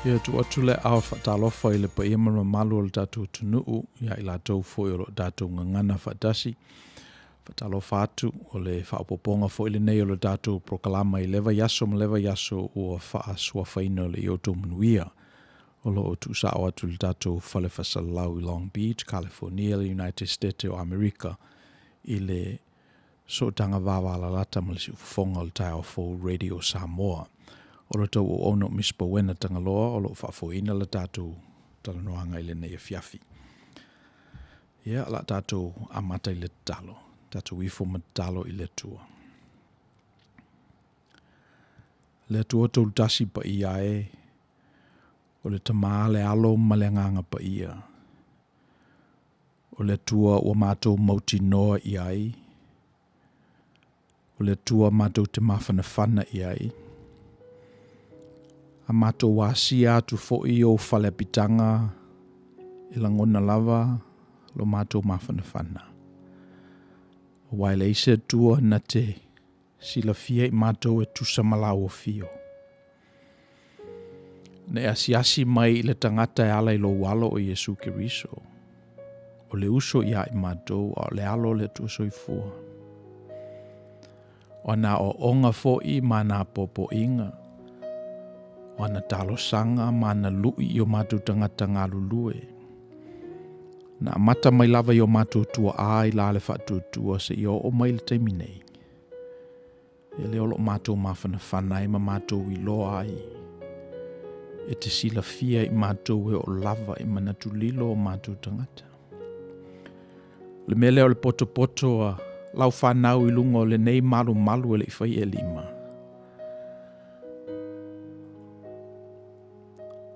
Ia tu atule au whatalofa i le pa ia mara malu o le tātou tunuu, ia i la tau fo i o tātou ngangana whatasi. Whatalofa atu o le whaopoponga fo i le nei o le tātou prokalama i lewa yaso o whaasua whaina le Outou Manuia. O lo o tu sao atu le tātou whale whasalau i Long Beach, California, le United States o Amerika, i le so tanga wawala lata ma le si ufafonga o le tai o fo Radio Samoa. O lo tau o ono Misipouena Tagaloa o lo whaafoina le tātou talanoanga i le nei fiafi. Ia la tātou amata i le talo, tātou ifo matalo i le tua. Le tua tau tasi pa ia o le tamaa le alo ma le nganga pa ia. O le tua o mātou mauti noa ia o le tua mātou te mawhanawhana ia a mātou wāsia atu fo i o whalepitanga i langona lava lo mātou mawhanawhana. O waile ise tua na te sila fia i mātou e tusa malau o fio. Ne asiasi mai le tangata e ala i lo walo o Yesu Kiriso. O le uso ia i mātou o le alo le tuso i fua. O na o onga fo i mana popo inga. O ana talo sanga mana lui i o mātou tangata ngā lulue. Na mata mai lava i o mātou tua ai la le whatutua se i o mai le teiminei. E le olo mātou mawhanawhanai ma mātou i loa ai. E te sila fia i mātou e o lava i manatu lilo o mātou tangata. Le mele o le poto a lau whanau i lunga o le nei malu e le iwhai e lima.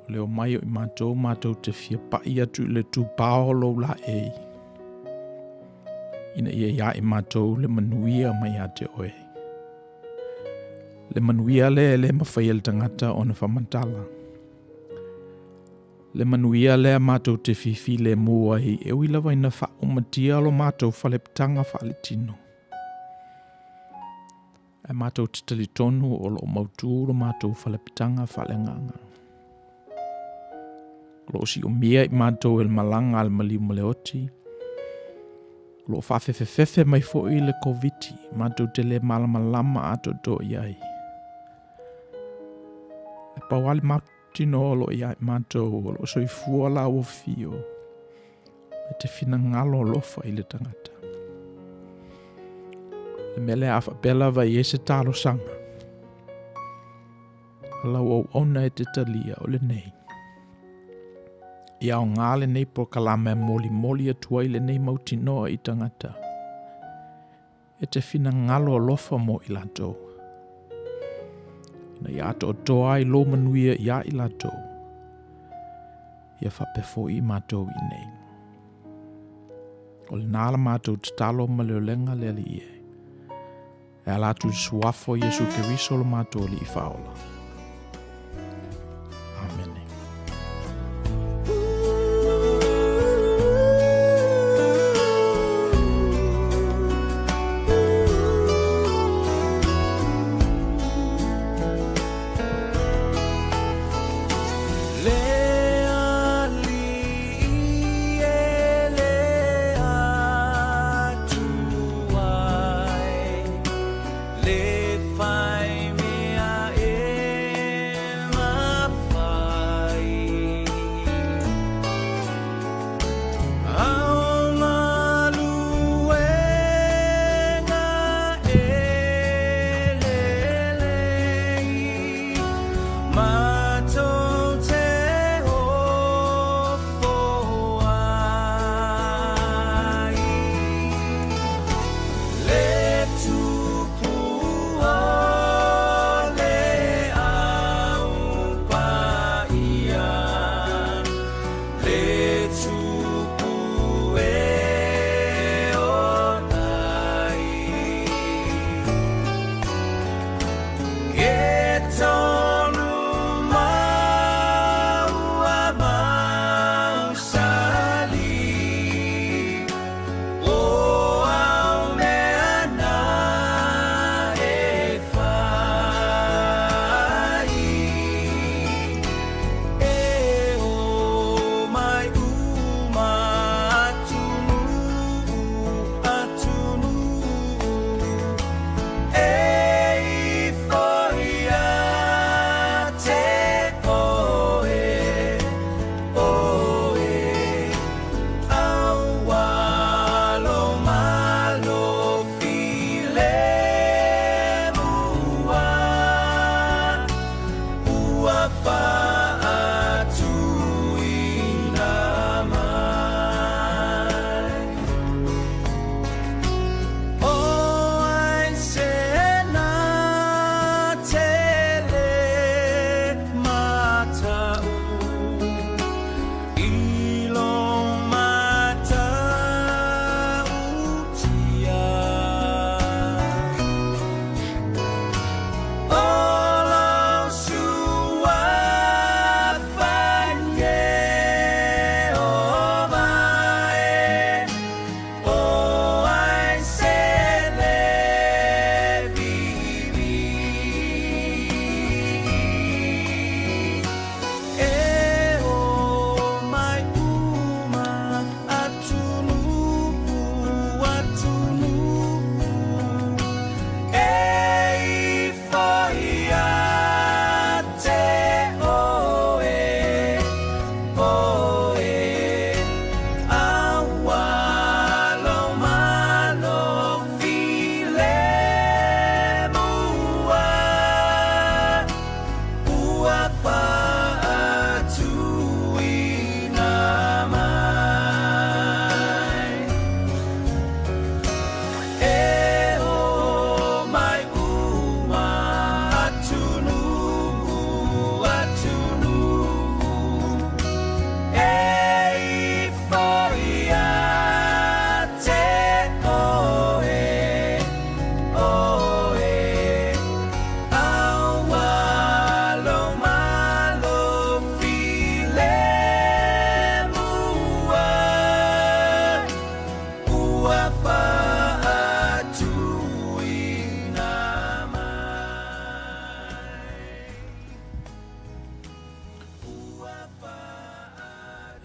Leo mai o i mātou te fia pai atu le tu paolo la e. Ina ia i mātou le manuia mai a te oe. Le manuia le mawhai el tangata o na whamantala. Le manuia le a mātou te fifi le mua i e uilawa ina wha umatia lo mātou whaleptanga whale tino. E mātou te talitonu o lo mautu lo mātou whaleptanga whale nganga. Lo si o mia i mātou el malanga al mali maleoti. Lo whawhewhewhewe mai fo i le koviti. Mātou te le malamalama ato do iai. E pawali matino lo iai mātou lo soi fua la o fio. E te fina ngalo lofa i le tangata. E mele a whapela vai e se talo sanga. Alau au ona e te talia o le nei. Ia o ngāle nei po kalame moli atua i le nei mautinoa i tangata. E te fina ngalo lofa mo i lato. Ina ia ato o toa i lo manuia ia i lato. Ia whapefo i mātou i nei. O le nāla mātou te talo ma leo lenga le ali e. E alatu suafo Yesu Kiriso lo mātou li i whaola. Amen.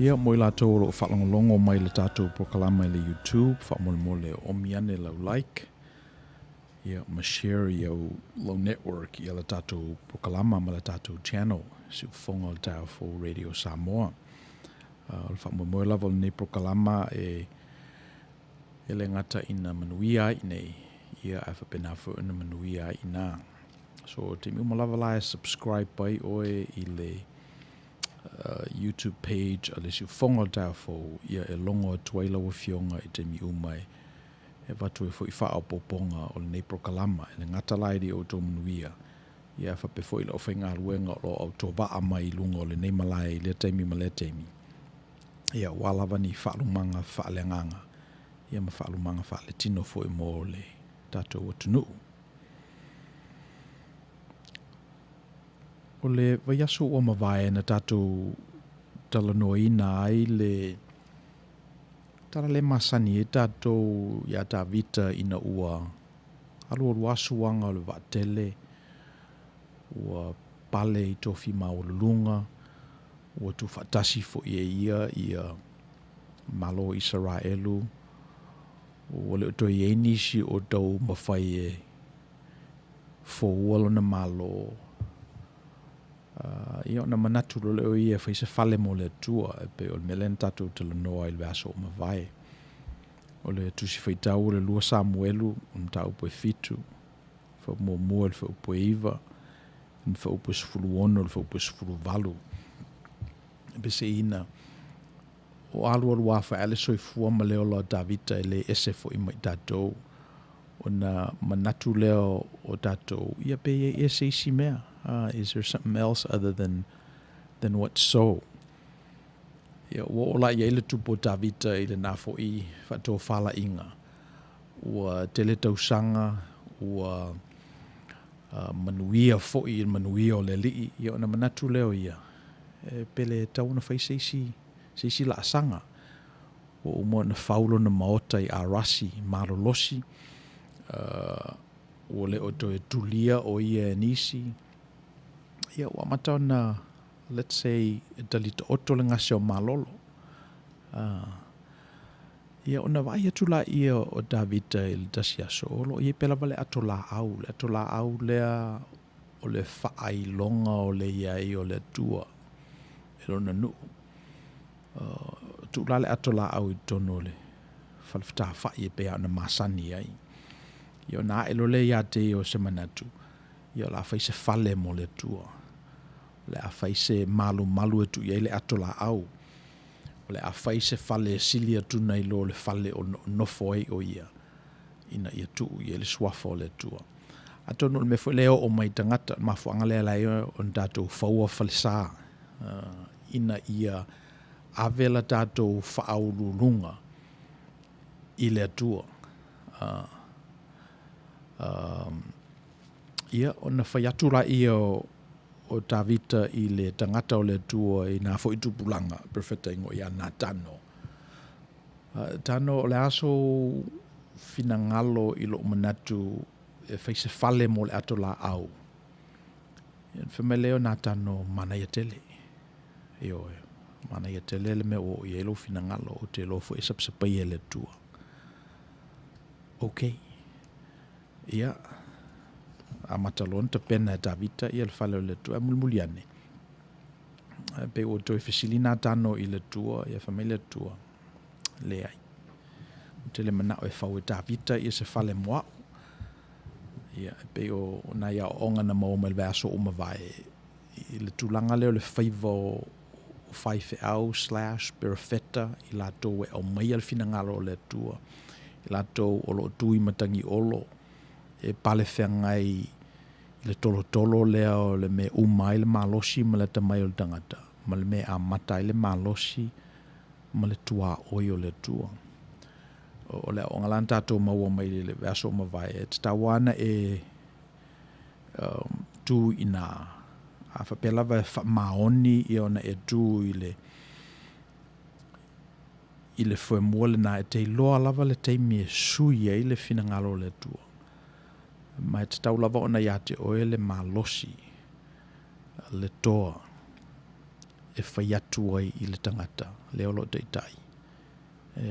Ia mo la to ro whalongolongo mai le tātou prokalama le YouTube, whamole o miane lau like. Ia ma share ia lo network ia le tātou prokalama ma le tātou channel, si whonga le tau for Radio Samoa. Le whamole lava le nei prokalama e le ngata ina manuia i nei, ia a whapena fu ina manuia i nā. So te mi lava lai subscribe pai oe i le YouTube page a le si whonga tau fo ia e longo tuaila wa fionga i te mi umai e watu e fo i wha poponga o le nei prokalama e le ngata lai di Outou Manuia ia whape fo i le ofenga ruenga o Outou Waa mai lunga o le nei malai le teimi ma le teimi ia walawa ni whaalumanga whaalenganga ia ma whaalumanga whaale tino fo i mo le tātou o tunu o le vaiaso o mawai na tātou talanoina ai le tara le masani e tātou ia tā vita ina ua alu asuanga o le vatele ua pale i tofi maulunga ua tu fatasi fo ia malo Israelu o le to ye nisi o tau mawhai e fo ualo na malo ia ona manatu le o ia fai se fale mo le tua e pe o le melen tatu te le noa il vaso o mawai o le tusi fai tau le lua Samuelu tau po e fitu fa mo mua le fa po iva fa po sfulu ono le fa po sfulu valu be se ina o alu wa fa ale so fu ma le o Davita ele ese fo i mai tatu ona manatu leo o tatu ia pe e se si mea is there something else other than what's so? Ia o la ia le tupo Davita ile na fo i fa to fala inga. Ua tele tausanga ua manuia fo i manuia o le li ia ona manatu leo ia. Pele tau na fai seisi la sanga. O mo na faulo na maota i arasi marolosi. O le o to e tulia o ia nisi. Ia wa mata na let's say dalito oto le ngase o malolo ia ona vai atu la ia o Davita il tasia solo ia pela vale atola au lea o le fai longa o le ia o le tua e lona nu tu la le atola au i tono le falfta fai pe ana masani ai ia na elo le ia te o semanatu ia la fai se fale mo le tua le a fai se malu tu ia le atola au le a fai se fale silia tu nei lo le fale o no foi o ia ina ia tu ia le swafo le tua atono me foi leo o mai tangata ma fuanga le lai on dato faua falsa ina ia avela dato faulu lunga ile tua ia ona fai atura ia o Davita i le tangata o le tua i nā fo i tupulanga perfecta ingo ia nā tano. Tano o le aso finangalo i lo manatu e fai se fale mo le ato la au. Whameleo nā tano mana ia tele. Mana ia tele le me o i elo finangalo o te lo fo e sapsapai e le tua. Okay. Ia. A matalon te pena Davita i le fale o le tua mulmuliane. Pe o toi fesilina tano i le tua i a familia tua le ai. Te le mana o e fau e Davita i se fale moa. Ia pe o na ia onga na maoma le vaso o mawai i le tulanga leo le faiva o faife au / perfetta i la to e o mai al finangalo o le tua. I la to o lo tui matangi olo e pale whengai le tolo leo le me umai le malosi ma le tamai o le tangata ma le me a matai le malosi ma le tua oi o le tua o le o ngalan tatou maua mai le vaso mawai e tawana e tu ina a whapela vai maoni i ona e tu i le fwe mua le na e te loa lava le teimi e sui e le finangalo le tua mai te tau lava ona ia te oe le malosi le toa e whai atu ai i le tangata, le olo te itai,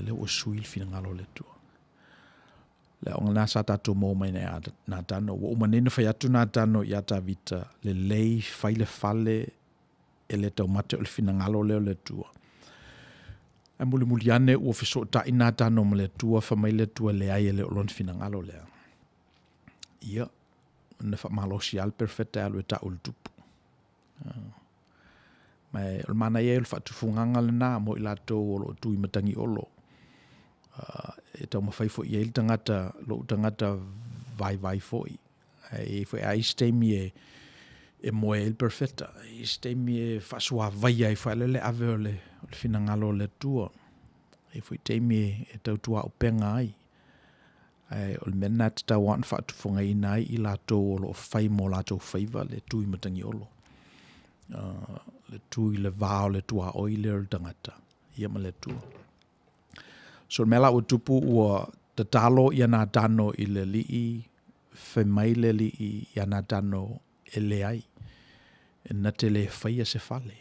le o sui le fina ngalo le tua. Le onga nā sa tātou mō mai nei nā tano, o umanene whai atu nā tano i ata vita, le lei, whai le fale, e le tau mate o le fina ngalo leo le tua. E muli ane ua fiso ta i nā tano ma le tua, whamai le tua le ai e le olon fina ngalo lea. Ia, na whamalosi al perfecta alu e ta ulu tupu. Mai o mana ia il whatufunganga le nā mo i lātou o lo tui matangi olo. E tau mawhai fo i il tangata, lo tangata vai foi. E foi a isteimi e moe il perfecta. Isteimi e whasua vai ai whaelele ave o le finangalo le tua. E foi teimi e tau tua o penga ai. O le mena te tau wan whatufunga i nai i lātou o lo whai mo lātou whaiva le tui matangi olo. Le tui le vāo le tua oi le o tangata. Ia ma le tua. So mela o tupu ua te talo i ana tano i le lii, whemai le lii i ana tano e le ai. E na te le whaia se whale.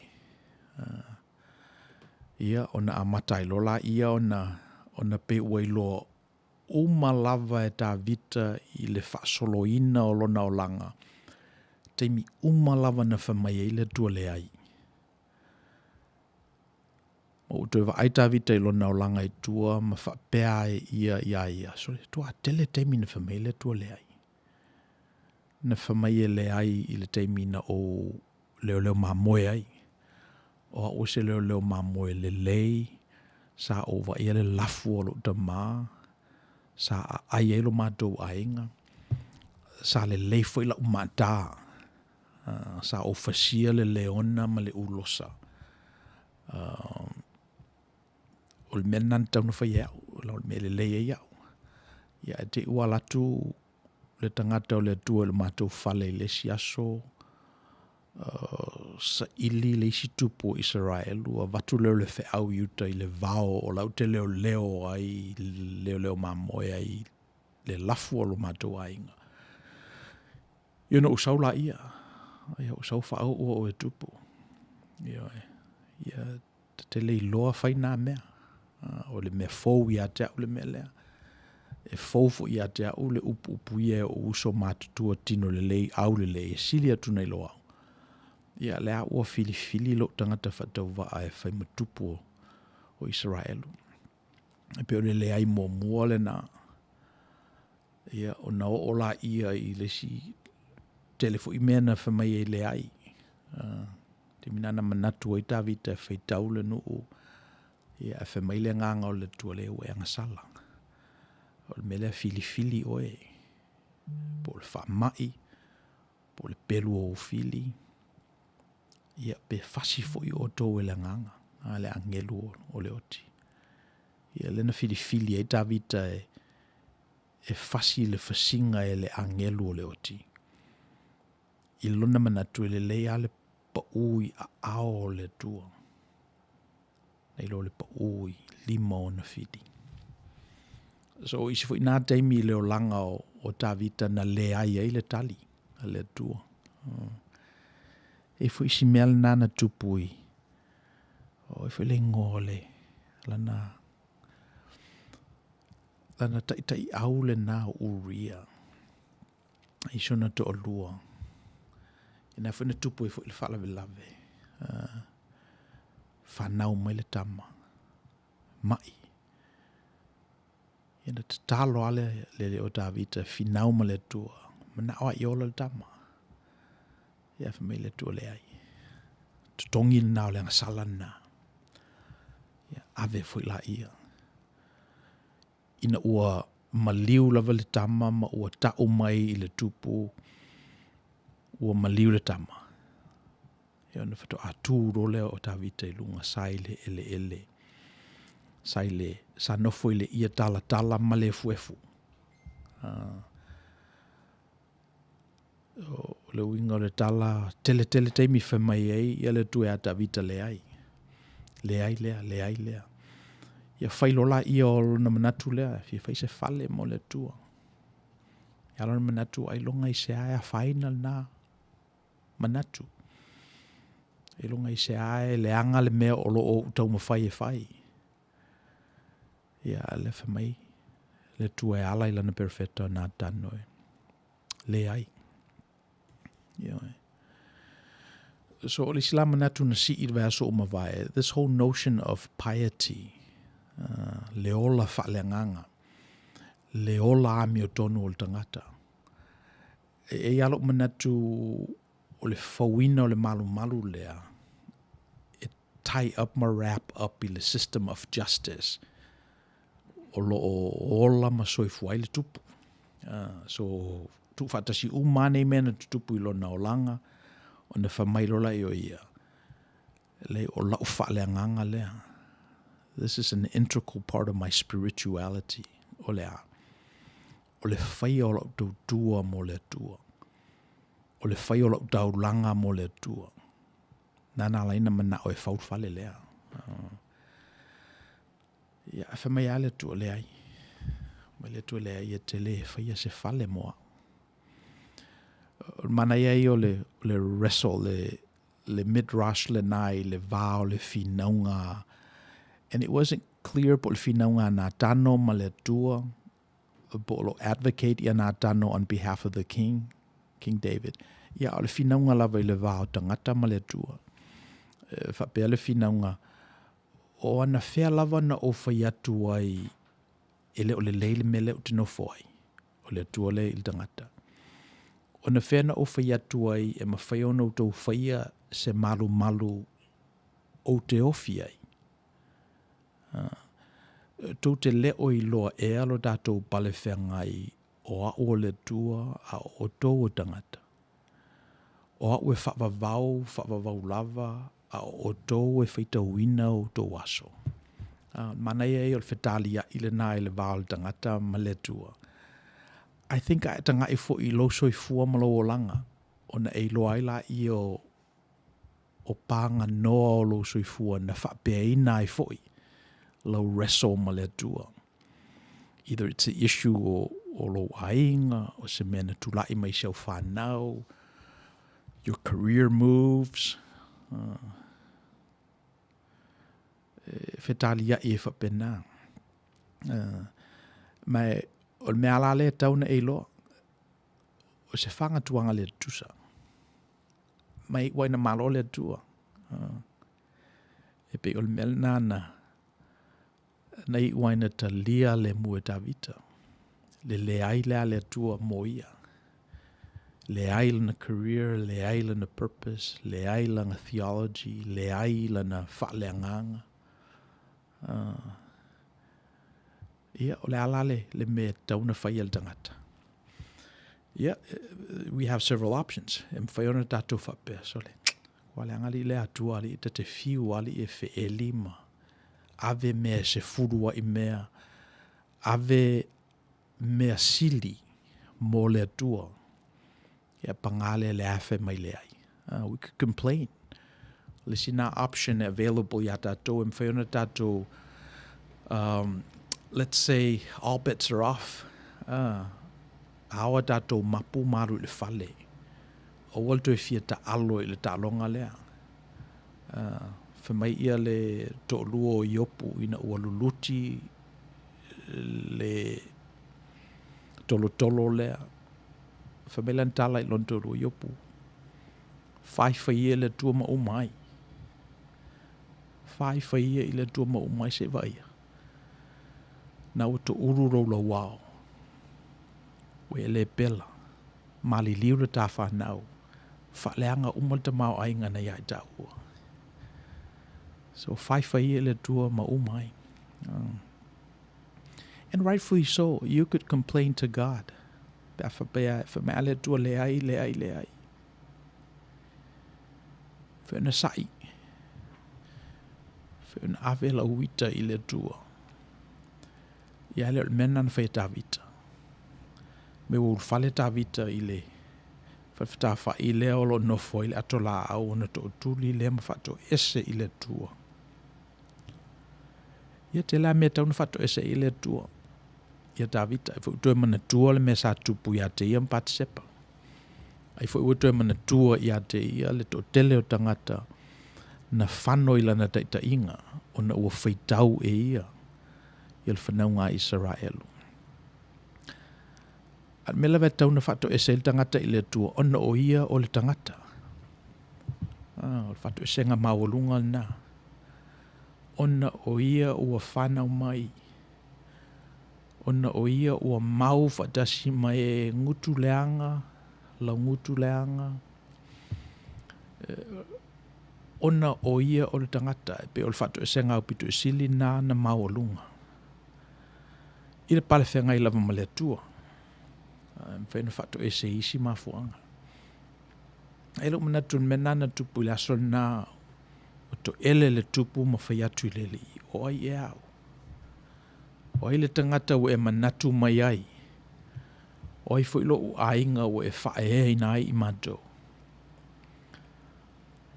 Ia ona amatai lola ia ona pe ua ilo uma lava e tā vita i le whaasoloina o lona o langa. Teimi uma lava na whamai e le tua le ai. O te wa aita vita i lona o langa i tua ma whapea e ia. So le tua tele teimi na whamai le tua le ai. Na whamai e le ai i le teimi na o leo mamoe ai. O se leo mamoe le lei, sa o wa ia le lafu o lo ta maa, sa ai e lo mātou ainga, sa le lei fo ila umata, sa o fasia le leona ma le ulosa. O le mena tau na whai au, o le me le lei e au. Ia e te ua latu le tangata o le tua le mātou whale le siaso, sa ili le isi tupu Israel, ua watu leo le whe au iuta i le vao o lau te leo ai, leo mamoe ai, le lafu o lo mātou ainga. Ia na usau la ia, ia usau whaau ua o e tupu. Ia te le iloa whai nā mea, o le mea fau i ate au le mea lea. E faufu i ate au le upu ia o uso mātutua tino le lei au le lei, e sili atu nei loa. Ia lea ua fili lo tangata whatau wa e whai matupu o Israelu. E peo le lea i mua le na. Ia o na o la ia i le si telefo i mena whamai e le ai. Te minana manatu o i tā vita e whai tau le nuu. Ia e whamai le nganga o le tua le ue anga sala. O le mele fili oe. Po le whamai. Po le pelu o fili. Ia pe fasi fo i oto e le nganga. A le angelu o le oti. Ia lena fili e tā vita e fasi le fasinga e le angelu o le oti. I lona manatu e le lea le pa ui a ao le tua. Nei lo le pa ui lima o na fili. So isi fo i nā teimi leo langa o tā vita na le ai e le tali. A le tua. E fo isi mea nana tupui. O e fo le ngole. Lana tai au le nā uria. Iso na to o lua. Ina fo na tupui fo le whala lave. Whanau mai le tama. Mai. Ina te talo ale le o tā vita finau ma le tua. Mana oa i ola le tama. Ia fa mai le tua le ai. Tutongi na o le ngasala na. Ia ave fo la ia. Ina ua maliu lava le tama ma ua tau mai i le tupu. Ua maliu le tama. Ia na fato atu role o tā vita i lunga saile ele. Saile sa nofo i le ia tala ma le fuefu. O le winga o le tala tele teimi whamai ei ia le tue ata vita le ai. Le ai lea. Ia whailola ia o na manatu lea, fia whai se whale mo le tua. Ia lona manatu ai longa i se aia whaina na manatu. E longa I se ae le anga le mea o lo o tau mawhai e whai. Ia le whamai. Le tua e ala I lana perfecta nā tānoe. Le ai. Ia ai. So o le silama natu na si I vea so o mawai. This whole notion of piety. Le ola whaaleanganga. Le ola ami o tonu o le tangata. E alo manatu o le fawina o le malu lea. It tie up ma wrap up I le system of justice. O lo o ola ma soifua I le tupu. So tu fatasi umane mena tupu I lo na olanga o na whamairola I o ia. Le o lau whaaleanganga lea. This is an integral part of my spirituality. O lea. O le whai o lau tau tua mo le tua. O le whai o lau tau langa mo le tua. Nana laina mana o e whautwhale lea. Ia, e whamai a le tua lea ai. Mai le tua lea I e te le whai a se whale moa. Mana ia I o le wrestle, le midrash le nai, le vao, le finaunga. And it wasn't clear po le finaunga na tano ma le tua. Po lo advocate ia na tano on behalf of the king, King David. Ia o le finaunga lava I le vao tangata ma le tua. Whapea le finaunga. O ana whea lava na o whai atu ai ele o le leile me le utino foi. O le tua le il tangata. O na whea na o whai atu ai e ma whai ona o tau whaia se malu o te ofi ai. Tau te leo I loa e alo tātou pale whengai o a o le tua a o tō o tangata. O a ue whawavau lava a o tō e whaita wina o tō aso. Mana ia I o le whetalia I le nā I le vāo le tangata ma le tua. I think a tanga I fo I lo soi fua malo o langa. O na e loa I la I o pānga noa o lo soi fua na whapea I nā I fo I. Lo wrestle ma le tua. Either it's an issue o lo ainga, o se mena tulai mai seu whanau, your career moves. Whetalia e whapena. Mai, o mea la le tauna e loa, o se whanga tuanga le tusa. Mai, waina malo le tua. E pe o le mea nana, nei waina ta lia le mua tavita. Le ai lea le tua moia. Le ai lana career, le ai lana purpose, le ai lana theology, le ai lana whaaleanganga. Ia, o le alale le me tauna whai al tangata. Yeah, we have several options. E mwhaiona tātou whapea, so le. Wale angali le atua ali, ta te fiu ali e fe e lima. Ave mea se furua I mea. Ave mea sili mo le atua. Ia pangale le afe mai le ai. We could complain. Le sina option available ya tātou. E mwhaiona tātou, let's say all bets are off. Awa tātou mapu maru le whale. O walto e fia ta alo I le tālonga lea. Whamai ia le tō lua o iopu ina ua luluti le tolo lea. Whamai lan tala I lon tō lua iopu. Whai ia le tua ma umai. Whai ia I le tua ma umai se vai. Na o tō ururo la wao. We le pela. Mali liu le tā whanau. Whaleanga umalta mau ainga na iai tā ua. So whai le tua ma umai. And rightfully so, you could complain to God. Whamea le tua le ai. Whena sai. Whena ave la uita I le tua. Ia le mena na whai tā vita. Me ur whale tā vita I le. Whawhita whai lea o lo nofo I le ato la au na tō tūli lea ma whato ese I le tua. Ia te la mea tauna whato ese I le tua. Ia tā vita. I whautua mana tua le mea sa tupu ia te ia mpati sepa. I whautua mana tua ia te ia le tō tele o tangata. na whano i lana taitainga o na ua whaitau e ia i le whanaunga Israelu. At me lawe tau na whato ese le tangata i le tua ona o ia o le tangata. O le whato ese ngā mawalunga na. Ona o ia ua whanau mai. Ona o ia ua mau whatasi mai e ngutu leanga, la ngutu leanga. Ona o ia o le tangata e pe o le whato ese ngā upito e sili na mawalunga. I le pale whenga i lava male tua. Mwhena whato ese isi mafuanga. E lo manatun menana tupu le aso na o to ele le tupu ma whai atu i leli. O ai e au. O ai le tangata ua e manatu mai ai. O ai fwoi lo u ainga ua e whae e ina ai i mato.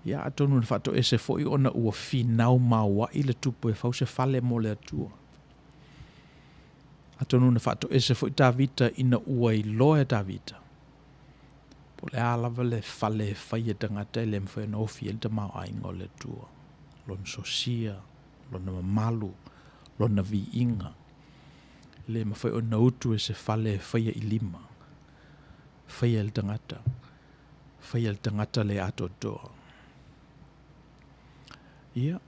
Ia atonu na whato ese fwoi ona ua whinau maua i le tupu e whau se whale mo le atua. Atonu na whato ese fwoi tā vita ina ua i loa tā vita. Po le alawa le whale e whai e tangata e le mwhai na ofi e le tamau ainga o le tua. Lona sosia, lona mamalu, lona vi inga. Le mawhai o na utu e se whale e whai i lima. Whai e le tangata. Whai e le tangata le ato toa. Ia.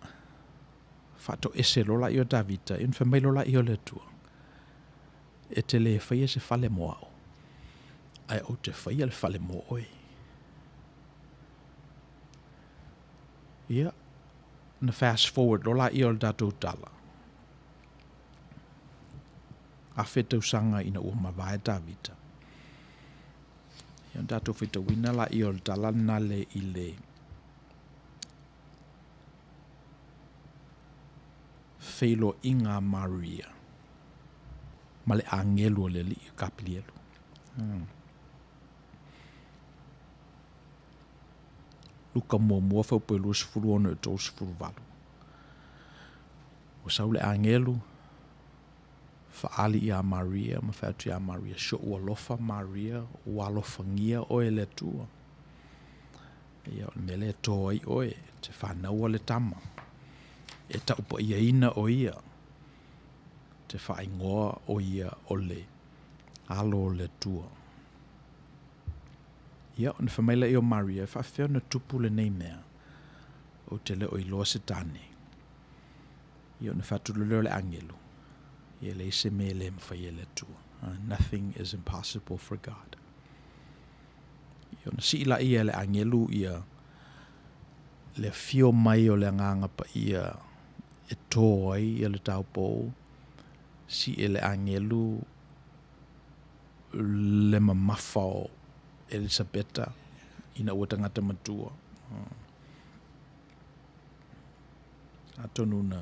Whato ese lola i o tā vita. In whamai lola i o le tua. E te le whai e se whale mo au. Ai o te whai e le whale mo oi. Ia. Na fast forward lola i o le datou tala. A whetau sanga ina ua mawai tā vita. Ia datou whetau wina la i o le tala na le i le Whelo inga Maria. Ma le angelu o le li kapilielu. Luka mua whau pui lua sifuru ono e tō sifuru walu. O sau le angelu, whaali i a Maria, ma whautu i a Maria, sio ua lofa Maria, ua lofa ngia oe le tua. Ia o mele tō ai oe, te whanau le tama. E taupa ia ina o ia. Te whaingoa o ia o le alo o le tua. Ia, o na whamaila i o Maria, whawheo na tupu le nei mea, o te le o i loa se tane. Ia, o na whatululeo le angelu. Ia le ise me le mwhai e le tua. Nothing is impossible for God. Ia, o na si ila ia le angelu ia, le fio mai o le nganga pa ia, e tō ai ia le taupou, si e le angelu, le mamafao, Elisabeta ina ua tangata matua. Atonu na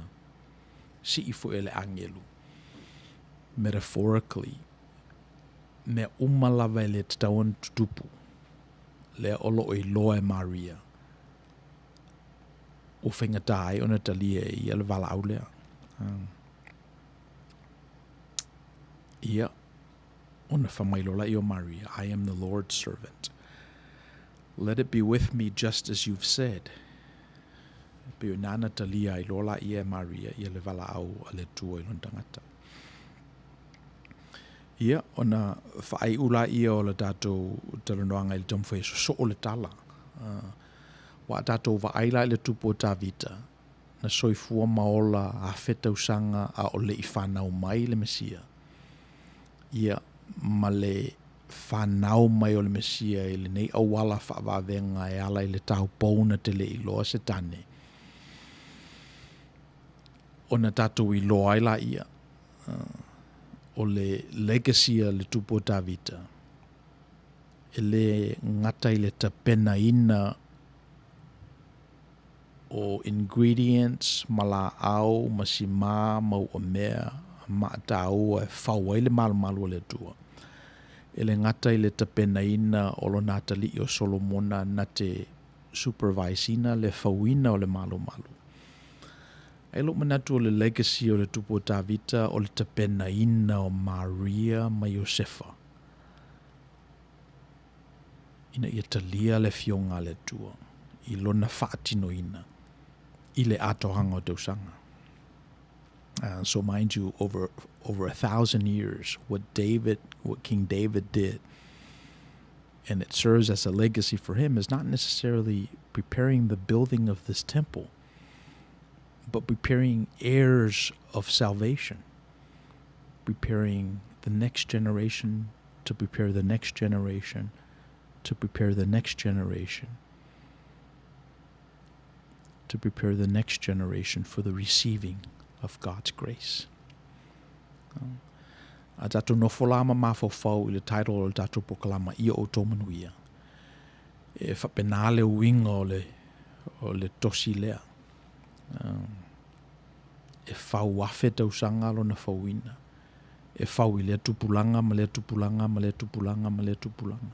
si ifu ele angelu. Metaphorically, me umalawa ele tatawan tutupu. Le olo o iloa e Maria. O whengatai o na talia i ele wala aulea. Ia. Ona whamailola i o Maria, I am the Lord's servant. Let it be with me just as you've said. Pe o nana talia i lola i e Maria, i le wala au a le tua i lontangata. Ia, ona whaai ula i o le tātou talanoanga i le tamwhai so o le tala. Wa tātou wa aila i le tupo tā vita, na soifua maola a whetau sanga a o le i whanau mai le Mesia. Ia, ma le whanau mai o le Mesia i le nei awala whaawawenga e ala i le tau pouna te le iloa se tane. O na tātou i loa ila ia. O le legacy a le tupo tā vita. E le ngata i le tapena ina o ingredients, mala au, masima, mau o mea, maatau e whau le malu le tua. E le ngata i le tapena ina o lo Natali o Solomona na te supervisina le whauina o le malu. E lo manatu o le legacy o le tupo tā vita o le tapena ina o Maria ma Josefa. Ina ia talia le fionga le tua. I lona whaatino ina. I le atohanga o tausanga. So mind you, over 1,000 years, what King David did, and it serves as a legacy for him, is not necessarily preparing the building of this temple, but preparing heirs of salvation, preparing the next generation to prepare the next generation to prepare the next generation to prepare the next generation for the receiving of God's grace. A tatu nofolama mafofau I le title o le tatu pokalama I Outou Manuia. E whapenale uinga o le tosi lea. E whau afe tausanga lo na whauina. E whau I le tupulanga ma le tupulanga ma le tupulanga ma le tupulanga.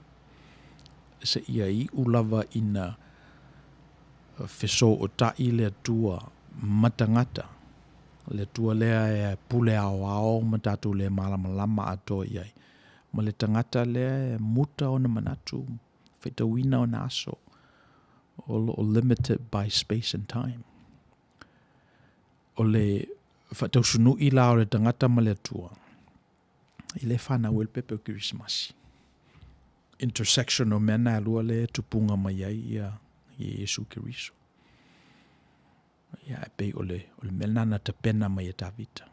Se ia I ulava ina wheso o tai le tua matangata. Le tua lea e pule ao ma tatu le malama ato iai. Ma le tangata lea e muta o na manatu. Whetawina o na aso. O limited by space and time. O le whatausunu I la o le tangata ma le tua. I le whana wel pepe o Christmas. Intersection o mena alua le tupunga mai ai ia Yesu Kiriso. Ia e pei o le menana te pena mai e tawita.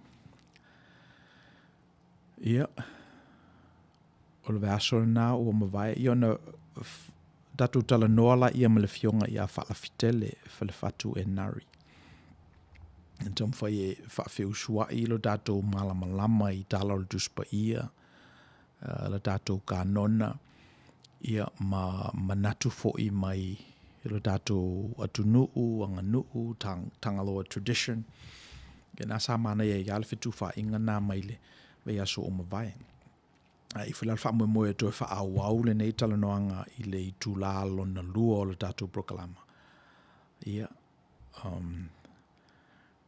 Ia o le vaso na o mawai ia na datu tala noala ia ma le fionga ia whalafitele whalefatu e nari. Entam whai e whawhiusua I lo datu malamalama I tala o le tuspa ia le datu ka nona ia manatu fo'i mai lo datu atunuu, anganuu, Tagaloa tradition. Ia nasa mana ia le fitu whainga nā mai le vei aso o mawai. I whilal wha moe to e wha au le nei talanoanga I le I tūlā lona lua o le datu proklama. Ia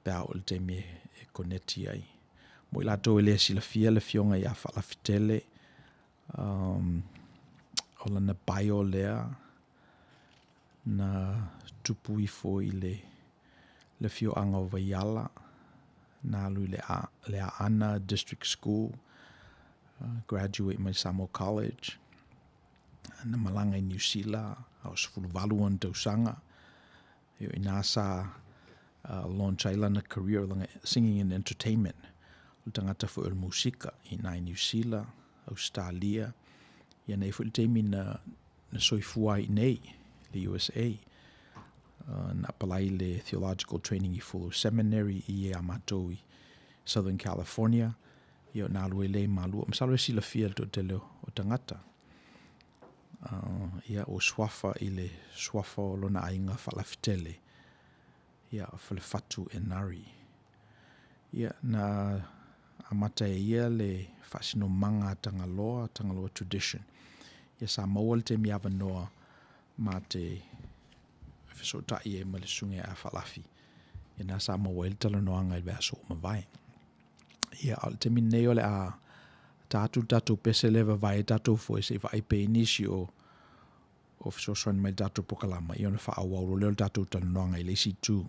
pēa o le teimi e koneti ai. Mo I lato e le silafia le fionga ia whalafitele o lana baio lea na tupu I fo I le fio anga o Vaiala na lui le Ana District School, graduate mai Samoa College, na malanga I New Zealand, au sfuluvalu an tausanga, I nasa launch ai na career langa singing and entertainment, o tangata fo il musika I New Zealand, Australia, ia nei fo il teimi na soifua I nei, the USA, na palai le Theological Training I Fuller Seminary I Amato I Southern California, ia na lue le malua, msalo e sila fia to te leo o tangata. Ia o swafa I le swafa o lona ainga falafitele, ia falefatu e nari. Ia na amata e ia le fasino manga Tagaloa tradition. Ia sa maua te miava noa ma te whesotai e ma le sunge a falafi. Ia na sa maua il talanoanga I vea so mawai. Ia al te mineo le a tatu pese leva vai tatu fo e se vai pe inisi o whesosoan mai tatu pokalama. Ia na wha awau leo tatu talanoanga I le si tu.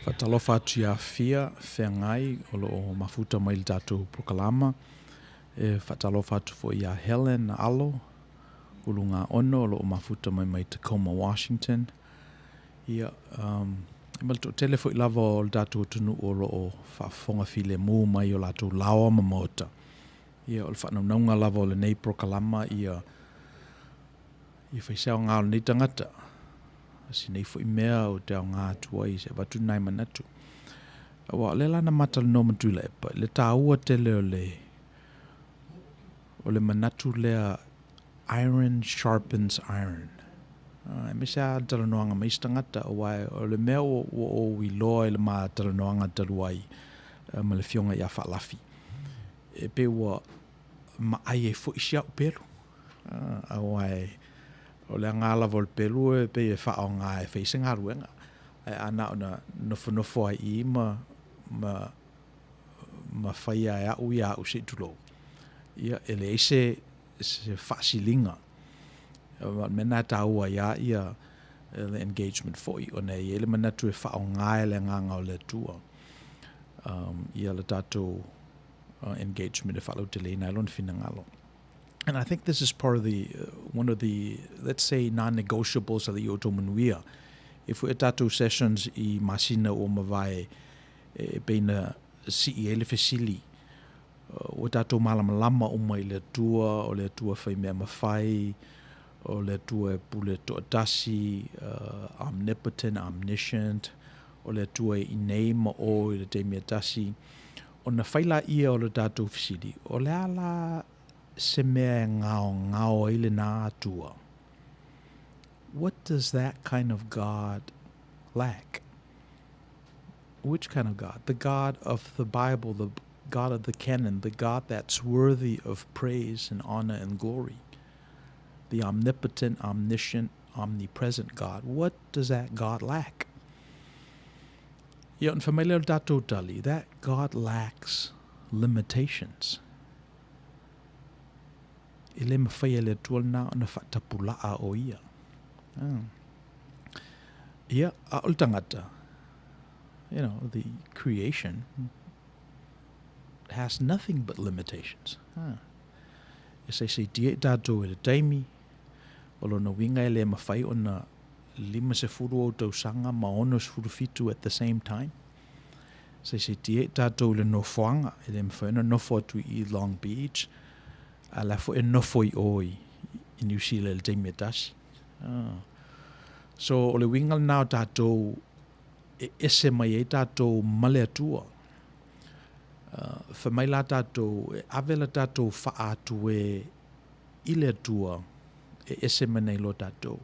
Fatalofa atu ia fia, whengai, o loo mafuta mai le tātou prokalama. Fatalofa atu fo ia Helen na alo, ulunga ono, o loo mafuta mai Tacoma, Washington. Ia, malto telefo I lava o le tātou tunu o loo whafonga file mū mai o lātou lawa mamota. Ia, o le whanaunga lava o le nei prokalama, ia whaisao ngā o nei tangata. Si nei fo I mea o te ao ngā atua I se watu nai manatu. Awa, le lana matal no matu le epa. Le tā ua tele o le manatu lea iron sharpens iron. Me sea talanoanga ma istangata o wai o le mea o iloa I le maa talanoanga taluai ma le fionga I a whaalafi. E pe ua ma ai e fo isia o pelu. Awai o le ngala vol pelu e pe e wha o ngā e whaise ngā ruenga. Ai ana o na nofo ai ma whaia e au I au se tulo. Ia ele se whasilinga. Mena ta ua ia le engagement foi o nei ele manatu e wha o ngā e le nganga o le tua. Ia le tātou engagement e whalau te leina elon fina ngalo. And I think this is part of one of the, let's say, non-negotiables of the Outou Manuia. If we're tattoo sessions I masina o mawai beina CE le fesili, o tattoo malamalama o mai le tua, o le tua whai mea mawhai, o le tua pule to'atasi, omnipotent, omniscient, o le tua I nei ma o I le te mea tasi. O na whaila ia o le tattoo fesili, o le ala se mea ngao I le nā atua. What does that kind of God lack? Which kind of God? The God of the Bible, the God of the canon, the God that's worthy of praise and honor and glory. The omnipotent, omniscient, omnipresent God. What does that God lack? Ia, familiar dato tali, that God lacks limitations. Ele mawhaia le tualna o na whatapula'a o ia. Ia, a ol tangata, the creation has nothing but limitations. E se tie tātou e le taimi, o lona winga e le mawhai o na 5 o tausanga ma ono fitu at the same time. Se tie tātou le nofoanga, e le mawhai na nofo atu I Long Beach, ala fo e nofo I oi I New Zealand le teimi tasi. So o le winga nao tātou e ese mai e tātou male atua. Fa mai la tātou e avela tātou wha atu e ile atua e ese manei lo tātou.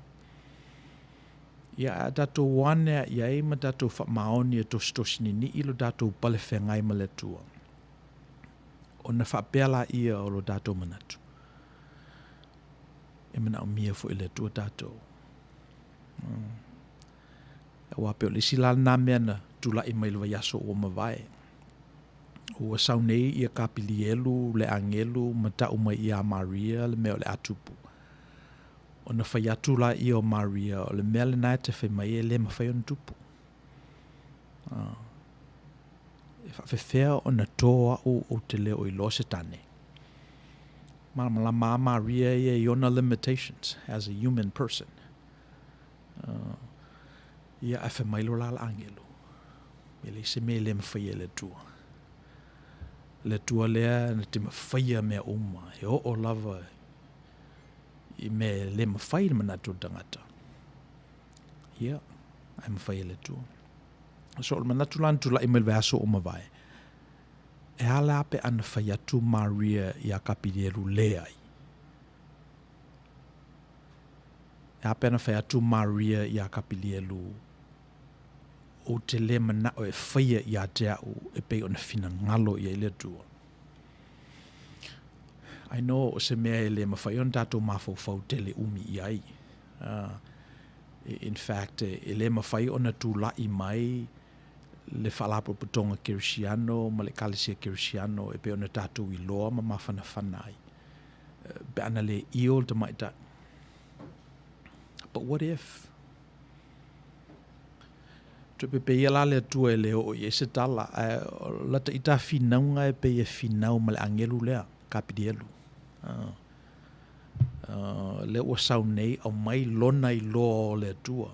Ia tātou wane ia e ma tātou wha maoni e tositosini ni ilo tātou pale whengai male atua. O na wha pēla ia o lo tātou manatu. E mana o mia fo ile atua tātou. E wape o le silal nā mea na tula I mai lewa yaso o mawai. Ua saunei ia kapili elu, le angelu, mata uma ia Maria, le mea o le atupu. O na whai atula ia o Maria, o le mea le nai te whai mai e le mawhai o na tupu. E whawhewhea o na toa o te leo I lo se tane. Mala ma Maria ia I ona limitations as a human person. Ia e whai mai lo la angelu. Ele se me le mawhai e le tua. Le tua lea na te mawhaia mea uma, he o lava I me le mawhai na manatu tangata. Ia, ai mawhai le tua. So, le manatu lan tula I me le aso o mawai. E hala ape ana whai atu Maria I a kapirielu lea ai. E ape ana whai atu Maria I a kapirielu o te le mana o e whaia I a te au e pei o na whina ngalo I a le tua. I know o se mea e le mawhai on tātou mawhau te le umi I ai. In fact, e le mawhai o na tūla I mai le whalapo putonga Kirisiano, ma le kalisia Kirisiano e pei o na tātou I loa ma mawhana whanai. Be ana le iol te maita. But what if? Tu pe ia la le tua e leo o I se tala. Lata I tā whinaunga e pe e whinau ma le angelu lea, kapidielu. Le ua sau nei, au mai lona I loa o le tua.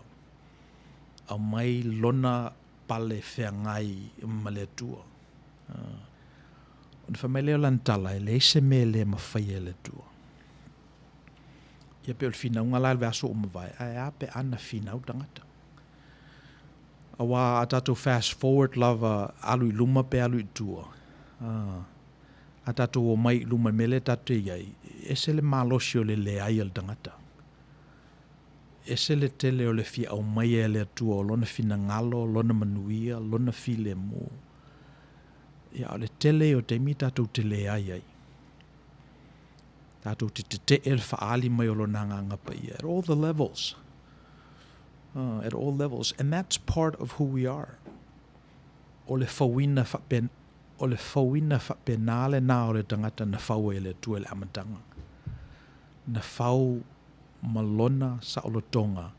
Au mai lona pale whengai ma le tua. O na whamai leo lantala e le se me le mawhai e le tua. Ia pe o le whinaunga la le aso o mawai, ai ape ana whinau tangata. Awa a tātou fast forward lava alu I luma pe alu I tua. A tātou o mai luma mele tātou iai. Ese le malosi o le ai al tangata. Ese le tele o le fia au mai e le tua o lona fina ngalo, lona manuia, lona file mo. Ia o le tele o te mi tātou te ai. Tātou te el faali mai o lona nganga pa ia. At all the levels. At all levels. And that's part of who we are. O le fawina whapenale nā o le tangata na whau e le tua le amatanga. Na whau malona sa o lo tonga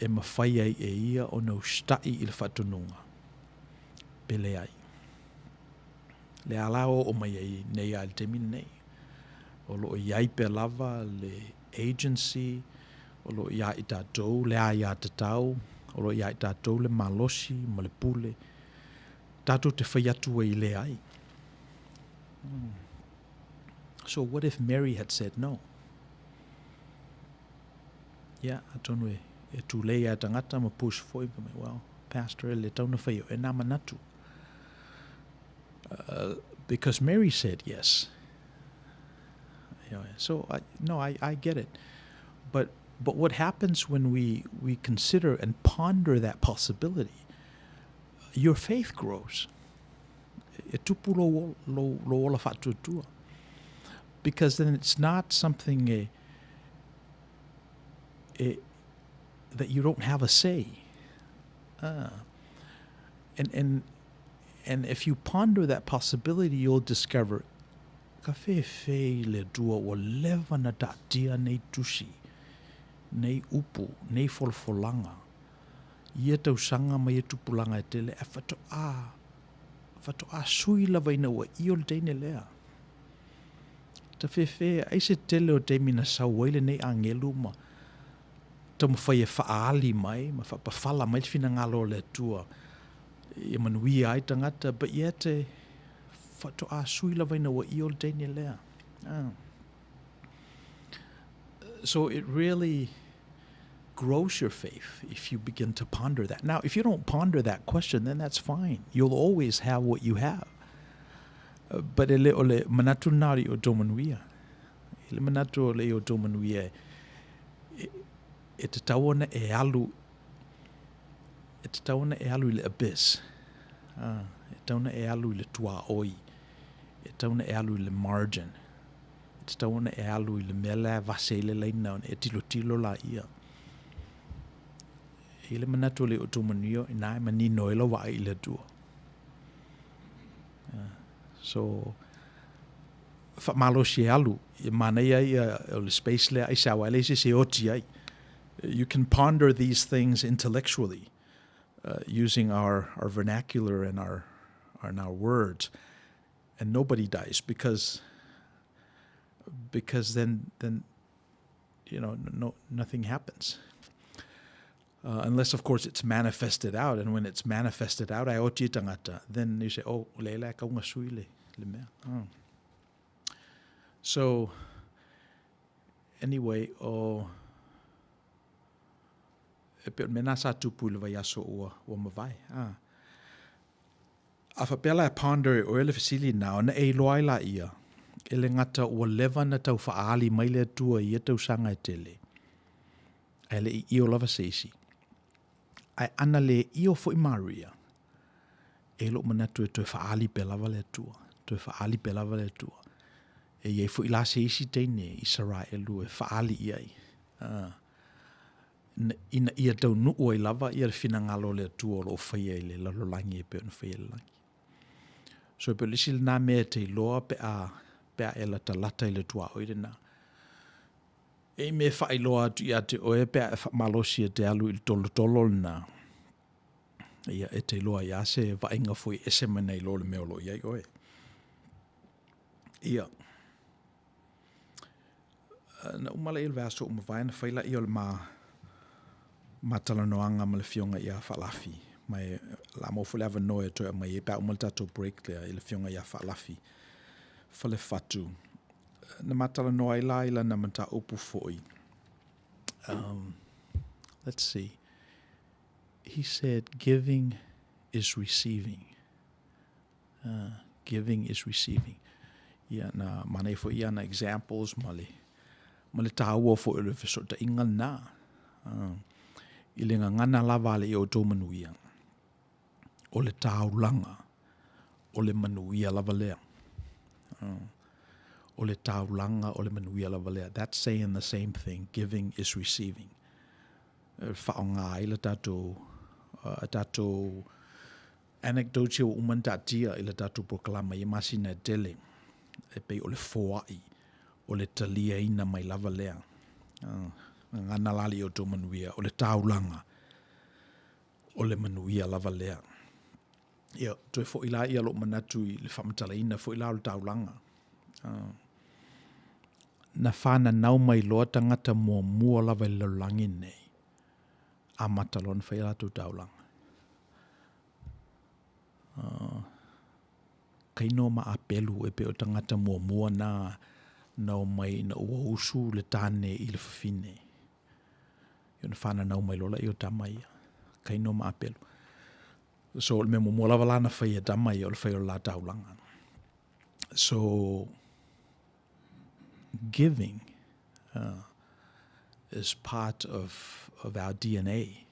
e mawhai ai e ia o nau stai I le whatununga. Pele ai. Le alao o mai ai nei ai le temi nei. O lo iai pe lava le agency, o lo ia I tātou, le a ia tatau, o lo ia I tātou le malosi, ma le pule. Tātou te whaiatu I le ai. So what if Mary had said no? Yeah, atonu e tūlei a tangata ma push foi, well, Pastor, le tauna whaio, e nā manatu. Because Mary said yes. So, I get it. But what happens when we consider and ponder that possibility? Your faith grows. E tupu lo ola whatutua. Because then it's not something that you don't have a say. And if you ponder that possibility, you'll discover ka fe le dua o leva na tatia nei tusi, nei upu, nei folfolanga. Ia tau sanga mai e tupulanga e tele, e whato a sui lava ina ua I o le teine lea. Ta fe, ai se tele o te mina sauaile nei angelu ma ta mawhai e whaali mai, ma whapawhala mai whina ngalo le tua. I manui ai tangata, but ia te whato a sui lava ina ua I o le teine lea. So it really grows your faith if you begin to ponder that. Now, if you don't ponder that question, then that's fine. You'll always have what you have. But ele ole manatu nari Outou Manuia. Ele manatu ole Outou Manuia. E te tawana e alu i le abyss. E tauna e alu i le tua oi. E tauna e alu i le margin. E tauna e alu i le mele vase le leina e tilo la ia. E le manatu le Outou Manuia ina e manino e la wa i le tua. So fa malo si alu I mana ia o le space le ai sawa le se oti ai. You can ponder these things intellectually using our vernacular and our words, and nobody dies because then nothing happens. Unless, of course, it's manifested out, and when it's manifested out, ai oti tangata, then you say, oh, leila ka unga sui le mea. So, anyway, e pe mena sa tupu le vai aso ua mawai. A whapela e ponder o ele fasili nao na e loai la ia. Ele ngata ua lewa na tau whaali mai le tua I e tau sanga e tele. Ele I io lava seisi. Ai ana le io fo I Maria. E lo manatu e toi whaali pe lava le tua. Toi whaali pe lava le tua. E iei fo I la seisi teine I Israelu e whaali iai. Ina ia tau nuu ai lava ia fina ngalo le tua lo whaia I le lalolangi e pe on whaia le langi. So pe lisi le nā mea te loa pe a e la talata I le tua oire nā. E me whai loa atu ia te oe pe a malosi e te alu I tolo nā. Ia e te loa ia se vainga fui ese mana I lo le meolo iai oe. Ia. Na umala il vaso umavaina whaila I o le matalanoanga ma le fionga ia whalafi. Mai la mo fule ava noe to mai e pa umal tato break le I le fionga ia whalafi. Whale fatu. Na matalanoa I la na manta upu foi. Let's see. He said, giving is receiving. Giving is receiving. Ia na mane fo ia na examples male tāua fo ele fiso ta inga na. I le ngana lava le I Outou Manuia. O le tāulanga. O le manuia lava lea. O le tāulanga o le manuia lava lea. That's saying the same thing. Giving is receiving. Whaonga I le tato anecdote o umantatia I le tato proklama I masina tele. E pei o le foai. O le talia ina mai lava lea. Ngana lali Outou Manuia. O le tāulanga. O le manuia lava lea. Ia, toi fo ila ia lo manatu I le whamatala ina fo ila o le tāulanga. Na whana nau mai loa tangata mua lava I le langi nei. A matalon whaila tu tāulanga. Kaino ma apelu e pe o tangata mua na nau mai na ua usu le tāne I le whawhine. Iona whana nau mai lola I o tamai. Kaino ma apelu. So me mua lava lana whaia tamai o le whaia o la tāulanga. So giving is part of our DNA.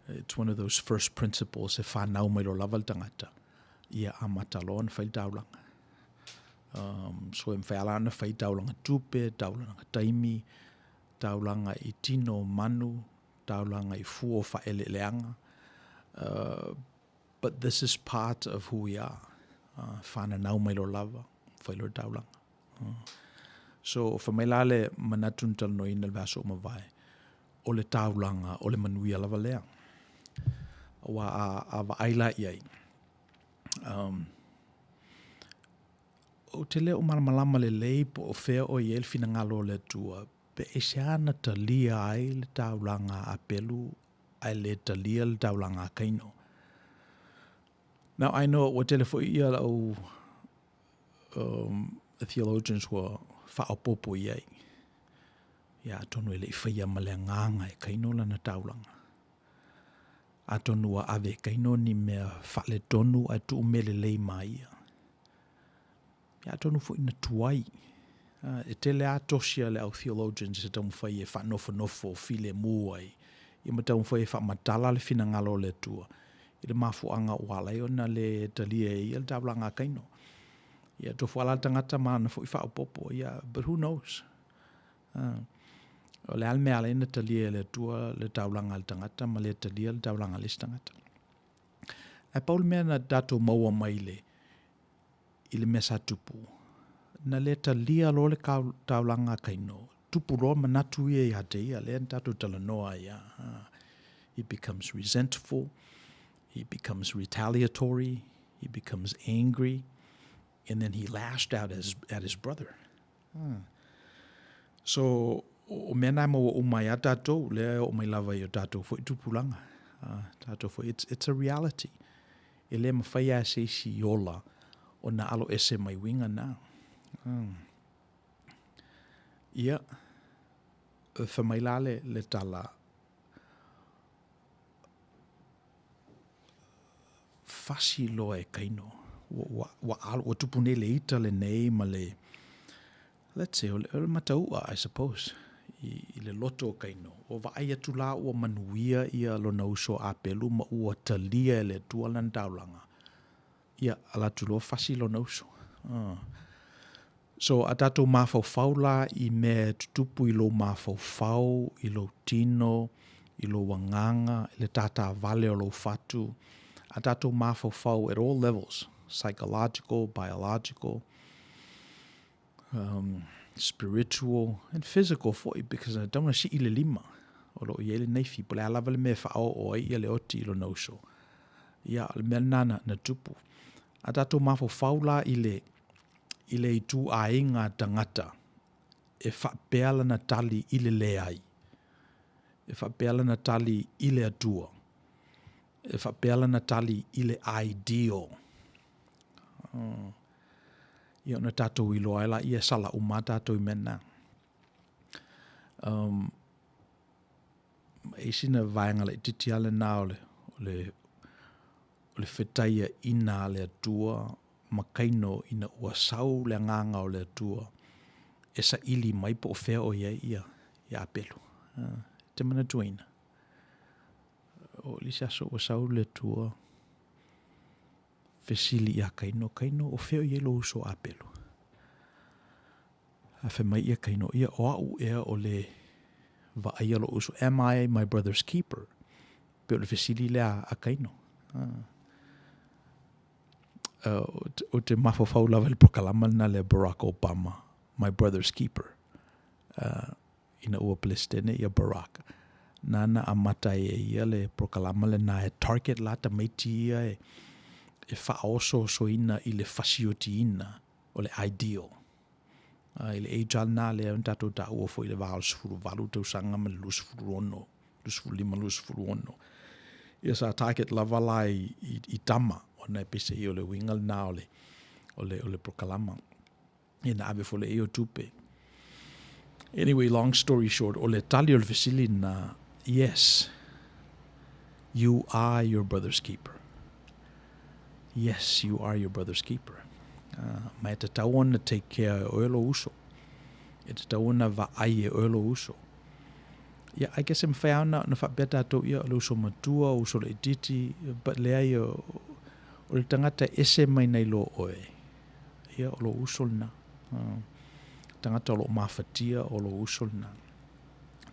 It's one of those first principles e whanau mai lo lava tangata. Ia a matalon whai tāulanga. So em whaialana whai tāulanga tupe, tāulanga taimi, tāulanga I tino manu, tāulanga I fuo whaele leanga. But this is part of who we are. Whanau mai lo lava, whai lo tāulanga. So whamailale manatun talano ina le vaso mawai. O le tāulanga, o le manuia lava lea. Wa a waaila iai. O te leo malamalama le lei po o whea o iel fina ngalo le tua. Pe e seana talia ai le tāulanga a pelu, ai le talia le tāulanga a kaino. Now I know what telefo ia o the theologians were whaopopo iai. Ia atonu ele whaia male nganga e kaino lana taulanga. Atonu a ave kaino ni mea whale tonu ai tu umele lei mai ia. Ia atonu fo ina tuai. E tele atosia le au theologians e tamu whai e whanofo file muai. Ia ma tamu whai e whamatala le fina ngalo le tua. I le mafuanga wala i ona le talia e ia le taulanga kaino. Ia tofu ala tangata mana fo i whaupopo. Ia, but who knows? O le alme ala ina talia le tua le taulanga le tangata ma le talia le taulanga le tangata. E paul mea na dato maua maile i le mesa tupu. Na le talia lo le taulanga kaino. Tupu roa manatu ia i hate ia le dato talanoa ia. He becomes resentful. He becomes retaliatory. He becomes angry. And then he lashed out at his brother. So, o mena mo o mai atato le o mai lava i o tato fo i tupulanga. Tato fo, it's a reality. E le mawhaia se si ola o na alo ese mai winga na. Ia, whamailale le tala fasi loa e kaino. Wa tupune le ita le nei ma le, let's say, o le mataua, I suppose, i le loto kaino. O vaai atu la ua manuia ia lo na uso a pelu ma ua talia le tua lan taulanga. Ia ala tulo fasi lo na uso. So a tatou mafau la i me tutupu i lo mafau, i lo tino, i lo wanganga, i le tata vale o lo fatu. A tatou mafau at all levels, psychological, biological, spiritual, and physical for it, because I don't see ile lima. O lo i ele neifi, pole alava le me whao o ai ele oti ilo nauso. Ia, le mea nana na tupu. A tatou mafau la ile i tu a inga tangata e whapeala na tali ile leai. E whapeala na tali ile atua. E whapeala na tali ile ideal. Ia na tatou ilo aila ia sala uma tatou I mena. E sina vaenga le titiale na ole whetaia ina le atua makaino ina ua sau le nganga o le atua e sa ili mai po fea o ia apelu. Te mana tuaina. O lisa so ua sau le atua fesili ia kaino o fea o ia lo uso apelu. A fe mai ia kaino ia o au ea o le va aia lo uso. Am I my brother's keeper? Pe o le fesili le a kaino. O te mafafau lava le prokalama na le Barack Obama, my brother's keeper. Ina ua Palestine ia Barack. Nana amata ia le prokalama le na e target la ta meiti ia e whaoso so ina I le fasioti ina o le ideal. I le ejal na le tatou ta ua fo I le vāo sifuru valu tau sanga ma le lusifuru ono, lusifuru lima lusifuru ono. Ia sa target lava la I tama ona e pese I o le wingal na o le prokalama. Ia na ave fo le eo tupe. Anyway, long story short, o le tali o le fesili na, yes, you are your brother's keeper. Yes, you are your brother's keeper. Ma e te tau ona take care o elo uso. E te tau ona va ai e o elo uso. Yeah, I guess I'm found na whapeta ato ia o le uso matua, uso le ititi, but lea ia o le tangata ese mai nei lo oe. Ia o lo uso na. Tangata o lo mawhatia o lo uso na.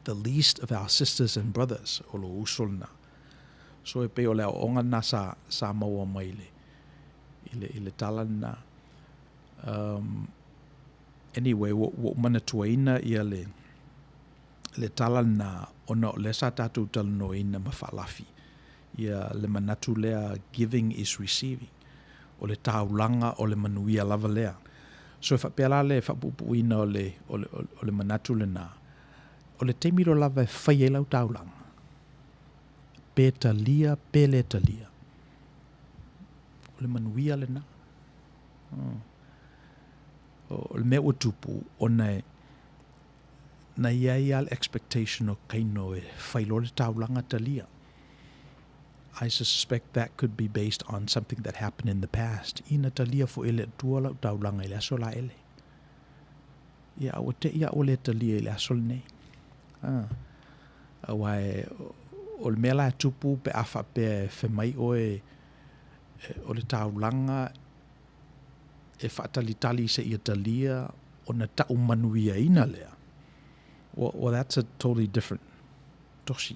The least of our sisters and brothers o lo uso na. So e pe o leo onga na sa maua maile. Ile tala na. Anyway, wo mana tuaina ia le tala na ona le sa tatu tala no ina mawhalafi. Ia le manatu lea giving is receiving. O le taulanga o le manuia lava lea. So fa pela le fa pupu ina o le manatu le na. O le teimiro lava e whai e lau taulanga. Pele talia. O le manuia le na. O le mea utupu ona na ia al expectation o kaino e whailo le taulanga talia. I suspect that could be based on something that happened in the past. Ina talia fo ele tuala taulanga ele aso la ele. Ia o te ia o le talia ele aso nei. Awai o le mela tupu pe afa pe whemai o le taulanga e whaatalitali se ia talia o na Outou Manuia ina lea. Well, that's a totally different toshi.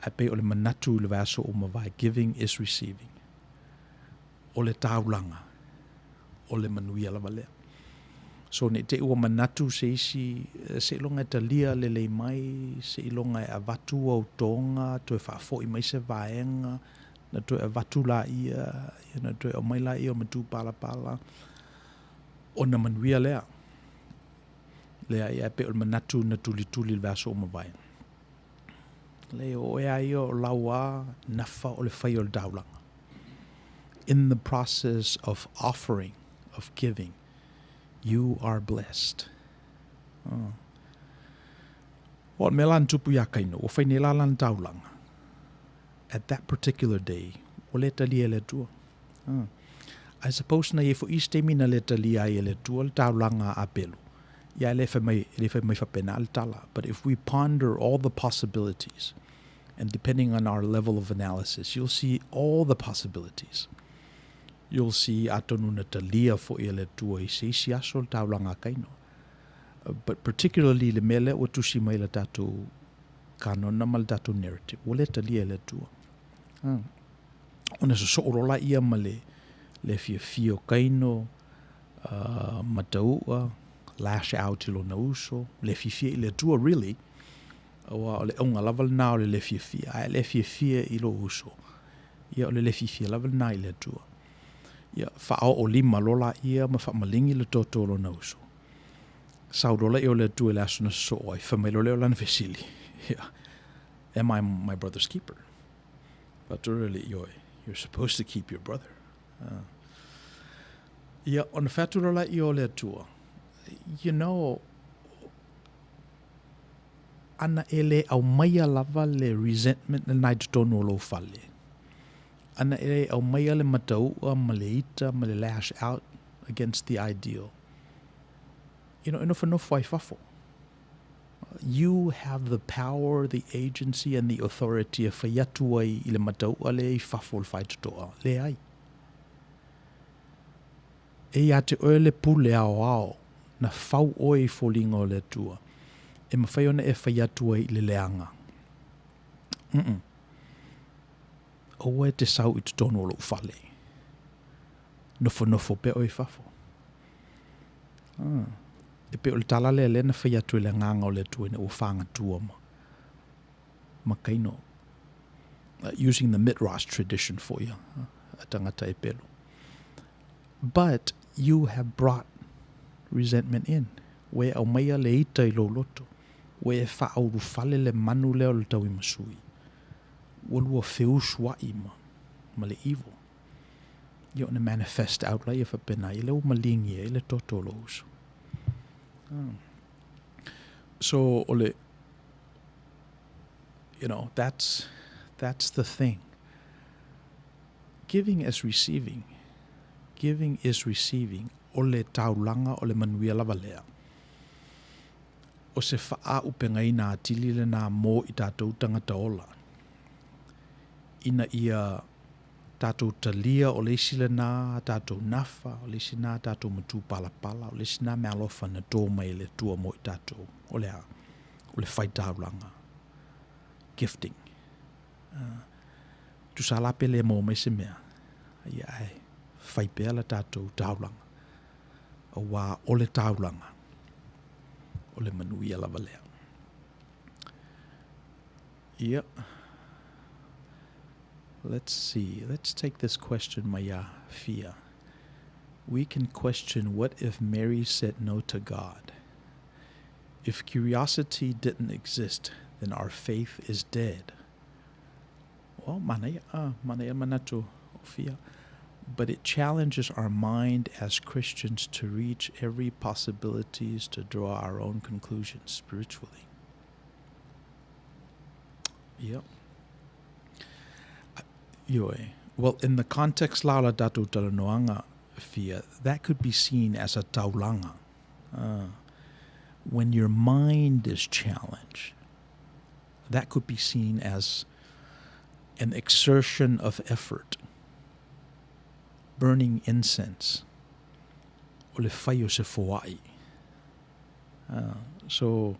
I pe o le manatu le vaso o mawai. Giving is receiving. O le taulanga. O le manuia lava lea. So ne te ua manatu se isi, se ilonga e talia le lei mai, se ilonga e avatu au tonga, to e whaafoi mai se vaenga, na to e avatu la ia, na to e o mai la ia o matu pala pala. O na manuia lea. Lea ia pe o le manatu na tuli le vaso o mawai. Lea o ea ia o laua nafa o le whai o le taulanga. In the process of offering, of giving, you are blessed. O me lan tupu ia kaino, o whai ne la lan taulanga. At that particular day, o le talia le tua. I suppose na ye fo iste mina le talia ye le tua le taulanga a pelu. Ia le whai mai whapena al tala. But if we ponder all the possibilities, and depending on our level of analysis, you'll see all the possibilities. You'll see atonu na talia fo ia le tua I se isi aso le taulanga kaino. But particularly le mele o tusi mai le tatu kanona ma le tatu narrative. O le talia le tua. Ona so orola ia ma le fia kaino, mataua, lash out ilo na uso, le fia I le tua really. O le onga lava na o le fia. Ai le fia ilo uso. Ia o le fia lava na I le tua. Ia whao o lima lola ia ma whamalingi le totolo na uso. Saurola I o le tua le asuna so ai whamailo leo lana vesili. Ia. Am I my brother's keeper? But really, you're supposed to keep your brother. Ia on whaturola I o le tua. You know, ana ele au maia lava le resentment na nai tono lo fale. Ana ele au maia le mataua ma le ita ma le lash out against the ideal. You know, inofa ai fafo. You have the power, the agency, and the authority of whaiatu ai I le mataua le fafo le whaitotoa. Le ai. E ia te oe le pule ao na whau oi fōlinga o le tua. E mawhai ona e whaiatu ai le leanga. O e te sau I te tono o lo whale. Nofo pe oi fafo. E pe o le tala le na whaiatu le nganga o le tua ne o whanga tua ma. Makaino. Using the Midrash tradition for you. A tangata e pelo. But you have brought resentment in. We au maia le ita I lo loto. We e whaau fale le manu leo le tau I masui. Walua whiuswa ima. Ma le evil. Yo na manifest out la I whapena I leo malingi I le totolo uso. So ole, you know, that's the thing. Giving is receiving. Giving is receiving. Ole taulanga ole manuia lava lea. O se wha upenga I nā atili le nā mō I tātou tangata ola. Ina ia tātou talia o leisi le nā tātou nafa, o leisi nā tātou matu pala pala, o leisi nā mea alofa na tō mai le tua mō I tātou. O le whai taulanga. Gifting. Tu sa lape le mō mai se mea. Ia ai. Whai pēa la tātou taulanga. O wā o le taulanga. O le manuia lava lea. Yep. Let's see. Let's take this question, Maya Fia. We can question, what if Mary said no to God? If curiosity didn't exist, then our faith is dead. Well, manaya manatu Fia. but it challenges our mind as Christians to reach every possibilities to draw our own conclusions spiritually. Yep. Well, in the context laula datu talanoanga fia, that could be seen as a taulanga. When your mind is challenged, that could be seen as an exertion of effort, burning incense, o le whai o se foai. So,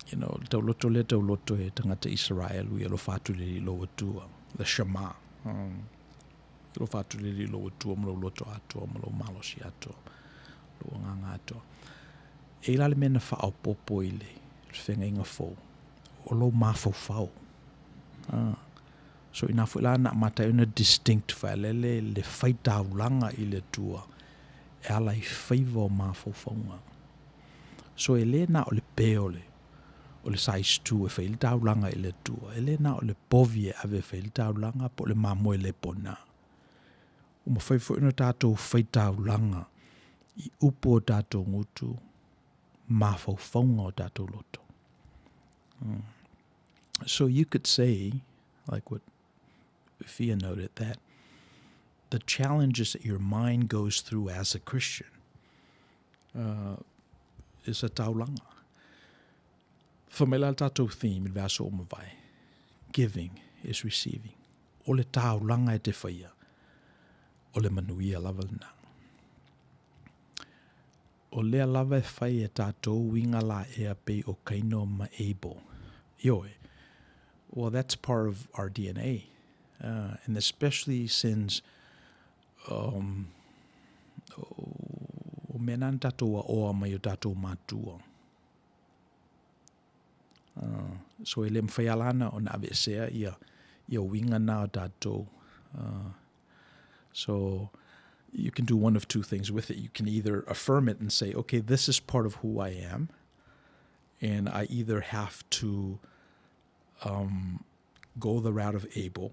tauloto le tauloto e tangata Israel ui alo whātu le lo atua, the Shema. Lo whātu le lo atua, malo loto atua, malo malosi atua, lo nganga atua. E lale mena whao popo i le whenga inga fō, o lo mawhau. So ina fu la na mata una distinct whaelele le whaitaulanga i le tua, e ala I whaiva o mawhauwhaunga. So e le na o le peole, o le sais tu e whaili taulanga I le tua. E le na o le povie ave whaili taulanga po le mamoe le pona. Uma whaifo ina tātou whai taulanga I upo o tātou ngutu, mawhau whaunga o tātou loto. So you could say, like what Fia noted, that the challenges that your mind goes through as a Christian is a taulanga. Whamela tātou theme in verse o mawai. Giving is receiving. O le taulanga e te whaia. O le manuia lava na. O lea lava e whai e tātou winga la ea pe o kaino ma able. Ioe. Well, that's part of our DNA. And especially since o menan tātou a oa mai o tātou mātua. So e le mwhaialana o na avesea ia winga na o tātou. So you can do one of two things with it. You can either affirm it and say, okay, this is part of who I am, and I either have to go the route of Abel,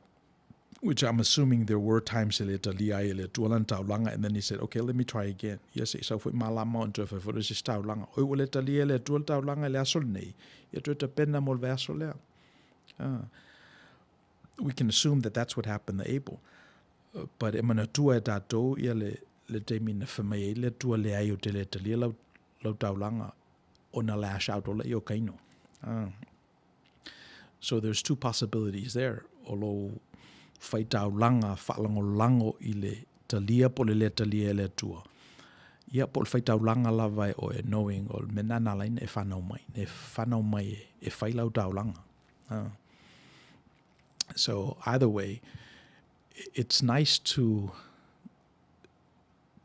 which I'm assuming there were times ele talia ele tualan taulanga, and then he said, okay, let me try again. Yes, so foi malama onto for this taulanga. Oi ole talia ele tual taulanga le asol nei. Ia tu te pena mol verso le. We can assume that that's what happened to Abel. But emana tua tatou ia le te mina whamai le tua le ai o te le talia lau taulanga o na lash out o le i o kaino. So there's two possibilities there. Olo whai taulanga whaalango I le talia po le talia le tua. Ia po le whai taulanga lava o e knowing o menana lain e whanau mai. Ne whanau mai e whai lau taulanga. So either way, it's nice to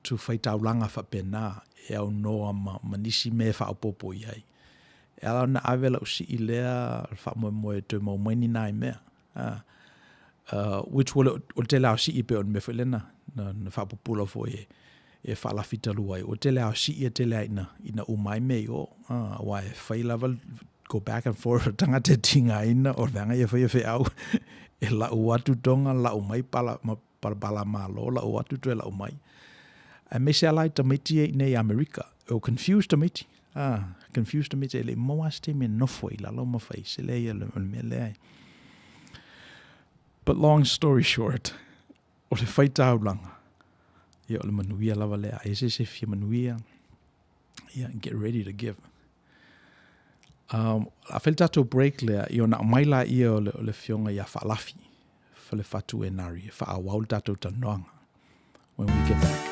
whai taulanga whapena e au noa manisi me whaapopo iai. E ala na awela usi I lea whaamoe te mau maini nai mea. Which will te lao si I pe on me whelena na whaapopula fo e whaalawhita luai. O te lao si I te lea ina umai me o. Wa e whai level go back and forth tanga te tinga ina o vanga e whai au. E la uatu tonga la umai pala malo la uatu to la umai. A me se alai tamiti e nei Amerika. O confused tamiti. Confused tamiti le moas te me nofo I la loma whai se lea le me lea. But long story short, o le whai taulanga. Ia o le manuia lava lea. E se fia manuia. Ia, get ready to give. A whai tatou break lea, I o na maila ia o le fionga ia whaalafi. Whale whatu e nari, e whaawau tatou tanoanga. When we get back.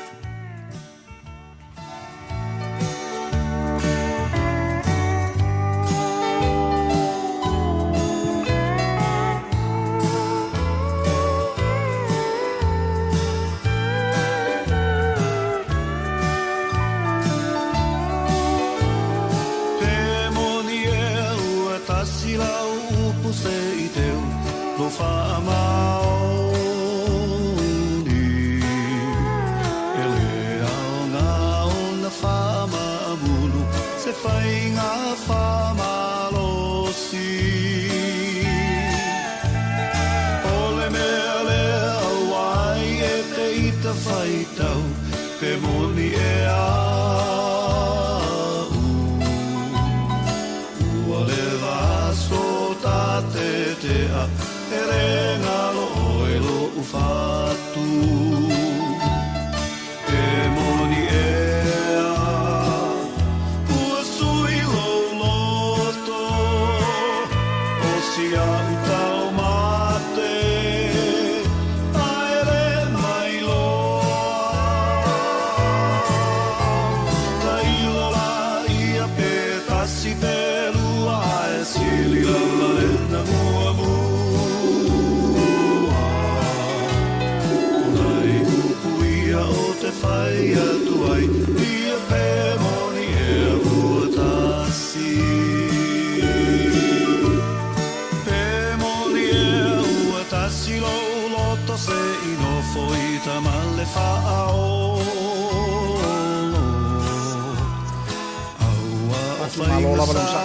Malola Valensa.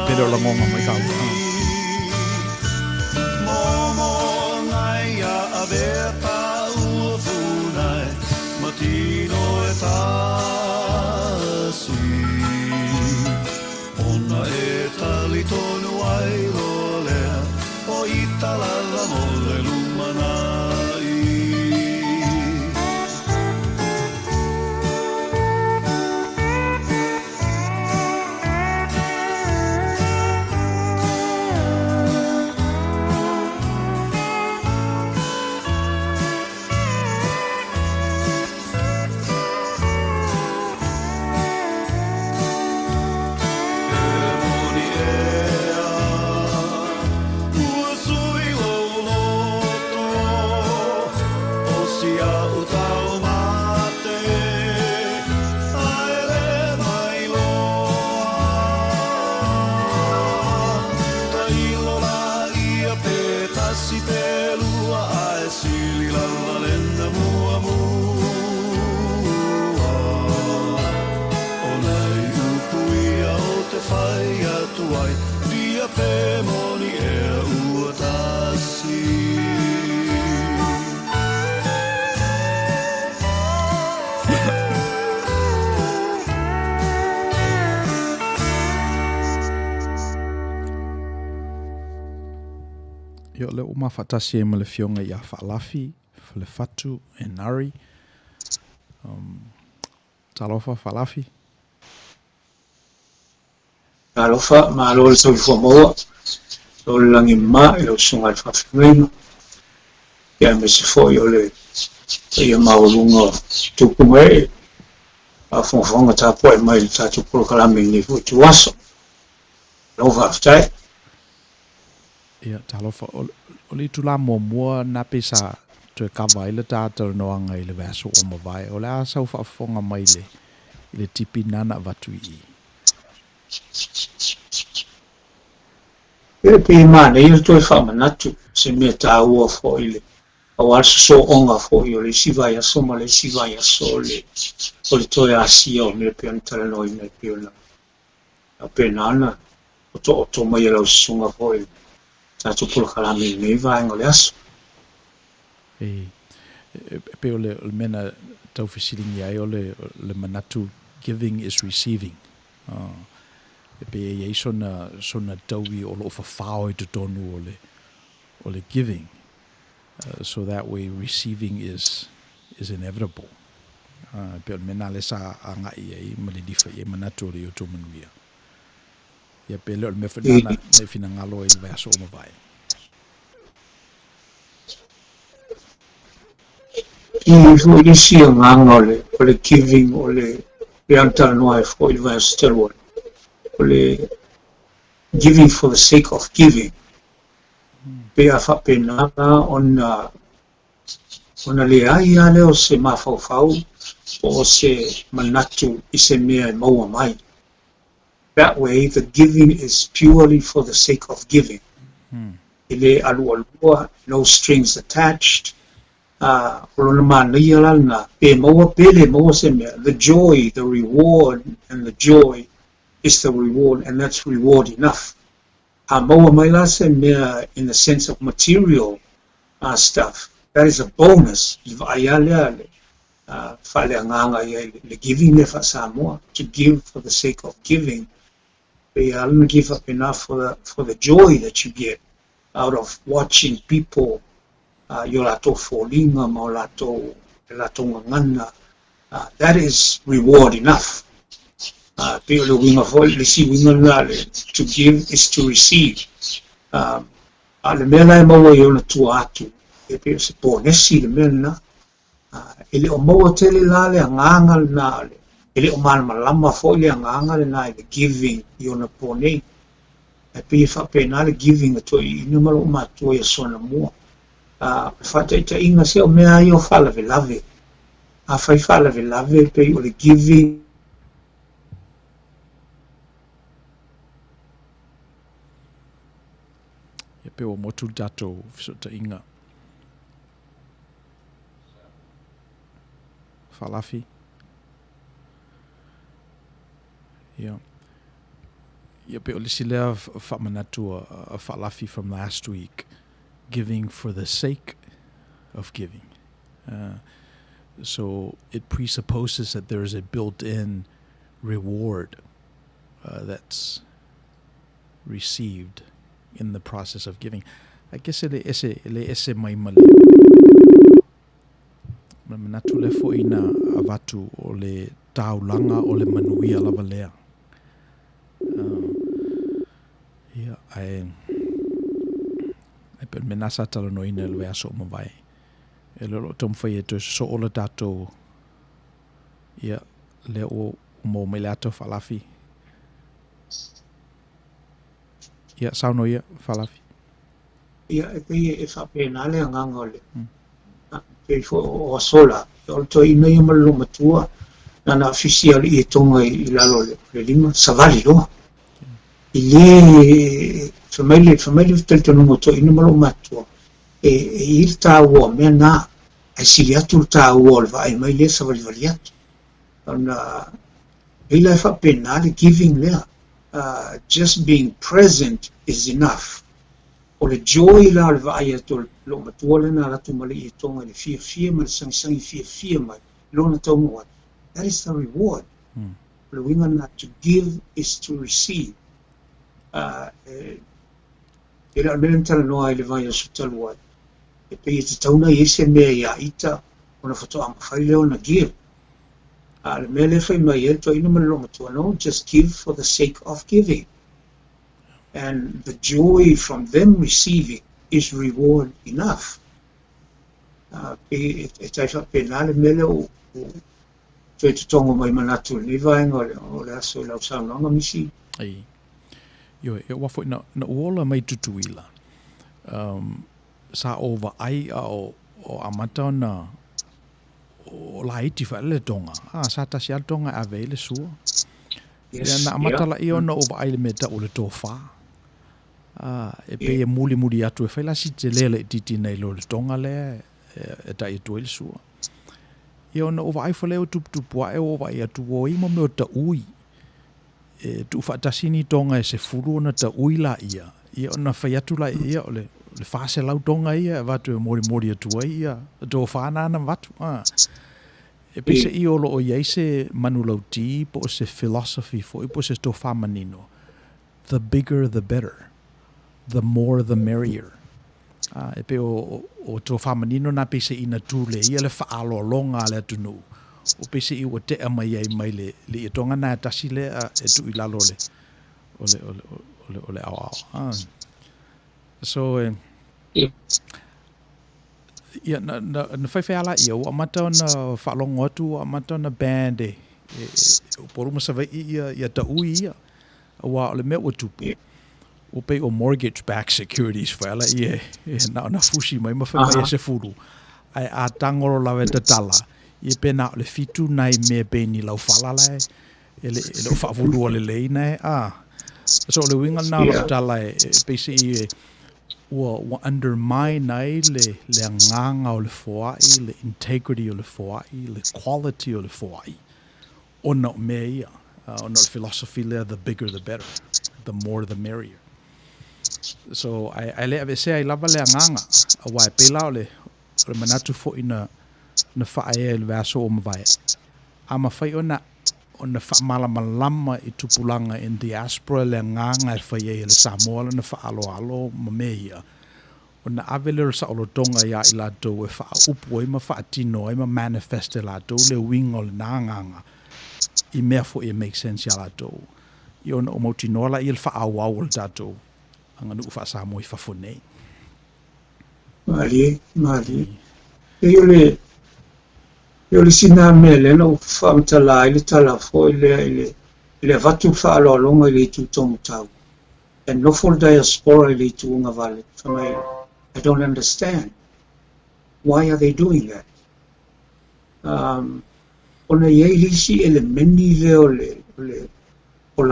Pero la ngonga mai kau. Momo ngai a aveta ua funai matino e tasi ona e tali tonu ai rolea o italala mole lumanai Yo le uma fatasi e male fionga ia falafi, le fatu e nari. Talofa falafi. Talofa ma lo so fomo lo langi ma lo sunga fafino. Ya me se foi ole ia maulunga tukume a fonfonga tapo e mai tatu por kalami ni futu waso. Lo faftai. Ia talofa oli tula mua na pesa to kava ile tata no anga ile vaso o mavai o la sa fa fonga mai le tipi nana vatui e pe mana ile to fa manatu se me ta o fo ile o al so onga fo ile si vai a soma le si vai a sole o le to ya si o me pe antara no me pe na apenas o to mai lo sunga fo ile tatu por kalami ni vai ngolias pe ole mena tau fisilingi ai ole le manatu giving is receiving pe ye sona taui o lo fa fao to tonu ole giving so that way receiving is inevitable pe ole mena le sa anga ai malidifa ye manatu le Outou Manuia ya pe ole me fana me fina ngalo i verso o vai Ele se ngangole ole giving ole pianta no ai for advanced one ole giving for the sake of giving pe afa pena ona le ai ale o se mafau o se manatu ise mea mau mai that way the giving is purely for the sake of giving ele alu no strings attached the joy, the reward, and the joy is the reward, and that's reward enough. In the sense of material stuff, that is a bonus. To give for the sake of giving, you give up enough for the joy that you get out of watching people. Yolato folinga molato ngana that is reward enough. To give is to receive. Ale mela mo yo na tuatu e pe se ponesi le mena ele o mo tele lale nganga na ele o mal malama fo le nganga na the giving yo na pone e pe fa penale giving to ino malo ma to ya sona mo fata ita inga se o mea yo fala velave a fai fala velave pe o le giving e pe o motu dato fisa inga falafi Yeah. Yeah, pe ole sila whamanatu a whalafi from last week, giving for the sake of giving. So it presupposes that there is a built-in reward that's received in the process of giving. I guess ele ese mai mali. Manatu le fo ina avatu o le taulanga o le manuia lava lea. Yeah, I pe menasa tala no ina le aso mavai. E lolo tom fai e to so ola tato. Yeah, le o mo me le ato falafi. Yeah, sauno ia falafi. Ia e pe e whapena le anganga le. Pe fo o sola. O to ina ia malo matua. Nana official i tonga i lalo le lima. Savali loa. I le family telto no to ina malo matua. E il taua me na. Ai sili atu taua le vai mai le savali vali atu. Ona ila whapena le giving lea. Just being present is enough. O le joy la le vai atu lo matua le na ratu mali i tonga le fia mai sangi fia mai lo na tau mua. That is the reward. Le winga na to give is to receive. Ila mele tala noa i le vai asu talua. E pe i te tauna i ese mea ia ita ona whatoa mawhai leo na give. Le mele whai mai e to ina malo matua no, just give for the sake of giving. And the joy from them receiving is reward enough. E tai whapena le mele o te tongo mai manatu ni vaenga o le aso lau saunanga misi. Ai. Yo, e wafo na uola mai tutuila. Sa ova ai o amata na o la iti fa le tonga. Sa tasi al tonga a vele sua. Yes, na amata la i ona ova ai le meta o le tofa. E pe e muli atu e whaila si te lele i titi nei lo le tonga le e ta i tuel sua. I ona ova ai whaleo tupu e ova ai atu o ima me o ta ui. E tu whatasini tonga e se furu ona ta ui la ia. I ona whai atu la ia o le whase lau tonga ia e watu e mori atu ia. Do whana ana watu. E pese i olo o iei se manulauti po se philosophy fo i po se to whamanino. The bigger the better. The more the merrier. E pe o to whamanino na pese ina tūle ia le whaalo longa le atunu. O pese i o te amai ai mai le i tonga na tasi le e tu i lalo le au. So, ia na whaiwhai ala ia o amata na whaalongo atu, amata na band e poruma sawa ia ta ui ia. Wa o le mea o tupu. O pe o mortgage-backed securities whaela ia na fushi mai mawhai se furu. Ai a tangoro lawe te tala. Ia pe na o le fitu nai mea pe ni lau whalala e le o whaavuru o le lei nei. So le winga na lau tala e pese i ua undermine ai le nganga o le foai, le integrity o le foai, le quality o le foai. Ona o mea ia. Ona o philosophy lea, the bigger the better. The more the merrier. So ai le ave se ai lava le nganga. Awa e pela o le manatu fo ina na whae le vaso o mawai. Ama whai ona whamalama i tupulanga in diaspora le nganga e whai e le Samoa na whaalo mamehia. Ona avele sa olo tonga ia i lato e wha upu e ma wha tino e ma manifeste lato le wingo le nganga. I mea fo e make sense ia lato. I ona o mautinola i le wha awau le tato. Anga nu wha Samoa i whafonei. Mali. Io le sina mele no famtala ile tala fo ile vatu fa lo longa ile tu tong tau. And no for diaspora ile tu nga vale. I don't understand. Why are they doing that? Ona ye lisi ele meni le o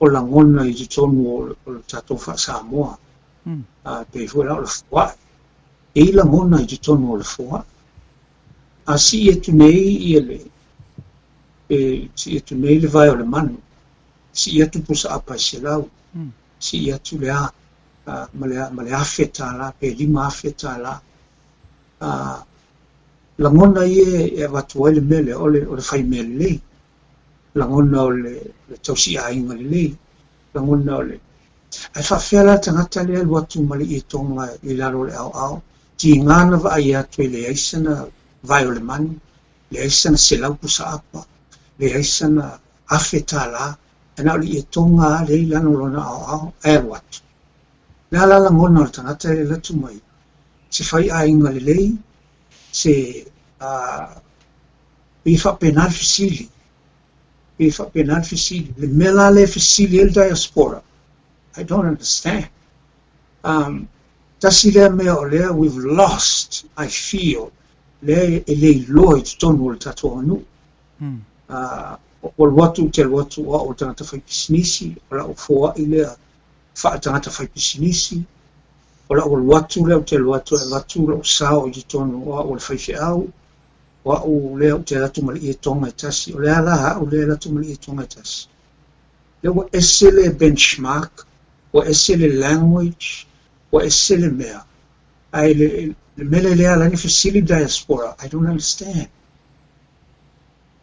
langona i tu tong o tato fa Samoa. Pe fuera o fa. E langona i tu tong o fa. Asi e tu nei i ele si ia tu nei le vai o le manu, si ia tu pusa apa i se lau, si ia tu le a, ma le afe tā la, pe lima afe tā la, langona e watu ai le mele, o le whai mele lei, langona o le tausi a inga le lei, langona o le, ai whawhia la tangata lea watu mali i tonga i laro le au, ti ngana wa ai atu le aisana vai o le manu, le aisana se lau pusa apa, le aisana afe tā la, ana o li i tonga le lano lona au, ai watu. Nā la ngona o tangata le latu mai, se whai a inga le lei, se bifa penal fisili, le mela le fisili el diaspora. I don't understand. Tasi lea mea o lea, we've lost, I feel, lea e lei loa i tonu o le tatua anu. O le watu te le watu o tangata whai pisinisi, o la o fua i lea wha tangata whai pisinisi, o la o le watu lea o te le watu e watu o sao i tonu o le whai au, o lea o te latu mali i tonga i tasi, o lea laha o lea latu mali i tonga i tasi. Lea o ese le benchmark, o ese le language, o ese le mea. Ai le mele lea lani fasili diaspora, I don't understand.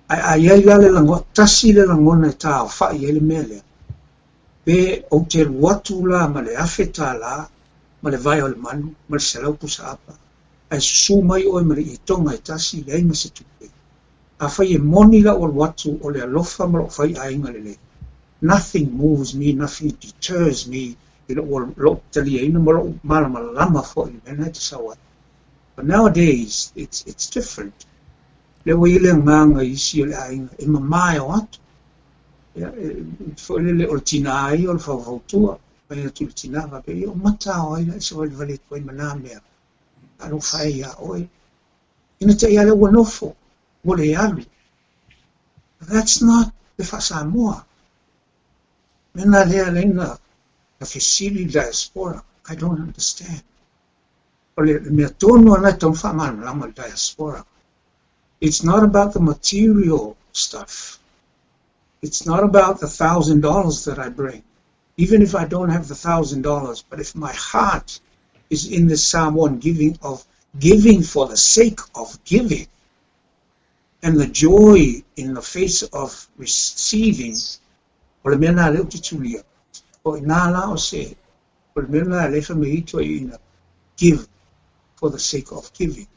Ai la le lango, tasi le langona e tau, wha i le mele. Pe o te watu la, ma le afe tā la, ma le vai o le manu, ma le selau pusa apa. Ai susu mai oi ma le i tonga i tasi, le aima se tupe. A whai e moni la o le watu, o le alofa ma lo whai ainga le le. Nothing moves me, nothing deters me. Lo tali ina ma lo malama for you, and that's how what. But nowadays, it's different. Le wile nganga isi le ainga, e mamai o atu. Le o tina ai o le whawautua, pai na tu le tina va pe, o mata o ai, se wale vale koe mana mea. Alo whai a oi. Ina te ia le wanofo, wale alu. That's not the Samoa. Mena lea leina, the facility diaspora, I don't understand. Le mea tonu ana tonu whamana lama diaspora. It's not about the material stuff. It's not about the $1,000 that I bring. Even if I don't have the $1,000, but if my heart is in the Samoan giving for the sake of giving, and the joy in the face of receiving, o le mena leo titulia, o ina la o se, o le mena le whamehito i ina, give for the sake of giving.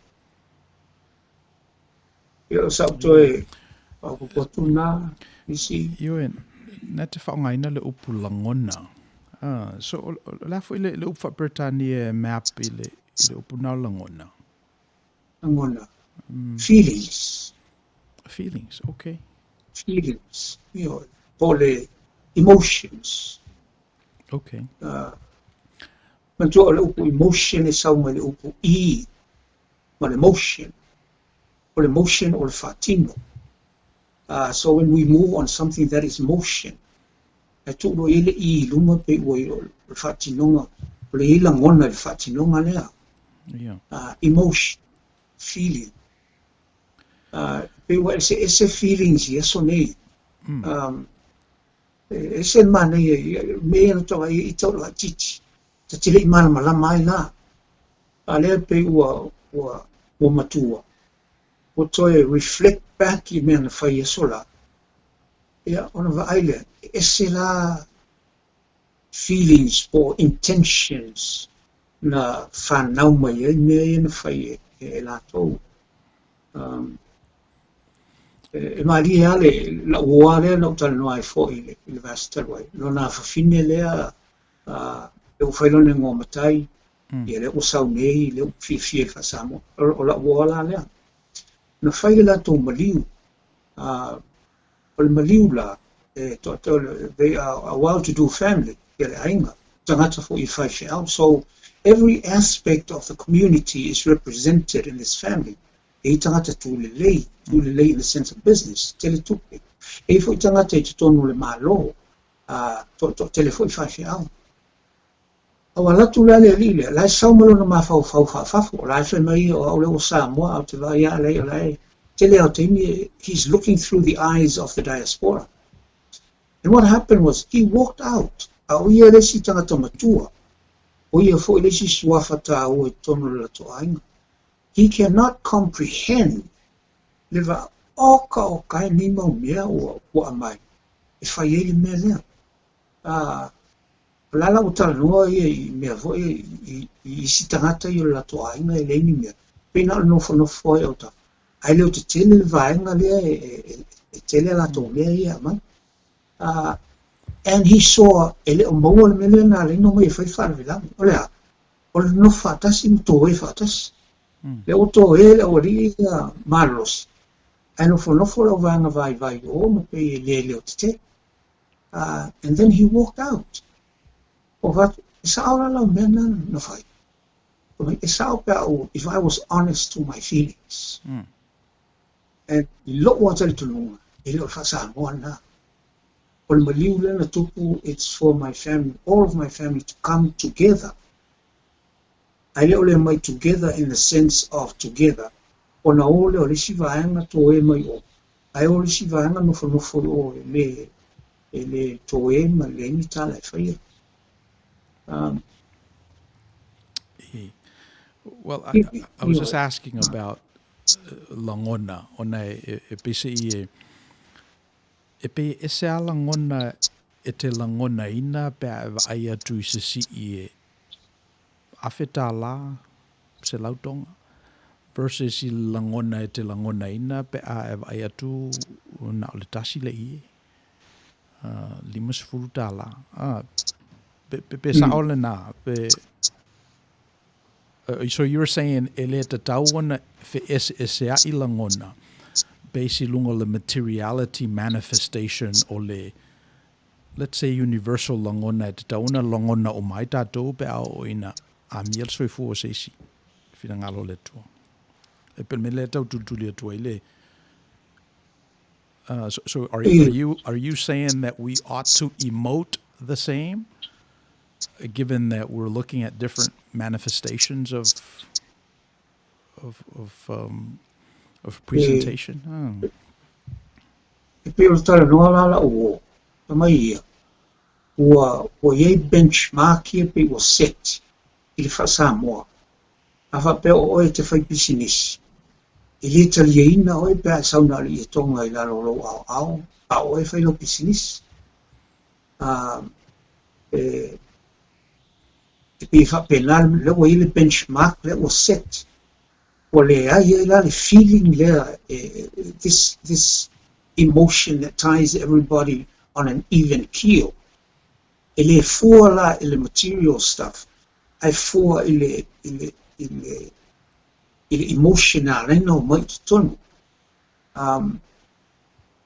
Ia sa uto e, o kupotu na, isi. Iwe, nete whaongaina le upu langona. So, lafo i le upu Britania map i le upu nao langona. Langona. Feelings. Feelings, okay. Feelings. Io, pole emotions. Okay. Mantua le upu emotion e sau ma le upu I, ma le emotion. O le emotion o le fatino. So when we move on something that is motion, e tulo ele I luma pe oi o le fatinonga, o le ila ngona le fatinonga lea. Yeah. Emotion, feeling. Pe ua ese feelings yeso nei. Ese mana me no toa I tau la titi. Ta tile I mana malama ai la. Alea pe ua matua. O toe reflect back I mea na whai yeso la. Ia, ona wa aile, ese la feelings or intentions na whanau mai ai mea na whai e la tau. E maari ale la ua lea na utala noa e fo I le vastalwai. No na whawhine lea e uwhailone ngō matai, I le usau nei, le uwhifie le whasamo, o la ua la lea. Na whai la tō maliu, o le maliu la, they are a well-to-do family, I le ainga, tangata fo I whai out. So every aspect of the community is represented in this family. E tangata tūlelei in the sense of business, tele tupe. E fo I tangata I tonu le malo, tele fo I whai out. Awa latu la le lile, lai sau malo na mawhau whawhawhawhu, lai whai mai o aule o Samoa, au te vai a lei o lai, he's looking through the eyes of the diaspora. And what happened was he walked out. He cannot comprehend liva oka o kai ni mau mea o amai. E whai e mea lea. Lala o Tagaloa i mea vo i si tangata i o lato ainga e leini mea. Pena o nofo e o ta. Ai leo te tele le vaenga lea e tele lato mea i amai. And he saw e leo maua le mele na leino mai e whai wharewilangi. O lea, o le no whatasi mo tō e whatasi. Leo tō e leo ri malos. Ai nofo le o vaenga vai o mo pe e leo te te. And then he walked out. O wat isa ora la mena no fai. Isa o if I was honest to my feelings. And lo wata le tulunga. Ele o fasa mo na. O le maliu le na tupu, it's for my family, all of my family to come together. Ai le ole mai together in the sense of together. O na ole o le si vaenga to e mai o. Ai o le si vaenga no o ele to e ma le ni tala e whaia. Well, I was just asking about langona. Ona e pese I e pe e se a langona e te langona ina pe ai atu I se si I awheta la se lautonga versus I langona e te langona ina pe ai atu na o le tasi le I limas furuta la. Pe sa ole na pe. So you're saying ele te tauana fe ese a I langona basi lungo le materiality manifestation o le, let's say universal langona te tauana langona o mai tātou pe o ina a miel soifu o seisi fina ngalo le tua e pe me le tau tutuli atua ile. So are you saying that we ought to emote the same, given that we're looking at different manifestations of presentation? Pe o Tagaloa la o mai o ye benchmark e pe o set il fa sa mo ava pe o te fai business ele italiana o pe sauna li tonga I la lo au a o fai lo business pe fa penal le o ile benchmark le o set o le ai la le feeling le this emotion that ties everybody on an even keel ele for la ele material stuff I for ele emotional no mai ton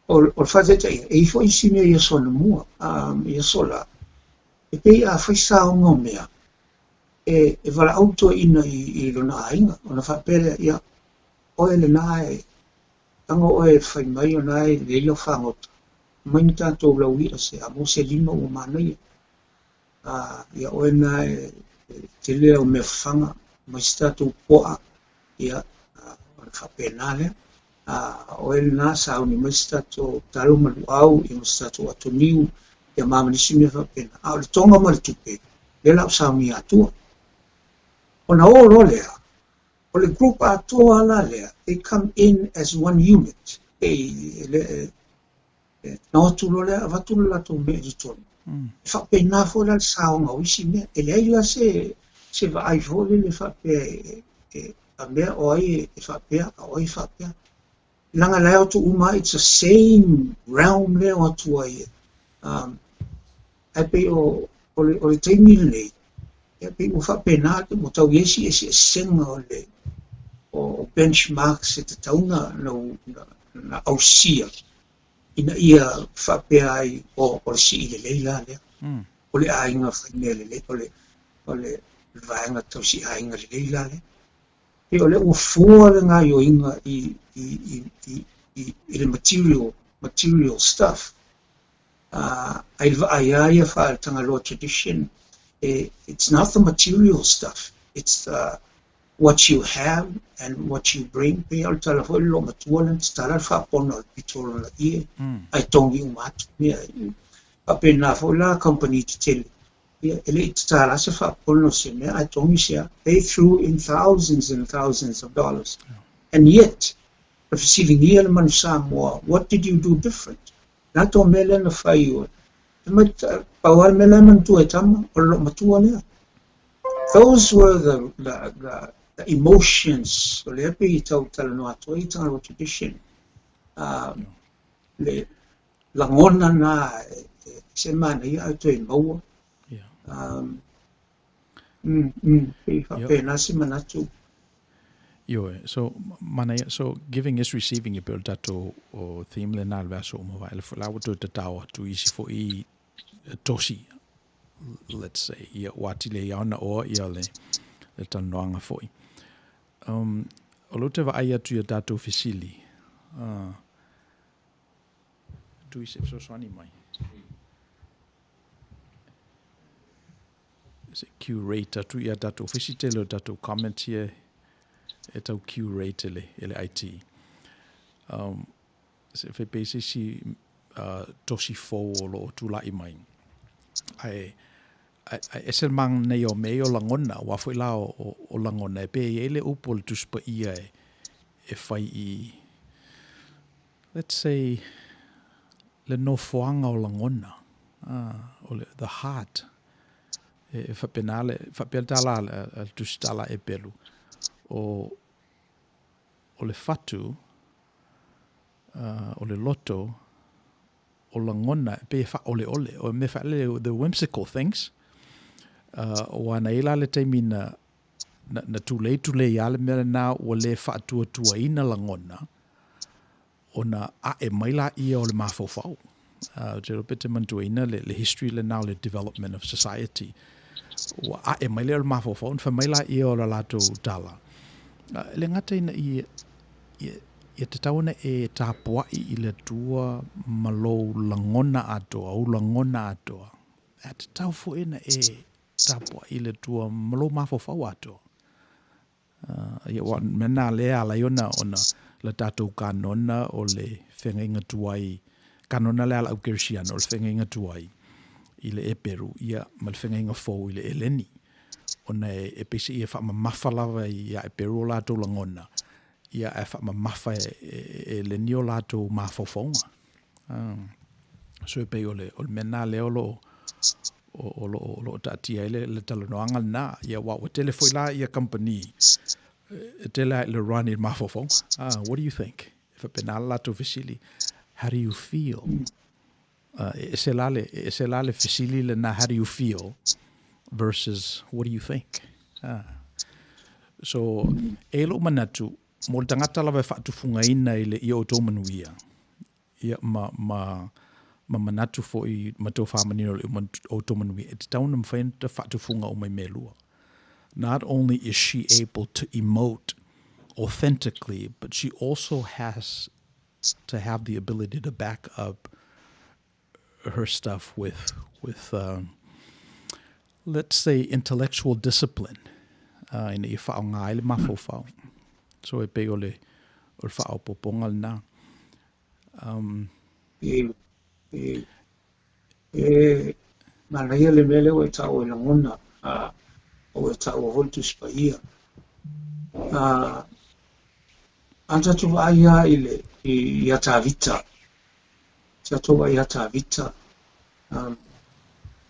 o fazete e foi sime ia sono mo ia sola e pe a foi sa o mea e vala auto ina I lona ainga ona fa pele ia o ele nai tango o e fai mai o nai le lo fango mai tanto la wi se a mo se limo o manai ia o nai te le o me fanga mai stato poa ia ona fa penale o ele na sa o mai stato talo malu au I mo stato atoniu ia mama ni sime fa pena a le tonga mal tupe le la sa mi atua ona o lo lea o le group atua la lea they come in as one unit no tu lo lea va tu la tu me di ton fa pena fo la sa o isi me ele ia se va ai fo le fa pe a me o ai fa pe o fa pe langa lea tu uma it's the same realm le o tu ai ai pe o le taimi le e pe o fa pena mo tau yesi ese senga o benchmark se te tauna na ausia ina ia fa pe ai o si le leila le o le ainga finele le o le vaenga tau si ainga le leila le e o le o fuare nga yo inga I le material stuff ai fa Tagaloa tradition it's not the material stuff it's what you have and what you bring. Pe al tala fo lo matua lan tala fa pono pitolo la ie. Ai tongi umat. Pape na fo la company to tell. Ele tala se fa pono se me ai tongi se. They threw in thousands and thousands of dollars. And yet, if you see man Samoa, what did you do different? Not on melen of fire. Power melaman to a tam or matua. Those were the emotions. Lepi total no atoita tradition. Le langona na semana ya to mo. So manaya, so giving is receiving you build that to or theme le nal verso mobile for la to the tower to easy for e tosi, let's say ya watile yana or ya le tanoanga for olote va aya to your data officially do you so swani mai is a curator to your data officially data comment here eta curate ele IT se fe pese si tosi fo lo tu la imai ai esel mang ne yo me yo langona wa foi la o langona pe ele upol tu spa ia e fai I let's say le no foanga o langona o the heart e fa penale fa peltala tu stala e pelu o le fatu o le loto o langona pe fa ole o me fa le the whimsical things o ana ila le taimina na tule ya le mera na o le fatu tua ina langona ona a e maila ia o le mafofau jero pete mantu ina le history le now le development of society o a e maila le mafofau fa maila ia o la lato tala le ngata ina I te tauna e tapua I le tua malo langona atoa au langona atoa a te tau fo ina e tapua I le tua malo mafofau atoa ia wan mena le ala iona ona le tatou kanona o le whengainga tuai kanona le ala au kersiana o le whengainga tuai I le e Peru ia ma le whengainga fau I le eleni ona e pese ia wha mafa lava ia e Peru lato langona ia e wha mafa e le nio lato mafofonga so e pei o le mena le olo o tatia le talanoanga na ia wa o telefoi la ia company tele le run in mafofonga what do you think if a penal lato visili how do you feel eselale visili le na how do you feel versus what do you think? So, elo manatu, mo tangata lava whaatufunga ina I le I Outou Manuia. Ia ma manatu fo I matou whamanino le Outou Manuia. E te tauna mwhainta whaatufunga o mai melua. Not only is she able to emote authentically, but she also has to have the ability to back up her stuff with let's say intellectual discipline in I whao ngā ele mafo whao. So e pe ole o whao popongal na. Manaia le mele o e tau e langona o e tau o holtu spaia. Anta tu aia I ata vita. Tato ai ata vita.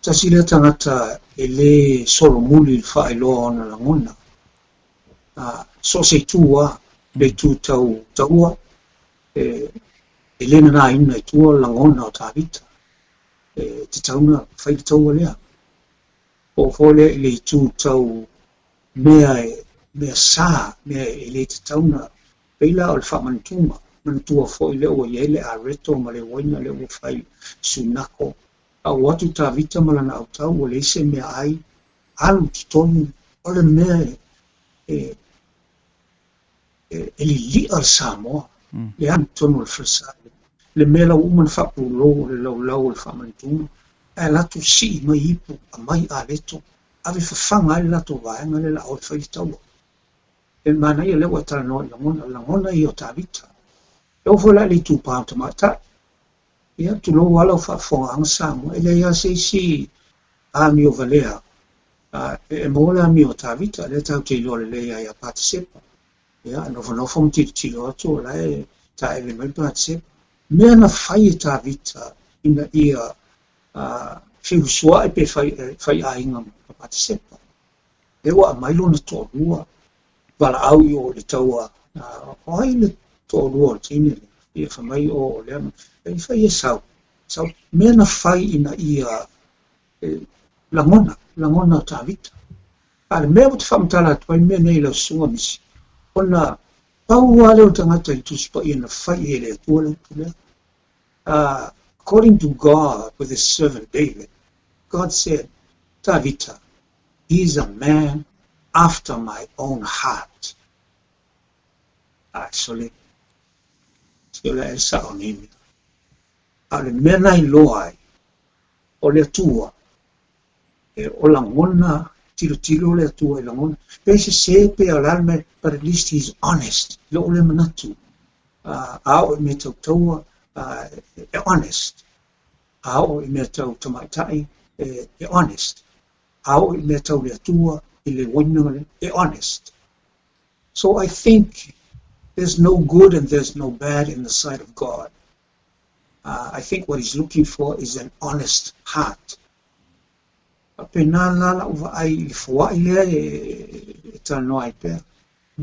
Tasile tangata ele solo muli fa ilo ona langona. So se tua le tu taua ele na ina tua langona o tavita. Te tauna fai taua lea. O fole le tu tau mea sa mea ele te tauna peila o le fa mantuma. Mantua fo ile o yele a reto ma le waina le o fai sunako. A watu ta vita malana au tau o le se mea ai alu tonu o le mea li li al Samoa le an tonu le fresale le mea la uman fapu lo le lau le famantuma e latu si mai ipu a mai a leto ave fafanga le lato vaenga le la o fai tau e mana ia lewa tala no langona i o tavita. Leo fola li tu pa to mata. Ia tu lo wala fa ang samu ele ia si a mi o valea. E mola mi o tavita le tau te lo le ia participa. Ia no fom ti lo to la e ta ele mai participa. Mea na fai tavita ina ia fiu sua e pe fai a inga participa. E wa mai lo na to lua. Wala au yo le taua o ai le to lua tini ia fa mai o le e fai e sau mea na fai ina ia langona tavita ale mea o te whamtala tuai mea nei lau sunga misi ona pau wale o tangata i tuspa ia na fai e le atua le pulea according to God with his servant David, God said Tavita, he is a man after my own heart. Actually, sila e sa onimi. Ale mena i loai, o le tua, e o langona, tilo le tua i langona. Pese se pe alalme, but at least he's honest. Lo le manatu. Ao me tau taua, honest. Ao me tau tamaitai, honest. Ao me tau le tua, honest. So I think there's no good and there's no bad in the sight of God. I think what he's looking for is an honest heart.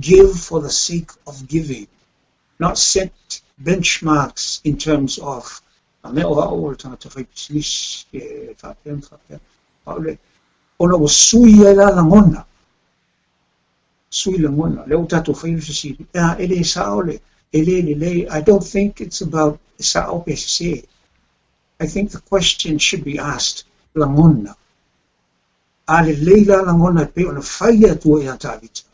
Give for the sake of giving, not set benchmarks in terms of ona o sui la langona leo tato fai si ele saole ele I don't think it's about sao pese. I think the question should be asked langona ale leila langona pe ona fai tu ya tavita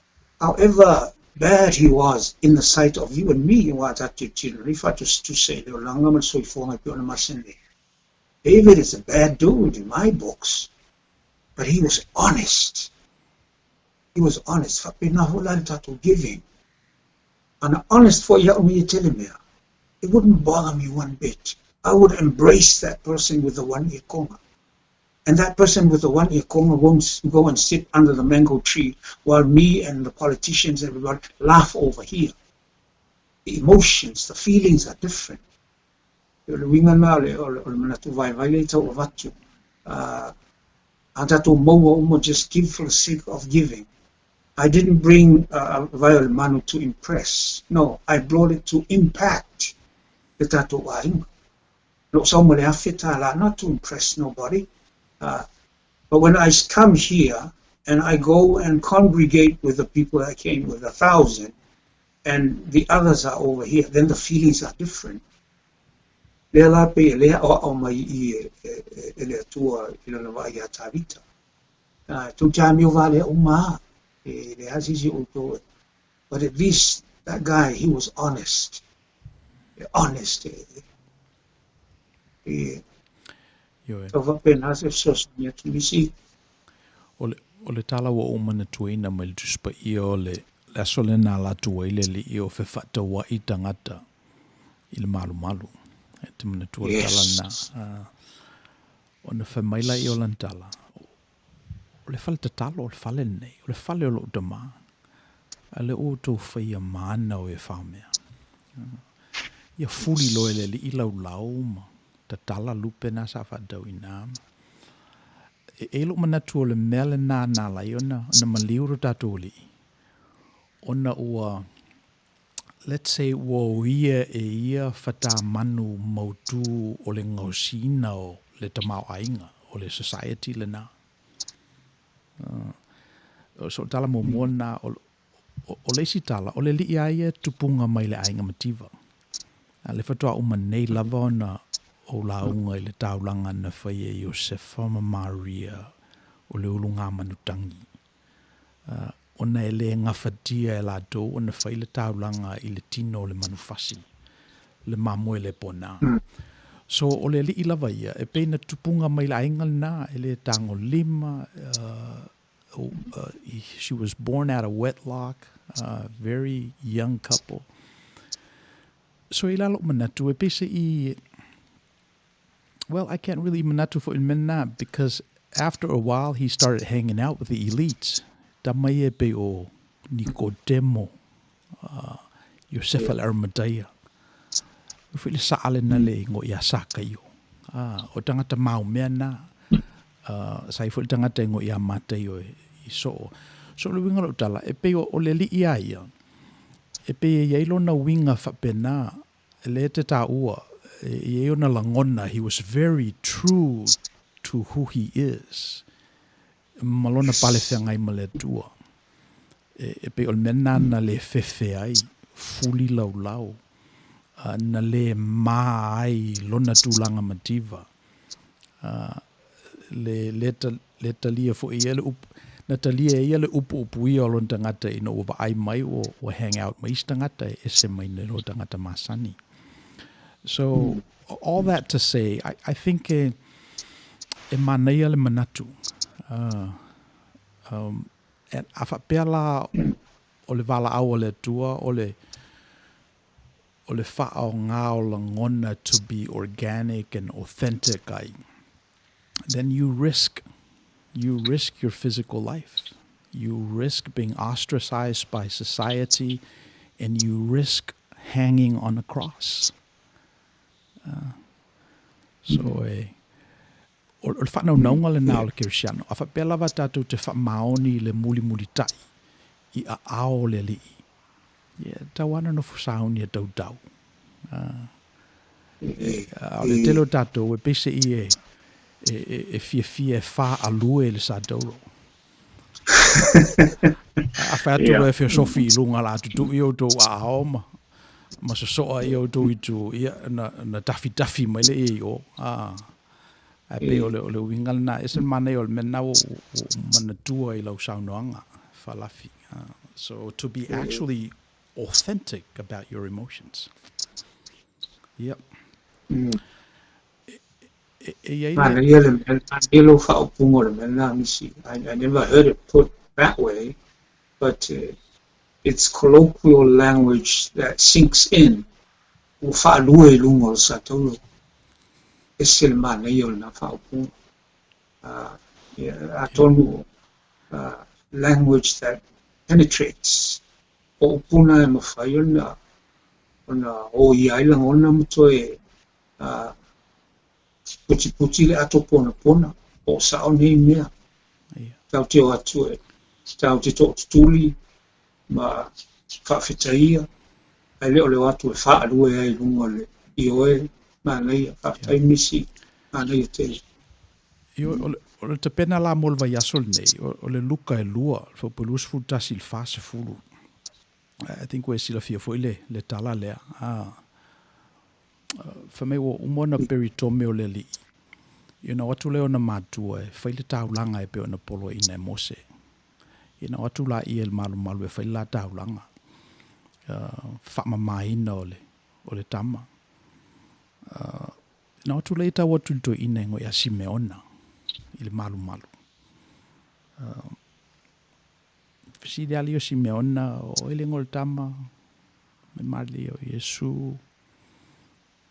however bad he was in the sight of you and me what that to refer to say the langama so for pe ona masende. David is a bad dude in my books. But he was honest. He was honest. To giving. And honest for me telling me. It wouldn't bother me one bit. I would embrace that person with the 1 ear konga. And that person with the 1 ear konga won't go and sit under the mango tree while me and the politicians and everybody laugh over here. The emotions, the feelings are different. Just give for the sake of giving. I didn't bring Viola Manu to impress. No, I brought it to impact. Not to impress nobody. But when I come here and I go and congregate with the people I came with 1,000 and the others are over here, then the feelings are different. But at least that guy, he was honest. Honest. Ole tala wa o mana tuina mai tuspa I ole la sole na la tuile li I o fe fata wa I tangata il malu. Te mana tua tala na ona fe maila I o lantala. Ole fale te talo ole fale nei, ole fale o lo dama. Ale o tō whaia mana o e whamea. Ia fuli loe le li ilau lau ma. Ta tala lupe na sa whadau I nām. E lo manatu o le mele nā lai ona, na maliuru tātou li. Ona ua, let's say, ua ia ia whata manu mautu o le ngausina o le tamau ainga, o le society le nā. So tala mo mona o le si tala, o le li ia tupunga mai le ainga mativa. Le whatua umanei lava ona o launga I le taulanga na whaia Iosefa ma Maria o le ulunga manutangi. Ona e le ngawhatia e la do, ona whai le taulanga I le tino o le manufasi, le mamoe le pona. So o le li lava ia, e peina tupunga mai la ingal na, e le tango lima, She was born out of wedlock, very young couple. So I lalo manatu e pese well, I can't really manatu for ilmena because after a while he started hanging out with the elites. Tamaye pe o Nicodemo, Yosef al-Arimathea. Ufili saale na le ngo ia saka yo. O tangata mau mea na. Sai fo tangata ngo ia mate yo so le winga lo tala e pe o le li ia ia. E pe ia ilo na winga fa pena le te ta ua e ona langona. He was very true to who he is. Malona pale ngai male tua. E pe ol mena na le fefe ai fuli lau na le mai lona tulanga mativa. Le talia fo iele up na talia iele upu ia lon tangata ina o ai mai o hang out mai tangata e se mai ne lo tangata masani. So all that to say, I think e manai le manatu. And afa pela o le vala au o le tua o le whao ngao langona to be organic and authentic ai. Then you risk your physical life. You risk being ostracized by society, and you risk hanging on a cross. O le whanau naunga le nao le Kirisiano. A whapela wa tātou te whamaoni le muli tai i a ao le li. Tau ana no fusaoni a tau. Le telo tātou e pese i e fia wha alue le sa tauro. A whaaturo e fia sofi i lunga la tutu i o tō a aoma. Ma so soa i o tō i tū na tafi mai le i o. A pe o le wingal na esen mana o le mena o manatua I lau saunoanga falafi. So to be actually authentic about your emotions. Yep. I never heard it put that way, but it's colloquial language that sinks in. Language that penetrates. Opuna mafayona ona o ia lang ona mtoe puti le ato pona o sa on he mea tau te o atu e tau te tuli ma whawhitaia ai leo leo atu e whaalue ai lunga le I oe ma nei whawhitai misi ma nei te o le te pena la molva yasol nei o le luka e lua fo pelus futasi il fase fulu. I think we sila fia foi le tala lea. Fa me wo umona peritome o le li. You know, atu leo na matua e whaile taulanga e peo na polo ina e mose. You know, atu la I el malu e whaile la taulanga. Whama maina o le tama. You know, atu le ita watu to ina ingo ya Simeona. I le malu. Si ali o Simeona o ele ngol tama me mali o Yesu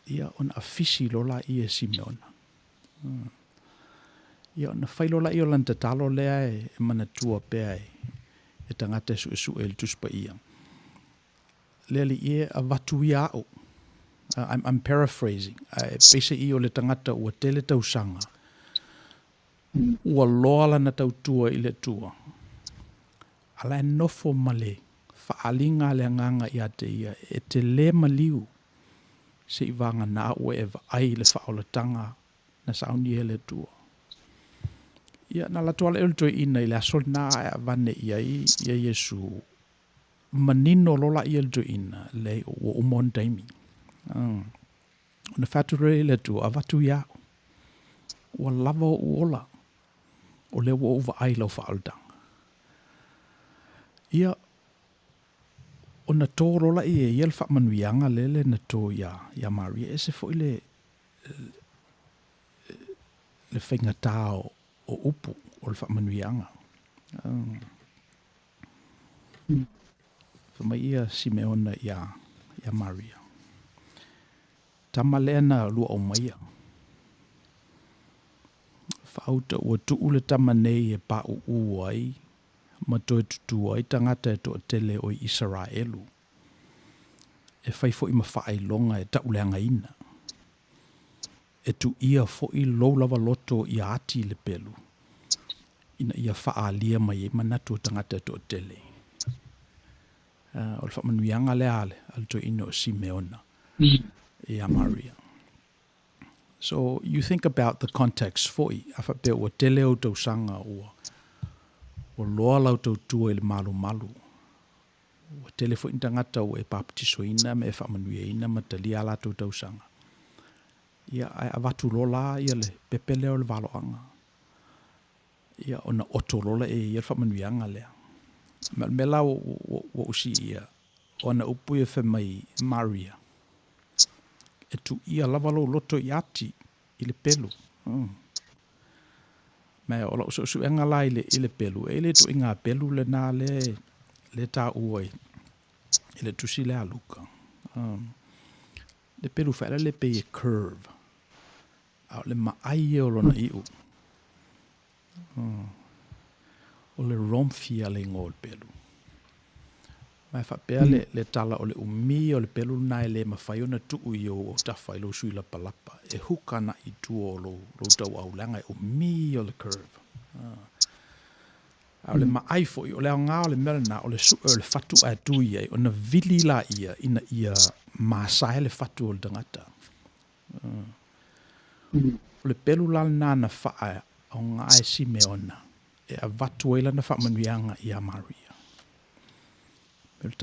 ia on afisi lola I e Simeona. Ia on failo la I o lanta talo lea e manatua pea e tangata su el tuspa ia. Lea li ia a vatu ia o. I'm paraphrasing. Pese I o le tangata ua tele tausanga. Ua loa lana tautua I le tua. Ala nofo male faalinga le nganga ia te ia e te le maliu se ivanga na ua eva ai le faolatanga na sauni ele tua. Ia na la toala elto ina I le asol na a vane ia ia Yesu manino lola I elto ina le o umon taimi. Ona fature le tua avatu ia o lava o ola o le o uva ai lau faolatanga. Ia o na tōro la I e wha manuianga lele na tō ia Maria e se fo le whainga tā o upu o le wha manuianga. Mai ia Simeona ia Maria. Tamalea na lua o maia. Whauta ua tuu le tamanei e pa uu ai, ma toi tutu ai tangata e toa tele o Israelu. E whaifo i mawhaai longa e tauleanga ina. E tu ia fo i lou lava loto i ati le pelu. Ina ia whaalia mai e manatu o tangata e toa tele. O le whamanuianga le ale, al to ino Simeona. Ia Maria. So you think about the context for i. Awha pe ua tele o tau sanga o loa lau tau tua i le malu malu. Ua tele fo intangata o e baptiso ina me e whamanuia ina ma talia la tau sanga. Ia ai avatu lola ia le pepele o le valoanga. Ia ona oto lola e ia whamanuianga lea. Me la o usi ia. Ona upu e whamai Maria. E tu ia lavalo loto i ati i le pelu. Mea ola usu enga la i le pelu. E le tu inga pelu le na le ta uai. I le tusi le aluka. Le pelu whaela le pe e curve. Au le maai e olona iu. O le romfia le ngō le pelu. Mai whapea le tala o le umi o le pelu nai le mawhaiona tuu i o tawhai lo sui lapa lapa. E hukana i tua o lo tau au langa e umi o le curve. Au le maaifo i o le ngā o le melana o le su o le fatu a tui ai o na vili la ia ina ia maasai le fatu o le tangata. O le pelu la nana whaa o ngā e Simeona e a vatu eila na wha manuianga i a Maria. Pero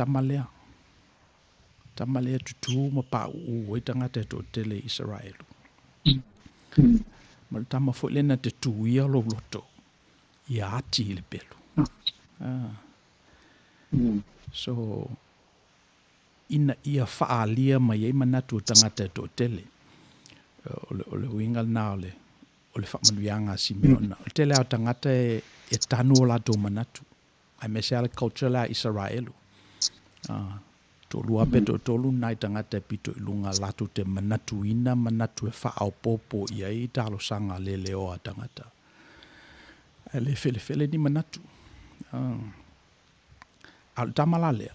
tamalea tutu ma pa u tangata e to tele Israelu. Ma tama fo lena te tuia lo loto i ati le pelu. So ina ia faalia mai e manatu tangata e to tele. O le wingal na o le whamanuianga Simeona. O tele au tangata e tanu o la tō manatu. Ai mese ala culture la Israelu. Tolu ape tolu nai tangata e pito i lunga latu te manatu ina manatu e whaau popo i ai talo sanga le leo a tangata. E le fele ni manatu. Al tamalalea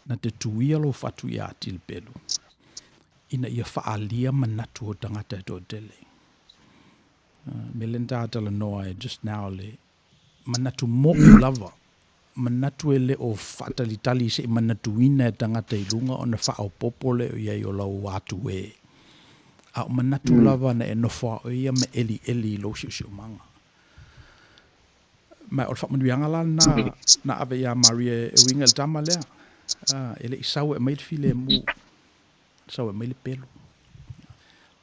na te tuia lo fatu i ati le pelu. Ina ia whaalia manatu o tangata e to tele. Melenta atala noa e just now le manatu moku lava. Manatu e le o fatalitali se manatu ina e tangata i lunga o na whaau popole o iei o lau atu e. A manatu lava na e nofoa o ia me eli lo si manga. Mai o whamanuianga la na ave ia Maria e winga le tama lea. Ele isau e mail file mu. Sau e mail pelu.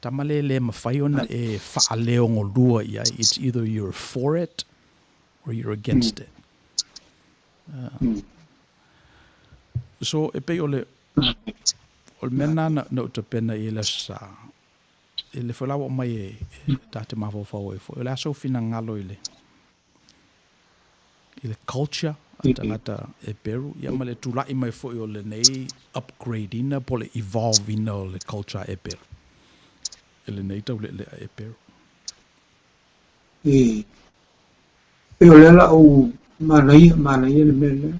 Tamale le mawhaiona e whaaleo ngolua ia. It's either you're for it or you're against it. So e pei ole mena na utapena i le sa. I le whalawa mai e tate mawawhau e fo. I le aso fina ngalo i le culture tangata e Peru. Ia ma le tulai mai fo i o le nei upgrade ina po le evolve ina o le culture e Peru. E le nei tau le e Peru. E o le la o manai le mele.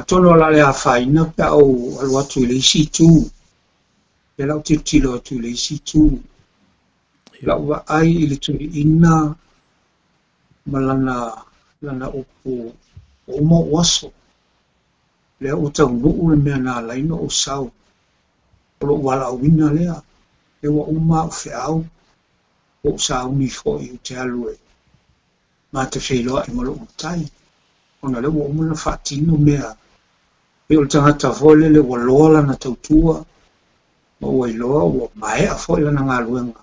Tono la le a whaina pe au alu atu i le isi tū. Le lau te tilo atu i le isi tū. Lau wa ai i le tui ina ma lana upo o uma waso. Le o tau nuu le mea na laino o sau. O lo wala o wina lea. Le wa uma o whiau. O sau ni fo i te alue. Ma te wheloa i malo utai. Ona le wa umana whaatino mea. E o le tangata fole le wa loa lana tautua. Ma ua iloa wa maea fo i lana ngā luenga.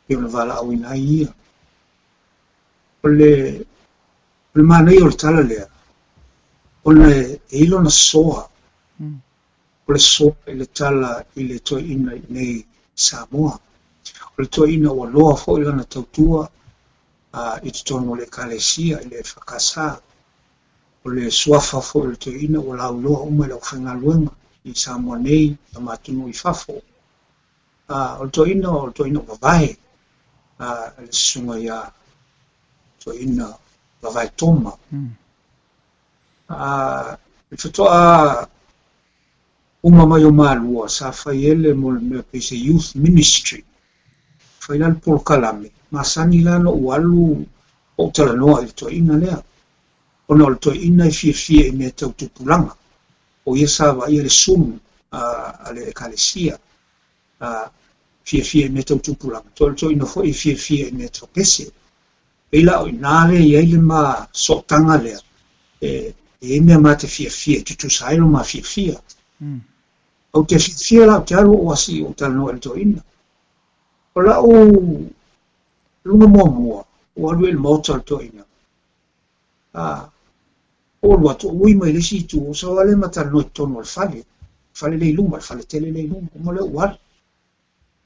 E o le wala au ina ia. O le manai o le tala lea. O le ilo na soa. O le soa i le tala i le toi ina i nei Samoa. O le toi ina wa loa fo i lana tautua. I te tono le kalesia i le whakasa. o le suafa fo le toina o la uloa uma le whenga luenga I Samoa nei a matunu I fafo. O le toina wawai le sunga ia toina wawai toma. Le whetoa uma mai o malua sa whai ele mo le mea pese youth ministry. Whai lal polkalame. Masani lano ualu o talanoa I le toina lea. Ona o le toina I fie I mea tau tupulanga. O ia sa wa ia le sum a le ekalesia. Fie me tau tupulanga. Tol toina fo I fie me tau pese. Eila o inale ia ile ma sotanga lea. E mea ma te fie tutu sailo ma fie. Au te fie la te alo o asi o talanoa le toina. O la o lunga mua. O alu ele mauta le toina. O lua to ui mai le situ o sa wale mata no tono al fale le luma fale tele le luma mo le war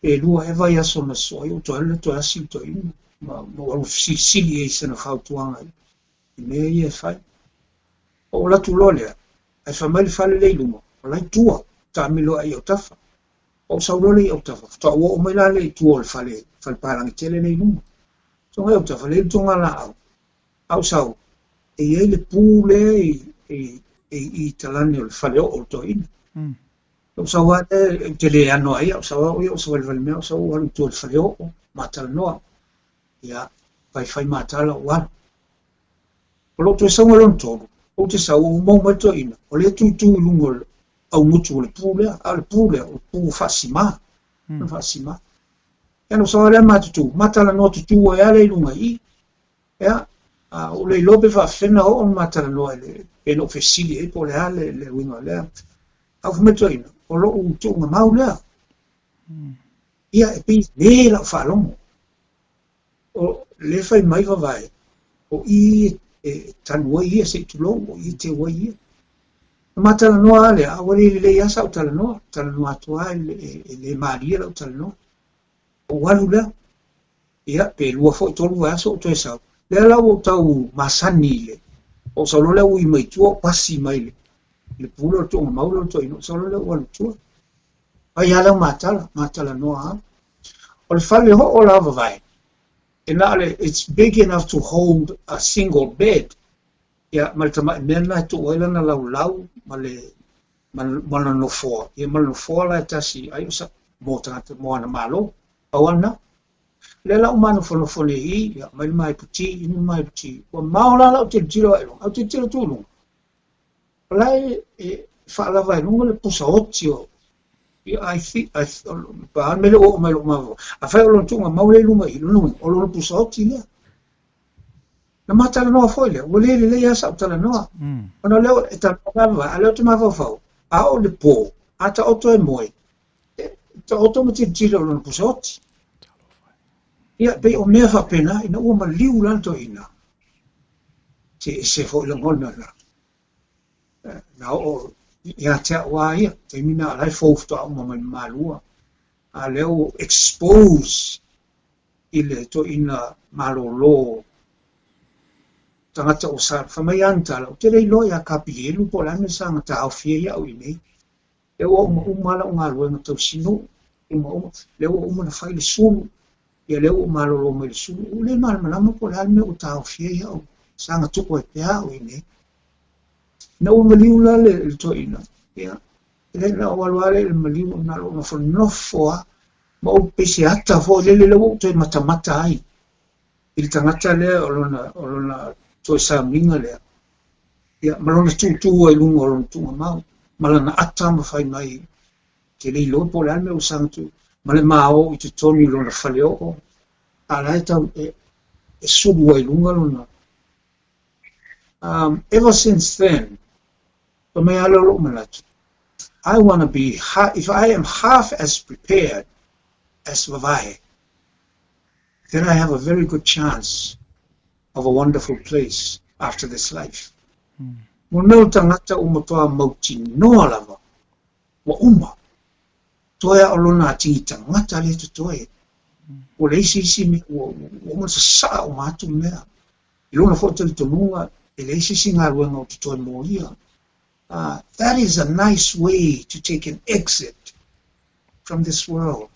e lua eva ya so na so o to le to asi to in ma o sili e se na fautuanga I me ia fai o la tu lole ai fa mai fale le luma o la tua ta milo ai o tafa o sa lole o tafa to o mai la le tu o fale parang tele le luma so o tafa le tonga la au sa e ia le pule I talane o le whale o toina. O sa wale te le ano ai, o sa wale o sa wale mea, o sa wale tu o le whale o matala noa. Ia, whai matala o wale. O lo tu e saunga lon tolu, o te sa o mau mai toina, o le tu lungo au mutu o le pule, a le pule, o pu fasima. Fasima. Ia no sa wale matutu, matala noa tutu o e ale lunga I. Ia, o le lobe fa fena o matala noa e no fesili e po le ale le winga lea. Au fumetoina, o lo u tunga mau lea. Ia e pi le la whalongo. O le fai mai vai. O I tanua ia se tulo, o I te wa ia. Matala noa ale, a wale le iasa o tala noa atua le maria la o tala noa. O walu lea. Ia pe lua fo tolu vaso o toe sau. Le la o tau masani le. O sa lo le ui mai tua pasi mai le. Le pulo to maulo to ino sa lo le o tua. Ai ala matala noa. O le fale ho o lava vai. E na le it's big enough to hold a single bed. Ia maltama mena to oila na lau male mana no fo. Ia mana no fo la tasi ai sa mo tata mo ana malo. Awana le la umano fone I ya mai puti o maula la te tiro au te tiro tulu lai fa la vai lungo le pusa otio I think pa me lo ma a fa lo tunga maule lunga I lunga o lo pusa oti le na mata no foile o le ya sa tala no ona le eta va ale te ma fa a o le po ata oto e moi to automatic tiro lo pusa oti Ia pe o mea whapena ina ua ma liu lanto ina. Te se fo ila ngona la. Na o ia te awa ia, te mina alai fōfta au ma malua. A leo expose ile to ina malolo. Tangata o sa whamai antala. O te rei loa ia kapi elu po lana sanga ta au fia ia au inei. Leo o umala o ngā luenga tau sino. Leo o umana whaile sulu. Ia leo malolo mai su le malama po la me o tau fie o sanga tuko e pea o ine na o maliula le to ina ia le na o walwale le maliu na lo fo no fo ma o pese ata fo le o to mata ai il tangata le o lona to sa minga le ia malona tu e lungo o tu ma malana ata ma fai mai ke le lo po la me o sanga tu Male mao I te toni lona whale o. Ala e tau e subu ai lunga lona. Ever since then, pa me ala lo malatu. I want to be, if I am half as prepared as Vavahe, then I have a very good chance of a wonderful place after this life. Mo nau tangata umatoa mauti noa lava, wa uma. Toia o lona ati tangata le to toe. O le isi me o mo sa o matu mea. I lona foto le tonunga that is a nice way to take an exit from this world.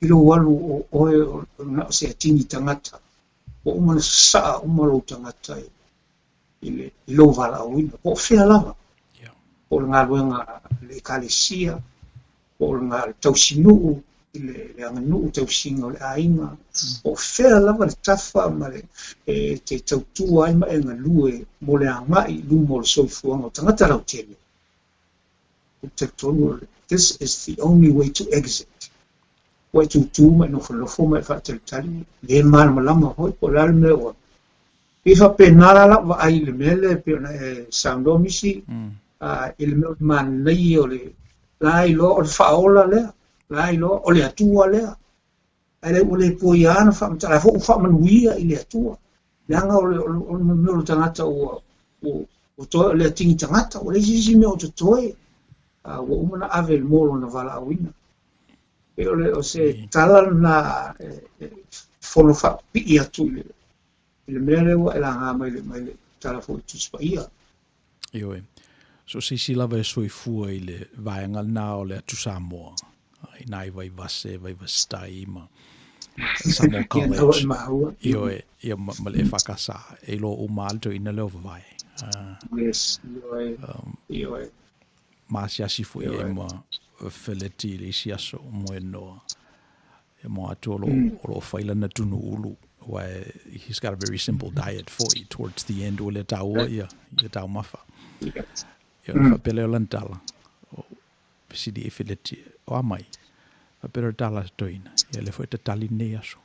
Ilo walu o na se tini tangata o umana sa umalo tangata ile ilo vala wina o fea lava o ngā ruenga le kalesia o ngā tausinu ile le anganu tausinga o le ainga o fea lava le tafa ma le te tautua ai ma e ngalue mo le angai lu mo le soifuanga o tangata rau tele o te tonu. This is the only way to exit. Wai tu mai no fo mai fa tali le mal malama hoi po la me o ifa penala la va ai le mele pe na sando misi il me man nei o le lai lo o faola le lai lo o le atua le ale o le poiana fa mtala fo fa manuia ile atua langa o me o tangata o to le tingi tangata o le sisi me o to toi o umana ave molo na vala awina o se tala na fono fa pi atu le mele wa la nga mai tala fo tu spaia ioe so si lava soi fu ile vaenga na o le tu samo nai vai vase vai vastai ma samo college ioe ia ma le fakasa e lo o malto ina le vai yes ioe ma si fu e ma feleti le siaso moeno e mo atolo o faila na tunu ulu why he's got a very simple diet for you towards the end o le tau ia tau mafa fa pele lantala o sidi e feleti o mai fa pero tala toina ia le foi tali ne aso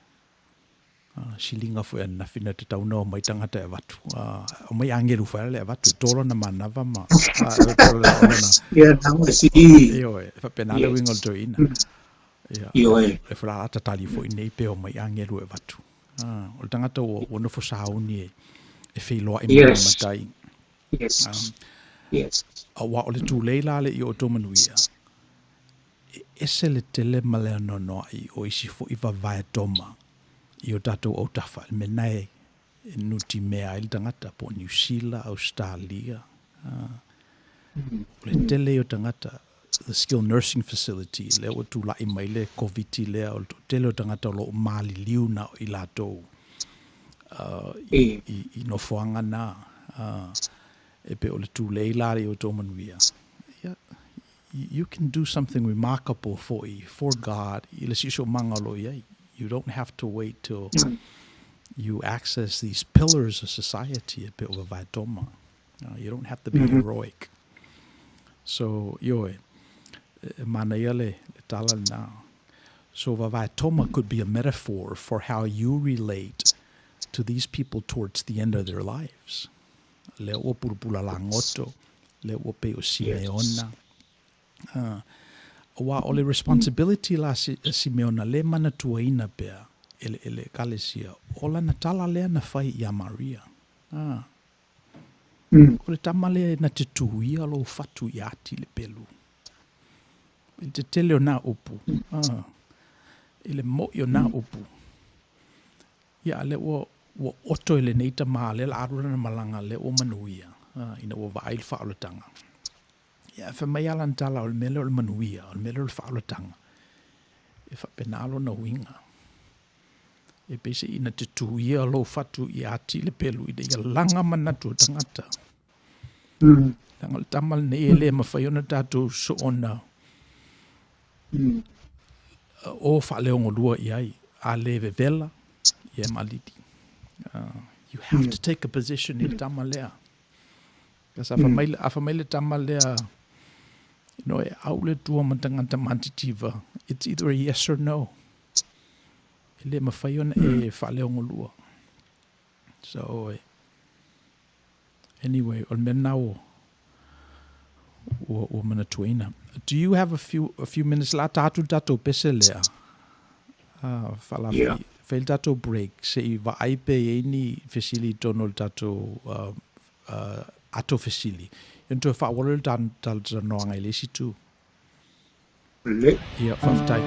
silinga foi na fina te tau no mai tangata e watu o mai angelu fa le watu tolo na manava ma ia tau si io fa penale wingol toina io e fra tali foi nei pe o mai angelu e watu o tangata o no fo sauni e filo e matai yes wa o le tu leila le i Outou Manuia e se le tele male no ai o isi fo i va vai toma i o tatou o tafa me nai nuti mea il tangata po New Zealand Australia le tele o tangata the skilled nursing facility le o tu la i mai le covid le o tele o tangata lo mali liuna i latou i no foanga na e pe o le tu leila i Outou Manuia you can do something remarkable for God i le siso mangalo yai. You don't have to wait till you access these pillars of society a bit of a vaitoma. You don't have to be heroic. So, yoe, manayale tala na. So, vaitoma could be a metaphor for how you relate to these people towards the end of their lives. Le o purpula langoto, le o pe o Simeona. Wa ole responsibility la Simeona le mana tuaina pea ele kalesia ola na tala le na fai ya Maria ole tamale na tutuia lo fatu ya ati le pelu te tele na upu ele mo yo na upu ya le wo oto ele neita male la aruna na malanga le o Manuia ina wo vai fa lo tanga ya fa mai ala tala o mele o Manuia o mele o whaalatanga e fa penalo na winga e pese ina te tuia lo fatu i ati le pelu i de ia langa manatu tangata langa le tamal ne ele ma whaiona tatu so ona o whaleongo lua i ai a leve vela i e maliti you have to take a position in tamalea kasi afa maile tamalea no e aule tua matangata mantitiva it's either a yes or no ele mafaiona e faleongo lua so anyway on menao o manatuina do you have a few minutes la tatu peselea fala fail tatu break se va aipe ni facility tonol tatu ato facility into fa wala tal no nga ile situ le ya faftai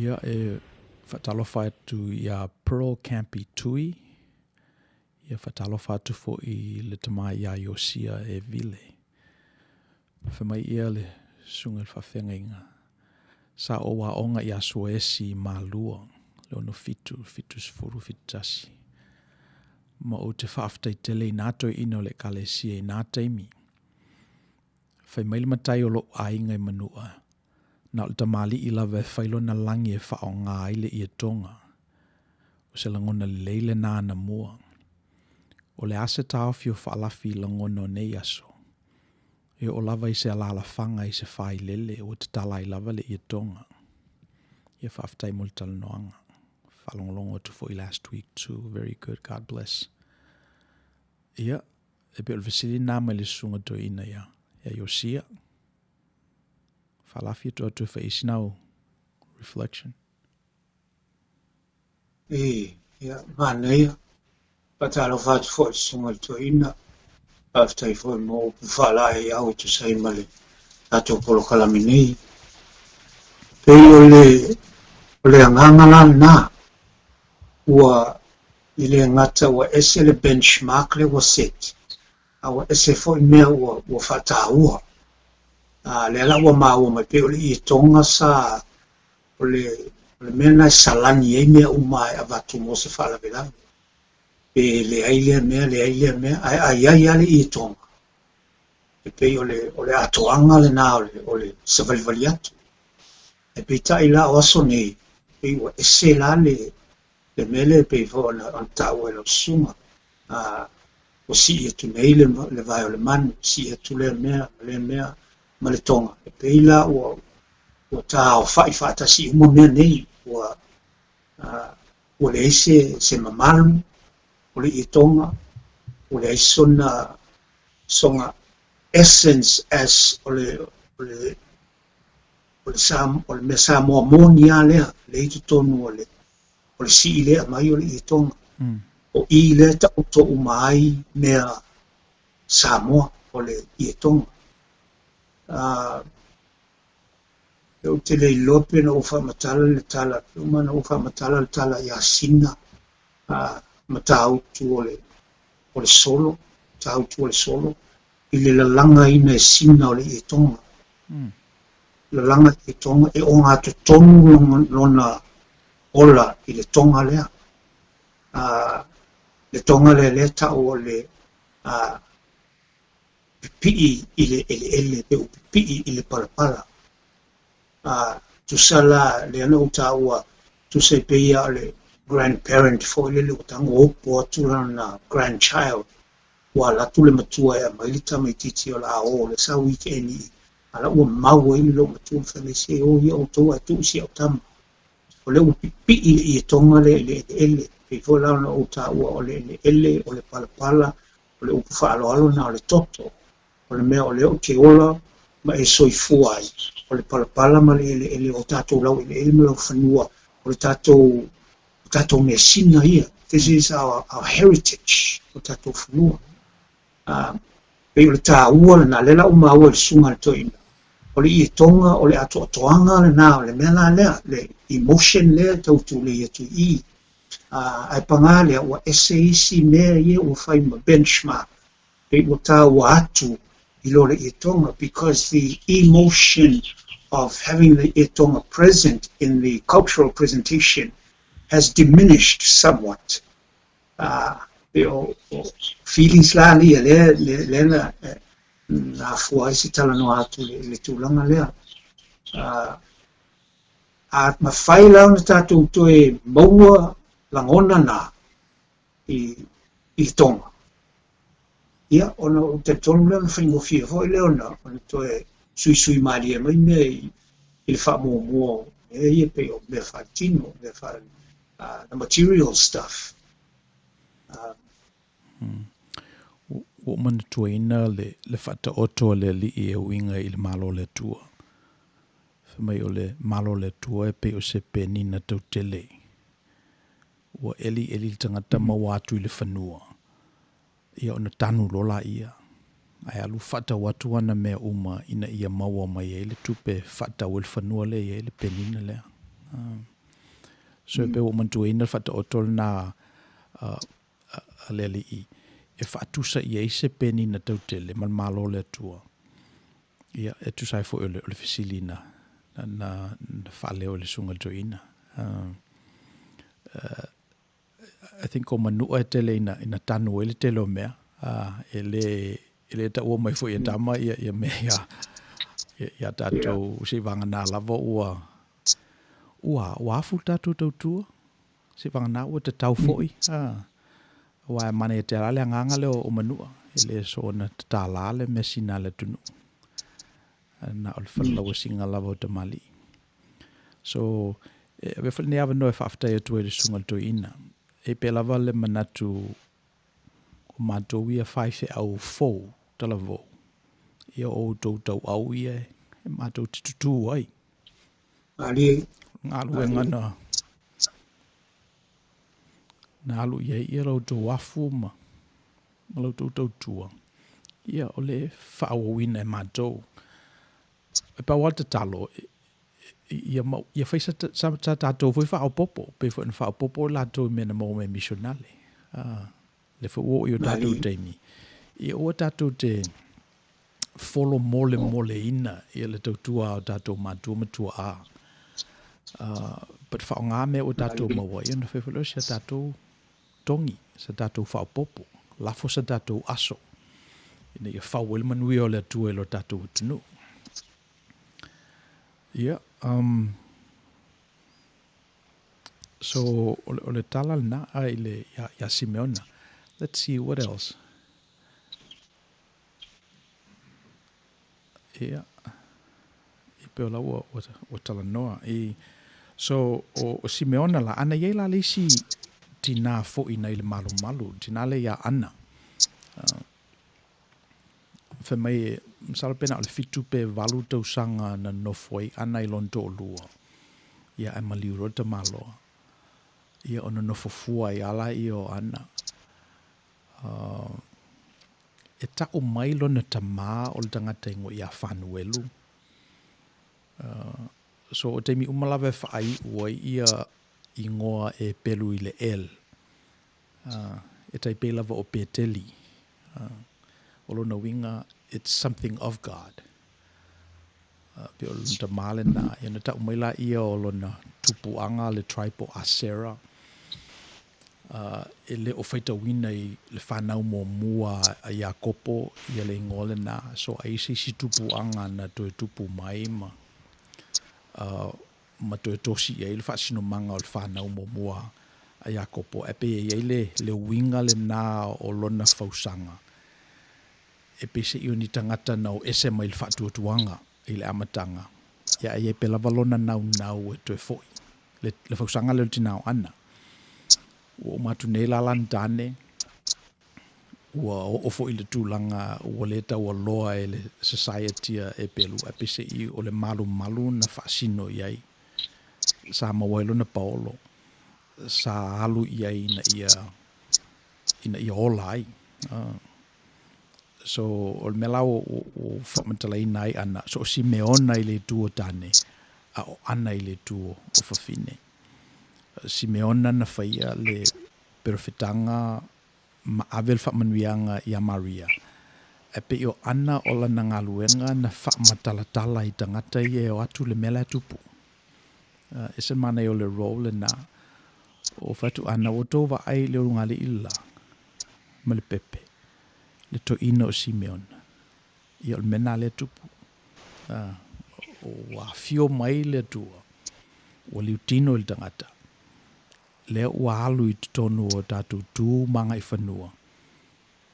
Ia whatalofa atu ia Pearl Campi Tui. Ia whatalofa atu fo I le tamai ia Yosia e vile. Whamai ia le sunga whawhenga inga. Sa o wa onga ia Suesi malua. Le ono fitu sfuru fitasi. Ma o te whaaftai tele I nato ino le kalesia I nata imi. Whamai le matai o lo ainga I manua. Na o tamali I lawe whailo na langi e whao ngā ile I e tonga. O se langona leile nāna mua. O le ase tau fio whaalafi langona nei aso. E o lava I se alala whanga I se whai lele o te tala I lava le I e tonga. Ia whaaftai mo le talanoanga. Whalongolongo tu fo I last week too. Very good. God bless. Ia. E pe o le vesili nāma le sunga to ina ia. Ia Yosia. Falafi to face now reflection. Ya, manea. Patalo fat for sungal to ina. After for mo fala au to say male. Ato polo kalamini. Ole angangala na. Wa ile ngata wa esele benchmark le wa set. Awa ese foi mea wa fataua. Lela wa maua mai pe ole I tonga sa ole mena salani e mea umai avatu mo se fala vela. Pe le aile mea ai ale I tonga. Pe ole atoanga le na ole se valivali atu. E pe ta ila oso nei. Pe wa ese la le mele pe fo na antau e lo sunga. O si e tu nei le vai o le man, si e tu le mea ma le tonga. E pe ila o ta o fai fata si uma mea nei o le ese se mamalu, o le I tonga, o le songa essence as o le mea sa moa monia lea, le I tonu o le si I lea mai o le I tonga. O I le ta uto umai mea Samoa o le I tonga. Leo te le lope na ufa matala le tala, uma na ufa matala le tala Yasina, matautu o le solo, tautu o le solo, I le lalanga ina e sina o le I tonga. Lalanga I tonga e o ngā tonu lona ola I le tonga lea. Le tonga le ta o le pipi I le pe pipi I le palapala. Tu sala le ana uta ua tu se peia le grandparent fo le utanga opo atu na grandchild wa la tu le matua e mailita mai titi o la o le sa weekend ala ua mau I lo matua fele se o ia o toa tu si o tama o le pipi I tonga le pe fo la na uta ua o le ele o le palapala o le upu alo na o le toto o le mea o le o ke ola ma e soifua ai o le palapala ma le ele o tatou lau ele ma lau whanua o le tatou mea sina ia. This is our heritage o tatou whanua. Pe o le tāua na lela o maua le sunga le toina. O le I tonga o le atoanga le na o le mea la lea le emotion lea tautu le atu I. Ai panga lea ua ese isi mea ia ua whai ma benchmark. Pe o tāua atu I lo le I tonga because the emotion of having the I tonga present in the cultural presentation has diminished somewhat. Feelings la lia le na fua isi tala no atu le tūlanga lea. A mawhai lau na tātou toe maua langona na I tonga. Ia, ona o te tonu leo na whaingo fia hoi leo na, ona toe sui maria mai mea I le wha mua, ia pe o mea wha tino, mea wha the material stuff. O mana tuaina le whata oto le li e winga I le malo le tua. Whamai o le malo le tua e pe o se peni na tau tele. Ua eli tangata mawatu I le whanua. Ia ona tanu lola ia. Ai alu whata watu ana mea uma ina ia maua mai e le tupe whata o le whanua le e le penina lea. So pe o mantua ina whata otol na aleli I. E whaatusa ia I se penina tautele man malo le tua. Ia e tu sai fo o le fisilina na whale o le sunga toina. I think o manua e tele ina tanu ele tele o mea. Ele ta ua mai fo ia tama ia mea ia tatou se vanga na lava ua afu tatou tautua. Se vanga na ua te tau foi. Ua mane e te alale anganga le o manua. Ele so na tatala le mesina le tunu. Na o le whalawa singa lava o te mali. So, we whale ne awa noe whaftai atu e le sunga to ina. E pe lava le manatu o mātou ia whaife au fōu talavo. Ia o tau tau au ia mātou te tutu ai. Ali, Ngā lue ngana. Nā alu iai ia rau tō wafu ma. Ma lau tō tua. Ia o le whaawawina e mātou. E pa wata talo. Ia whai sa tātou whai whaapopo. Pe whai whaapopo la tō mena mō me missionale. Le whao i o tātou teimi. Ia o tātou te wholo mole ina. Ia le tautua o tātou mātua matua a. But whao ngā mea o tātou maua. Ia na whai sa tātou tongi. Sa tātou whaapopo. Lafo sa tātou aso. Ina ia Outou Manuia o le atua lo tātou tunu. Yeah. So o le tala na ai le ya Simeona. Let's see what else. Yeah. I pe ola o tala noa. So o Simeona la ana ye la lisi tina fo ina ile malu. Tina le ya ana. Fe mai msala pena o le fitu pe valu tausanga na nofoi ana ilon to lua. Ia e maliuro te maloa. Ia ona nofofua i ala i o ana. E ta o mai lona tamā o le tangata ingo ia whanuelu. So o teimi umalawe whaai ua ia ingoa e pelu i le el. E tai pelava o peteli. O lona winga, it's something of God. Pe o lona tamale na, ia na ta umaila ia o lona tupuanga le tribe o Asera. E le o whaita wina i le whanau mo mua a Iakopo, ia le ingole na, so a isi si tupuanga na toe tupu mai ma. Ma toe tosi ia i le whaasino manga o le whanau mo mua a Iakopo. E pe ia le winga le na o lona fausanga. E pese i o ni tangata nau ese mai le whaatuatuanga i le amatanga. Ia e pe lava lona nau e toe foi. Le fausanga le tinao ana. Ua matu nei la lantane. Ua o fo i le tūlanga ua leta ua loa e le society e pelu. E pese i o le malu na whaasino iai. Sa mawailo na paolo. Sa alu iai ina ia ola ai. So o me lau o whamatala nai ana. So o Simeona i le tuo tane. A o ana i le tuo o whawhine. Simeona na whaia le perfetanga ma avel whamanuianga i a Maria. E pe o ana o la nangaluenga na whamatalatala i tangata i e o atu le mele tupu. E se mana i o le role na o whatu ana o tōwa ai le urungali illa. Ma le pepe. Le to ina o Simeona. I o mena le tupu. O a fio mai le tua. O liutino il tangata. Le ua alu i tonu o tātou tū manga i whanua.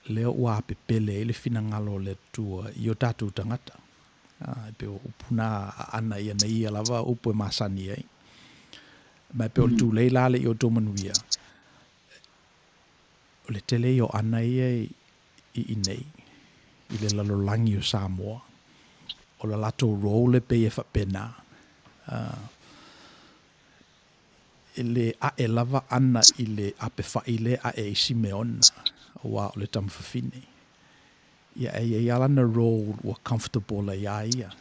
Le ua pepele le finangalo le tua i o tātou tangata. Pe o upuna ana i ana i alava upo e masani ai. Mai pe o tū leila le i o Outou Manuia. O le tele i o ana i nei. I le lalolangi o Samoa. O la lato role pe e whapena. Le a e lava ana i le ape whaile a e Simeona wa o le tamwhawhine. Ia e alana role wa comfortable la ia.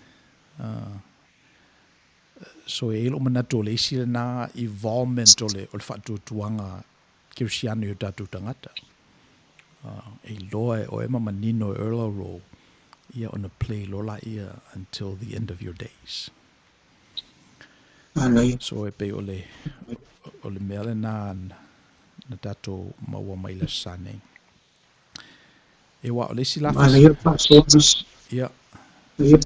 So e ilo manato le isi na involvement o le whaatuatuanga Kirisiano i o tātou tangata. E loa o ema manino e early role ia ona play lola ia until the end of your days. So e pe o le mele na tātou maua mai le sane. E wa o le si lafas. Ia pasoas. Ia. Ia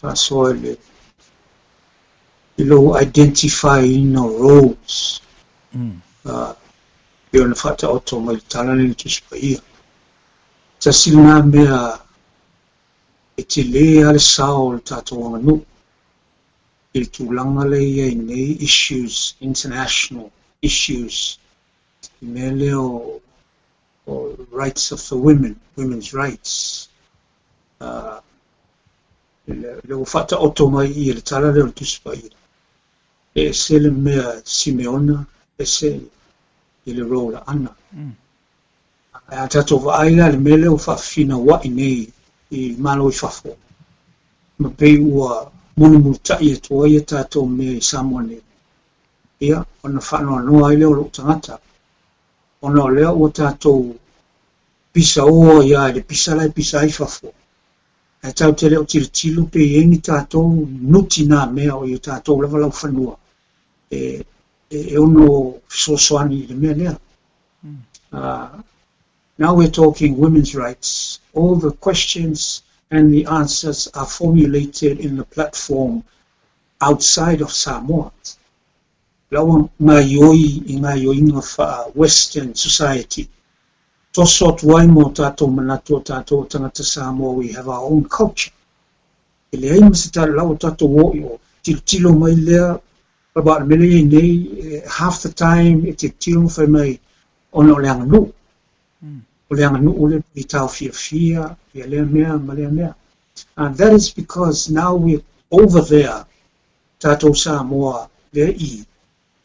pasoa ilo identify no roles. Ia na whata oto mai tala ni tuspa ia. Ta silna mea e te le ale sao le tātou anganu. Il tūlanga le ia nei issues, international issues. Me leo rights of the women's rights. le ufata otomai I le tala le tuspai e se le mea Simeona e se I le rola ana a tato va aila le mele ufa fina wa nei I malo I fafo ma pe ua munu tai e toa ia tato me Samuel ia ona whanau noa I leo lo tangata ona o leo o tato pisa o ia le pisa lai pisa I fafo e tau te leo tilo pe iengi tato nuti na mea o ia tato lewa lau whanua e ono sosoani le mea lea now we're talking women's rights. All the questions and the answers are formulated in the platform outside of Samoa. Lawa ngayoi of Western society. Tosot waimo tato manato tato tangata Samoa, we have our own culture. Ile ai masita lawa tato wo tilo mai lea about million day half the time it tilo fa mai ono leang nu. And that is because now we're over there, Tato Samoa, there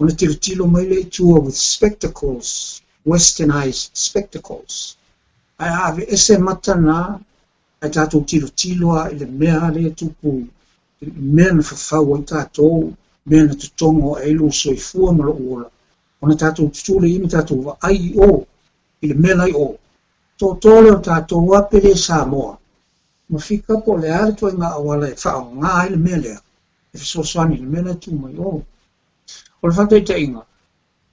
on a tilo maile tour with spectacles, westernized spectacles. I have ese matana, I tato tilo ile mea le tupu, men for fawa tato, men to tongo elu soifua malo ola. On a tato tule imitato ai o, ile mela o. Totole tato wapele Samoa. Mafika po le ale to nga awala e whao ngā ile melea. E fisosani ile melea tu mai o. O le whantai te inga.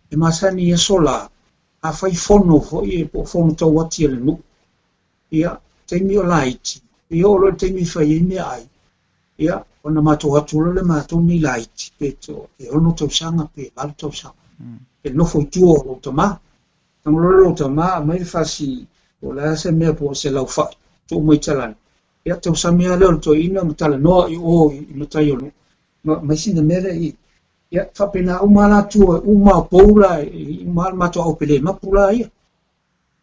E masani e sola. A whai fono fo i e po fono tau wati ele nu. Ia, teimi o laiti. Ia o lo teimi whai e mea ai. Ia, o na mato hatula le mato ni laiti. E ono tau sanga pe, ala tau sanga. E nofo I tua o lo tama. Tangololo tama, mai fasi o la se mea po se lau whai, tō mai talani. Ia tau sa mea leo to ina matala noa I o I matai ono. Mai sina mele I. Ia whapena umala tua, uma poula, umala mato au pele mapula ia.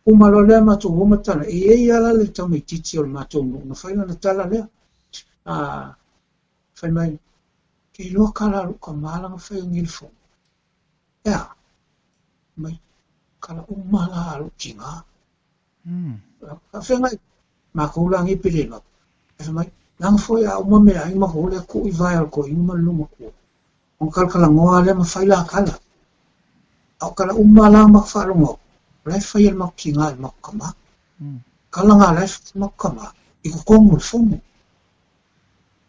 Umalo lea mato homatana, e ala le tau mai titi o le mato no. Na whaila na tala lea. Whai mai, ke loa kala luka malanga whai ngilfo. Ia, mai, kala umala alu kinga. Whengai, makulangi pilema. Whengai, nang foi a uma mea ai mahole ku I vai al ko I uma luma ku. On kalkala ngoa le mawhaila kala. Au kala umala mawhalongo. Lai whai al makinga al makama. Kala ngā lai makama. I kukongu le fomu.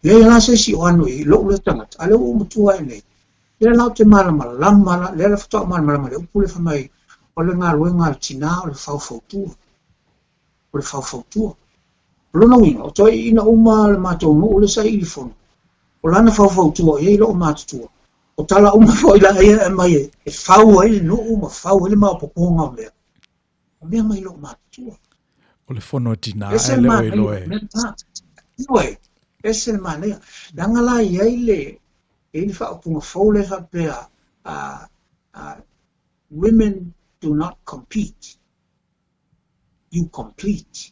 Lei la se si o anu I lo le tangata. Ale o mutua I nei. Lei lau te malama lamala. Lei la whatoa malama le upule whamai. O le ngā luenga al tina o le whauwhautua. O le whauwhautua. Lona winga, o toi ina uma le mātou no o le sa ilifonu. O lana whauwhautua, e ilo o mātutua. O tala uma whaila e mai e whau e no uma whau e le maupoponga o lea. O mea mai ilo o mātutua. O le whono tina e leo e loe. Iwe, ese le mālea. Dangala I eile, e ili whaupunga whaule hapea, women do not compete. You complete.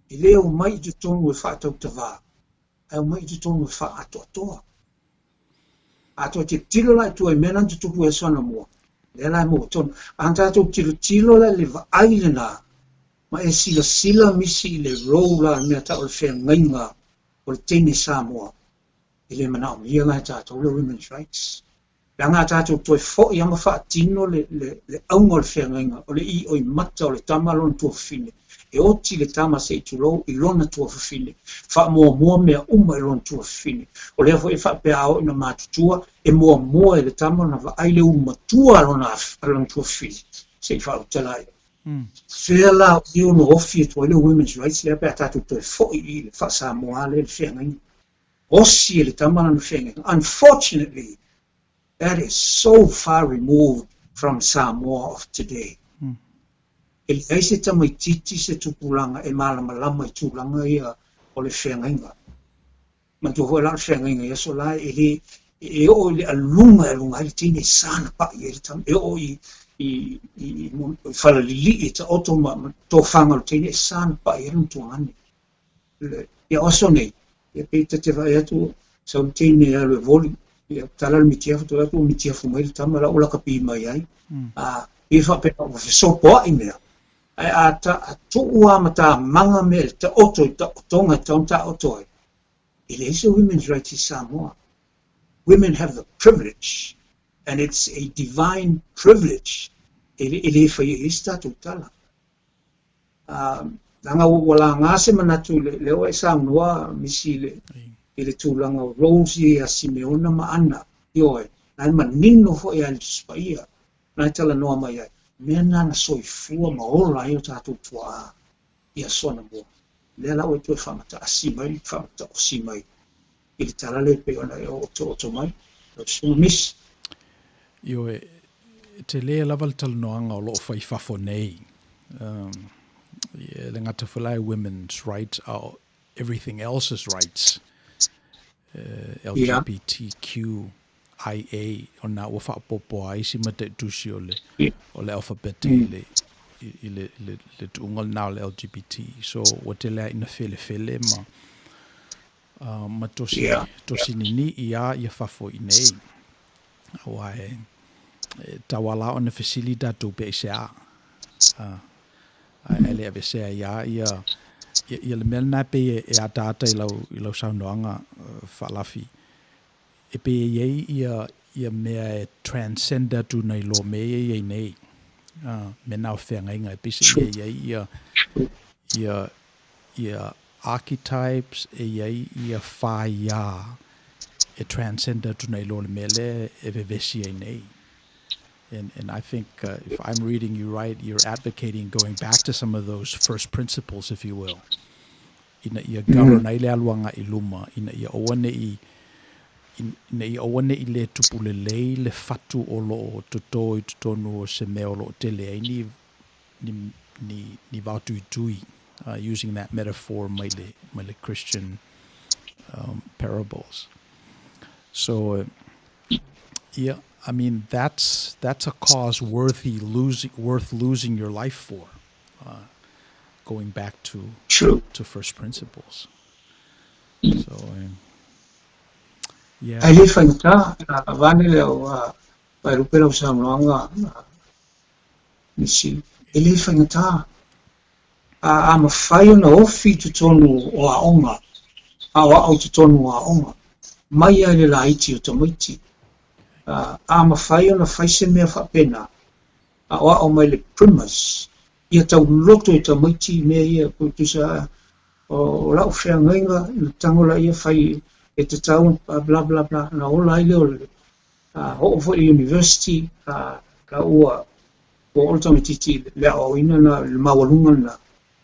I leo mai I tonu e whaatau te wā. Ai mai I tonu e wha ato atoa. Ato te tilo lai tua I mena te tupu e sona mua. Le lai mua tonu. Anta ato tilo lai le wa aile nā. Ma e sila misi I le rola mea ta o le whea ngainga o le tene Samoa. I le manao mia ngai tato le women's rights. La ngā tātou toi fo I ama whaatino le aunga o le whea ngainga. O le I o I mata o le tamalon tua whine. E oti le tama se tulo I lona tua whine. Wha mua mea uma I lona tua whine. O lea fo e wha pea au ina mātutua. E mua e le tama na wa aile uma tua lona tua whine. Se I wha utalai. Whea la I ono ofi e tua le women's rights. Lea pea tātou toi fo I le wha Samoa le whea ngainga. Osi e le tama na whea ngainga. Unfortunately, that is so far removed from Samoa of today. E se tamai titi se tupulanga e malama I tūlanga ia o le whengainga. Ma tu hoa la whengainga ia so lai e o le alunga I tine sana pa I le tam e o I whalalili e ta oto ma tō whanga o tine sana pa I le mtuangani. Ia oso nei, ia peita te vai atu sa utini ya le voli ia tala mi tia foto atu mi tia fu mai tama la ola kapi mai ai ia fa pe o so po ina ai ata tu ua mata manga me ta oto ta tonga tonta oto it is a women's right in Samoa. Women have the privilege, and it's a divine privilege. It is for you to tala. Langa wala ngase manatu leo isang noa misile ile tulanga Rosie a Simeona maana yoe na manino fo ya spaia na tala noa mai mena na soifua maola yo tatu tua ia sona mo le la o tu famata asimai famata osimai ile tala le pe ona o to mai so miss yo te le level tal noanga o lo fai fafo nei le ngata falai women's rights are everything else's rights LGBTQIA ona wa fa popo ai si mate tusi o le alphabet le tungol na le LGBT so what le ina fele ma tosi ni ia fafo inei wai tawala on facilita to pe sa ele ave se ia le melna pe e atata ilo saunoanga falafi e pe ia me transcender to nei lo me ye nei me na fenga inga pe se ia archetypes ia fire e transcender to nei lo mele e vesi nei. And I think if I'm reading you right, you're advocating going back to some of those first principles, if you will. Ina ia garo na ile aluanga iluma, ina ia owane i le tupule le fatu o lo toto i tutonu o se meo lo te le ni vautu tui, using that metaphor my le Christian parables. So, yeah. I mean, that's a cause worth losing your life for, going back to first principles. So, yeah. I live in ta vanile o parupelo samanga misi. I live in ta I'm a fire no ofi to tonu o aonga. Awa au to tonu o aonga. Mai ale la iti o tomaiti. Ma fai ona fai se mea whapena a o mai le primas ia tau loto i ta maiti mea ia kutusa o lau whea ngainga na tangola ia fai e te tau bla bla bla na ola i leo le ho i university ka ua o oltame titi le o ina na le mawalunga na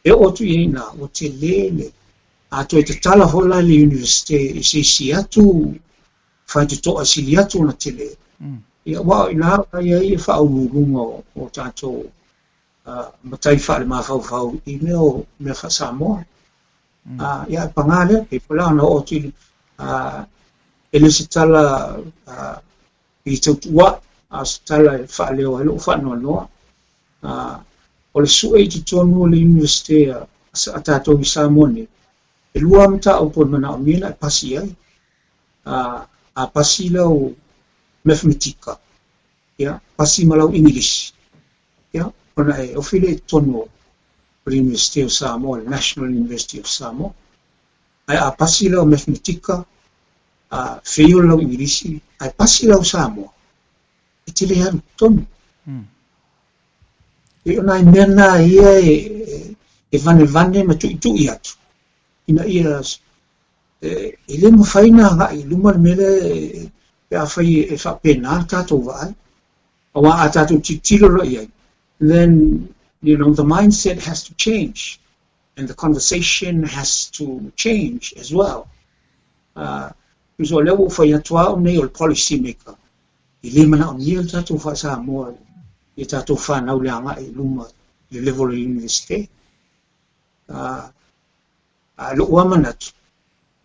e o tu i na o te lele a to e te tala hola le university e se si atu fai te toa sili atu na tele. Ia wao ina ia fa o lungo o tato matai fa le mafau i me fa Samoa. Ia pangale e pula na o tili ele se tala i te tua a se tala fa le o fa no o le su e te tonu le university a tato i Samoa ni e lua mta o pon mana o mina e pasi ai a pasi lau mathematica, yeah, pasi malau English, yeah, ona e ofile tono University of Samoa, National University of Samoa, ai a pasi lau mathematica, a feo lau English, ai pasi lau Samoa, e tele haru tono. E ona e mena ia e vane ma tui atu, ina ia ele mo faina nga I luma mele a fai e fa pena tato vai awa tato titilo lo ia then the mindset has to change and the conversation has to change as well so lewo fai atua nei o policy maker ile mana o niel tato fa sa mo e tato fa na ulanga I luma le level university lo wamanatu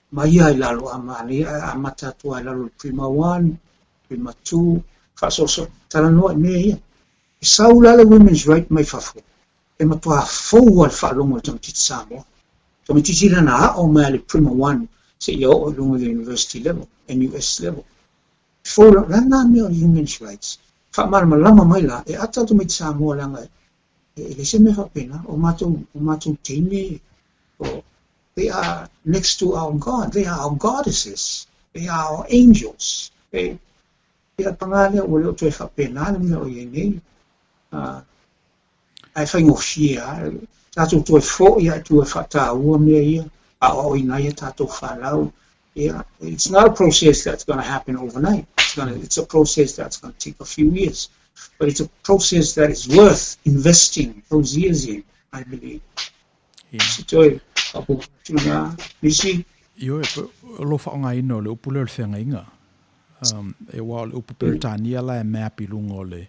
Maya ilalo amani amata tu ilalo prima 1, prima 2, faso tala no me saula le women's right mai fafo e matua fo al falongo tam titsamo to mitila na o mai le prima 1 se ia o lunga the university level, NUS level. Fora, rana mea human rights. Whamarama mai la, e ata tu mai Samoa langa, e le se me whapena, o mātou teine, they are next to our God, they are our goddesses, they are our angels. E a pangale o leo tue whapena, ale mea o ie nei, ai whaingofia, tātou tue fo ia tue whata ua mea ia, a o ina ia tātou whalau. Yeah, it's not a process that's going to happen overnight. It's a process that's going to take a few years, but it's a process that is worth investing those years in, I believe. Yo lo fa nga ino le upule le fenga inga. E wa le upu Britania la mea pilunga o le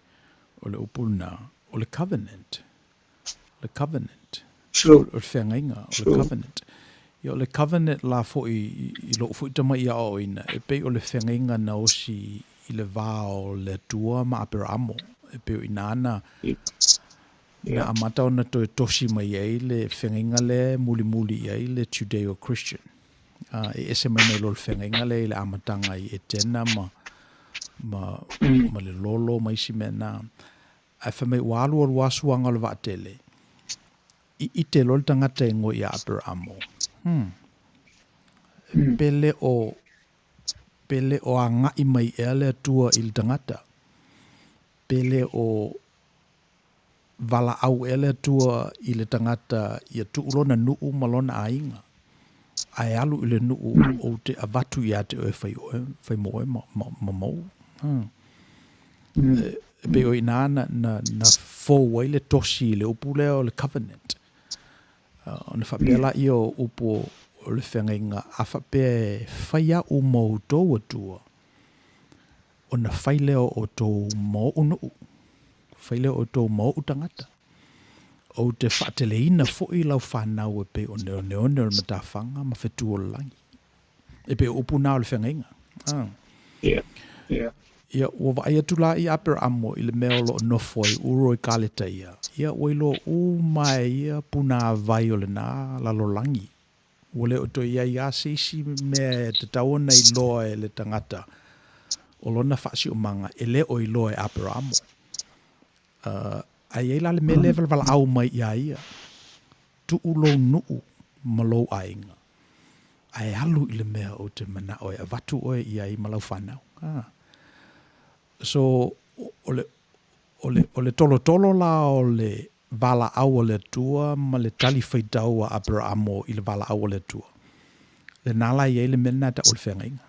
upuna o le covenant. Le covenant. Sure. O le fenga inga o le covenant. Yo le covenant la fo I lo fo tama ia o ina e pe o le whengainga na osi I le vao le tua ma Abramo e pe o inana na amata ona to toshi mai ai le whengainga le muli ai le Judeo-Christian e ese mai nei lo le whengainga le amatanga I e tena ma le lolo mai si mena a whamei walu o wasuanga le vatele I te lol tangata e ngoi a Abramo pele o anga I mai ele tua il tangata pele o vala au ele tua ile tangata ia tuulona nuu malona ainga ai alu ile nuu o te avatu ia te o fai moe mamau pe o inana na fo ile toshi le upule o le covenant ona whapela I o upo o le whengainga a whape whaia o mou tō atua ona whaileo o tō mou unu whaileo o tō mou utangata o te whaateleina fōi lau whanau e pe o neo o le matawhanga ma whetu o langi e pe upu nā o le whengainga Ia ua vai atu la I Abramo I le mea lo nofo I uro I kaleta ia. Ia wailo mai ia puna vai o le nā lalolangi. Ua leo to ia seisi mea te taona I loa e le tangata. O lona whaasi o manga e leo I loa e Abramo. Ai eila le mea level vala au mai ia. Tu ulo nuu malau ainga. Ai alu I le mea o te mana oe. A vatu oe ia I malau whanau. So o le tolo la o le vala au o le tua ma le tali whaitau a Abramo I le vala au o le tua. Le nala I le mena ta o le whengainga.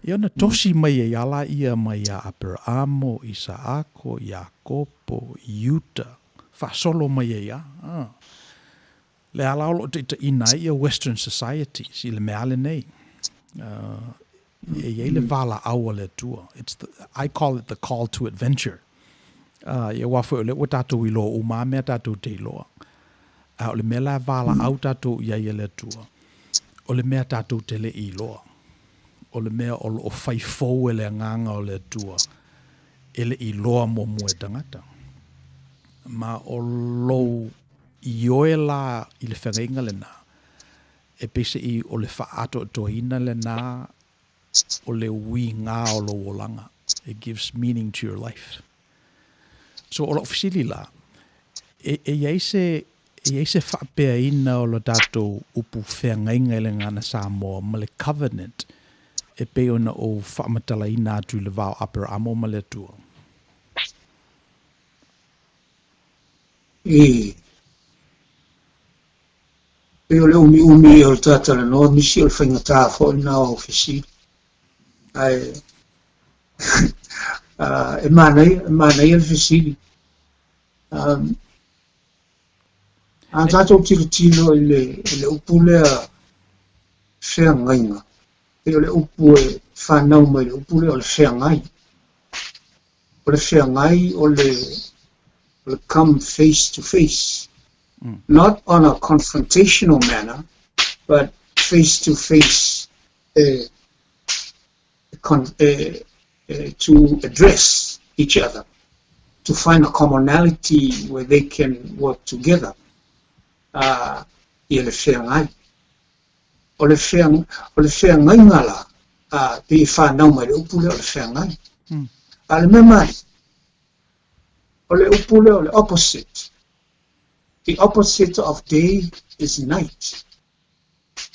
Ia na tosi mai e ala ia mai a Abramo, Isaako, Iakopo, Iuta, whasolo mai e ia. Le ala o te ina ia Western societies I le meale nei. Ele vala au le tua. I call it the call to adventure. Ia wafu le o tātou I loa uma mea tātou te loa. O le mea la vala au tātou ia le tua. O le mea tātou te le I loa. O le mea o lo whaifou le nganga o le tua. Ele I loa mo mue tangata. Ma o lo I oe la I le whengainga le nā. E pese I o le whaato tohina le nā o le ui ngā o lo wolanga. It gives meaning to your life. So o lo fisili la, e eise whapea ina o lo tātou upu whengainga le ngana Samoa ma le covenant e pe ona o whamatala ina atu le vau Abramo ma le tua. Pe o le umi o tātara no, misi o le whaingatā fo na o fisili. Ai e manai al fisili an tātou tino le upu lea whengainga e o le upu e whanau mai le upu lea o le whengai o le come face to face not on a confrontational manner but face to face to address each other, to find a commonality where they can work together. o le whea ngai ngala, pe whanau mai le upule o le whea ngai. A le mai, o le upule o le opposite. The opposite of day is night.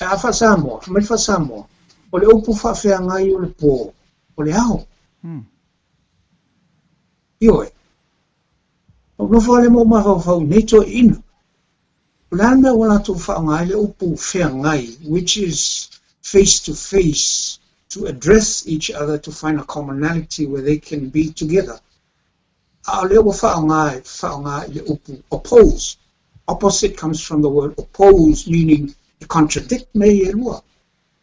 E a whasamoa, mai whasamoa, o le upu whawhea ngai o le pō, o le ao. Ioe. O no whale mo mahau nei to ina. O le almea wala tō whao ngai le upu whea ngai, which is face to face, to address each other to find a commonality where they can be together. A le whao ngai le upu oppose. Opposite comes from the word oppose, meaning to contradict me e lua.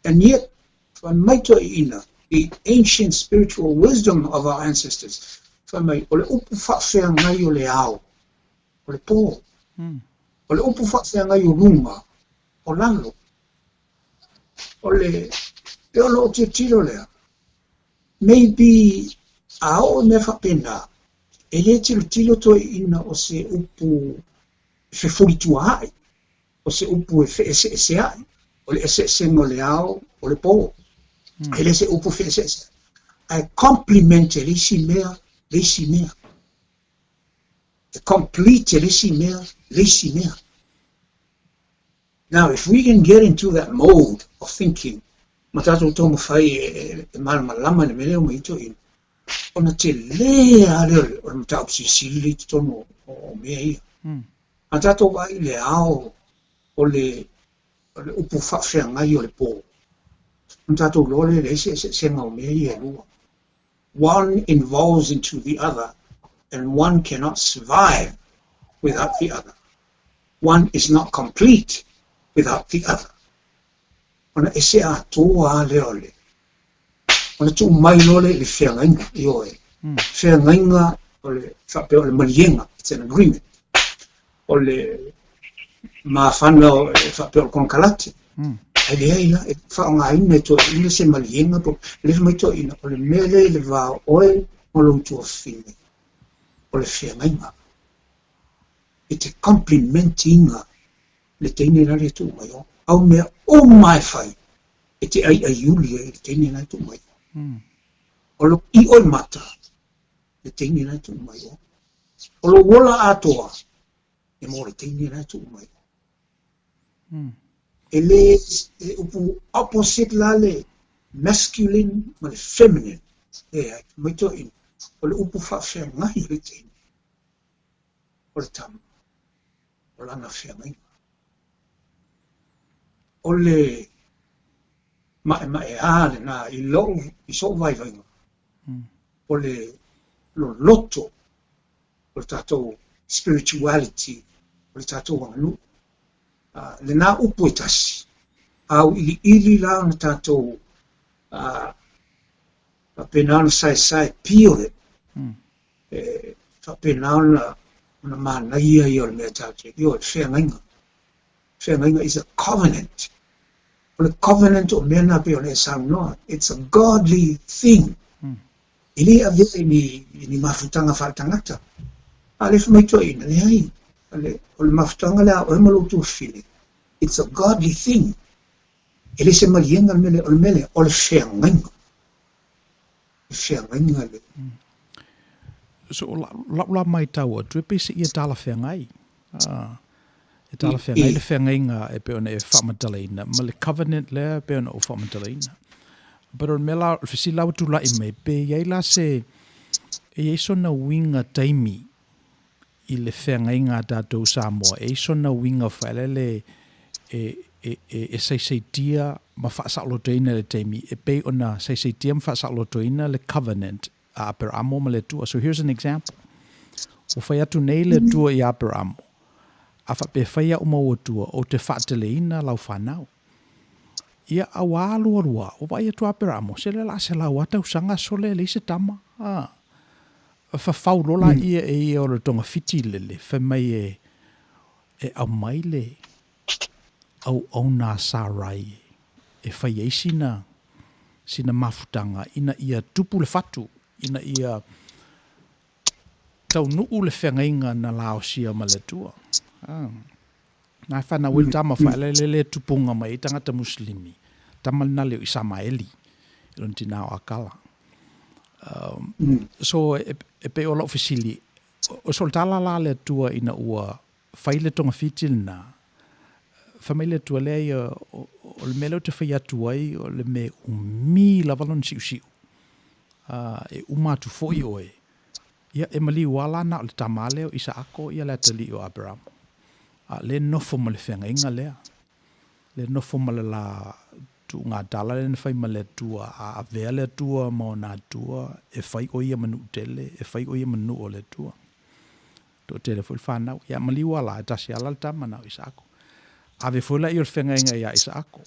And yet, from maito ina, the ancient spiritual wisdom of our ancestors, from mai o le upu whawhea ngai o le ao, o le pō. O le upu whawhea ngai o runga, o lalo. O le peolo o te tiro lea. Maybe a o me whapena, e le tilo to ina o se upu fe furitua ai, o se upu e fe ese ai, o le ese no le ao, o le pō. E le se upu fe ese. I compliment e lisi mea. E complete e lisi mea. Now, if we can get into that mode of thinking, matato tomo fai e malama ne meleo maito in, ona te lea leo, ona matau sisili tono o mea ia. Matato vai le ao o le upu whawhea ngai o le pō. Matato lole le se ngau mea ia lua. One involves into the other, and one cannot survive without the other. One is not complete without the other. Ona ese a toa leole. Ona tu mai lole le whiangainga i oe. Whiangainga o le whapeo le marienga. It's an agreement. O le mawhana o le whapeo le konkalate. E le aila, e whaonga ina e toa ina se marienga po. Le mai toa ina, o le mele le vā oe o lo tua whine. O le whiangainga. E te complimentinga le teine rare tu mai o. Au mea o mai whai. E te ai uli e le teine rare tu mai o. O lo I oi mata. Le teine rare tu mai o. O lo wola atoa. E mo le teine rare tu mai o. E le upu opposite la le masculine ma le feminine. E ai, mai to in. O le upu whawhea ngai le teine. O le tamu. O lana whea ngai. O le mae ale na I lo I so vai vainga. O le loto. O le tatou spirituality. O le tatou wanganu. Le nā upu e tasi. Au ili la na tatou whapenao na sae pio le. Whapenao na mānaia I o le mea tātou. I o le whengainga. Whengainga is a covenant. O le covenant o mea nā pe o le saunoa. It's a godly thing. Ili a vete ni mafutanga whaatangata. A le whamaitoa ina le hai. O le mafutanga lea o ema lotu whine. It's a godly thing. Ele se marienga mele o le mele o le whengainga. Le whengainga le. So la mai tau o tue pese I tala whengai. E tala whengai le whengainga e pe ona e whamatalaina. Ma le covenant lea pe ona o whamatalaina. Pero mela fisi lau tu la I me pe iei la se e eiso na winga taimi I le whengainga tātou Samoa. E eiso na winga whaelele e saisaitia ma whaasalotoina le taimi. E pe ona saisaitia ma whaasalotoina le covenant a Aperamo ma le tua. So here's an example. O whai atu nei le tua I Aperamo. A whape whai au mau tua o te whaateleina lau whanau. Ia awa alua o vai atu Aperamo. Se le la se lau atau sanga sole le se tama. Whawhau lola ia e o le tonga whiti lele. Whamai e au mai le au nā sārai. E whai ei sina mafutanga. Ina ia tupu le whatu. Ina ia tau nuu le whengainga na lao sia ma le tua. Na whana wil tama whaelele tupunga mai tangata muslimi. Tamalina leo Isamaeli. Ilon tina o akala. So e pe ola ofisili. O soltala la le tua ina ua whaile tonga fitil na. Whamaile tua lea o le melo te whai atu ai o le me umi la valon siu siu. E umatu foi oe. Ia e mali wala na o le tamale o Isaako ia le atali o Abraham. Le nofo ma le whenga inga lea. Le nofo ma le la tu ngā tala le whai ma le tua a vea le tua ma o nā tua e whai o ia manu tele, e whai o ia manu o le tua. To tele fwil whanau. Ia mali wala e tasi ala le tamana o Isaako. Ave fwila i o le whenga inga ia Isaako.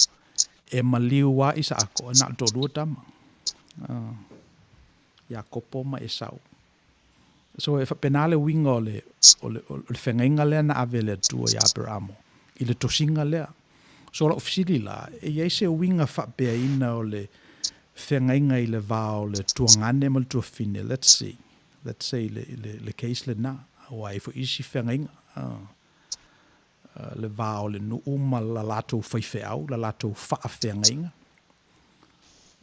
E mali wa Isaako e nā tōrua tama. Ia kopo ma Esau. So e penale winga o le whengainga lea na ave le tua i Abrahamo. I le tosinga lea. So la ofisili la, e iei se winga whapea ina o le whengainga i le vao le tua ngane ma le tua fine. Let's say le case le na. Wa e fo isi whengainga. Le vao le nu uma la lato whaiwheau, la lato wha whengainga.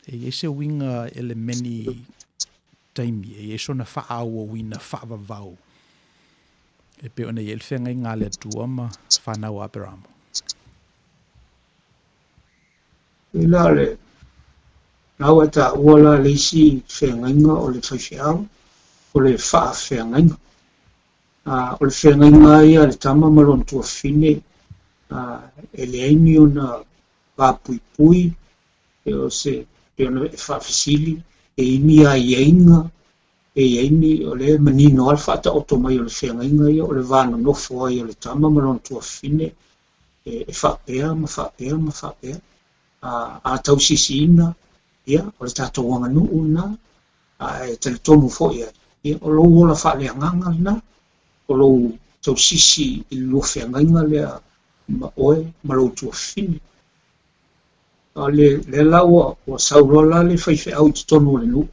E iei se winga ele meni taimi, e sona wha o wina wha vavau. E pe ona i elwhenga i ngā le tua ma whanau Abraham. I la le, nau ata uala le isi whengainga o le whaiwheau, o le wha whengainga. O le whengainga ia le tama maron tua fine, e le aini o na wapui, e o se, e ona e wha fisili, e ini a ieinga, e ini o le manino alfa ata oto mai o le whengainga ia, o le vano nofo ai o le tama maron tua fine, e whapea, ma whapea. A tau sisi ina, ia, o le tato wanganu una, e tele tomu fo ia, o lo wola wha lea nganga na, o lo tau sisi i lo whengainga lea ma oe, ma lo tua fine. Le laua o saurola le whaiwhe au te tonu le nu.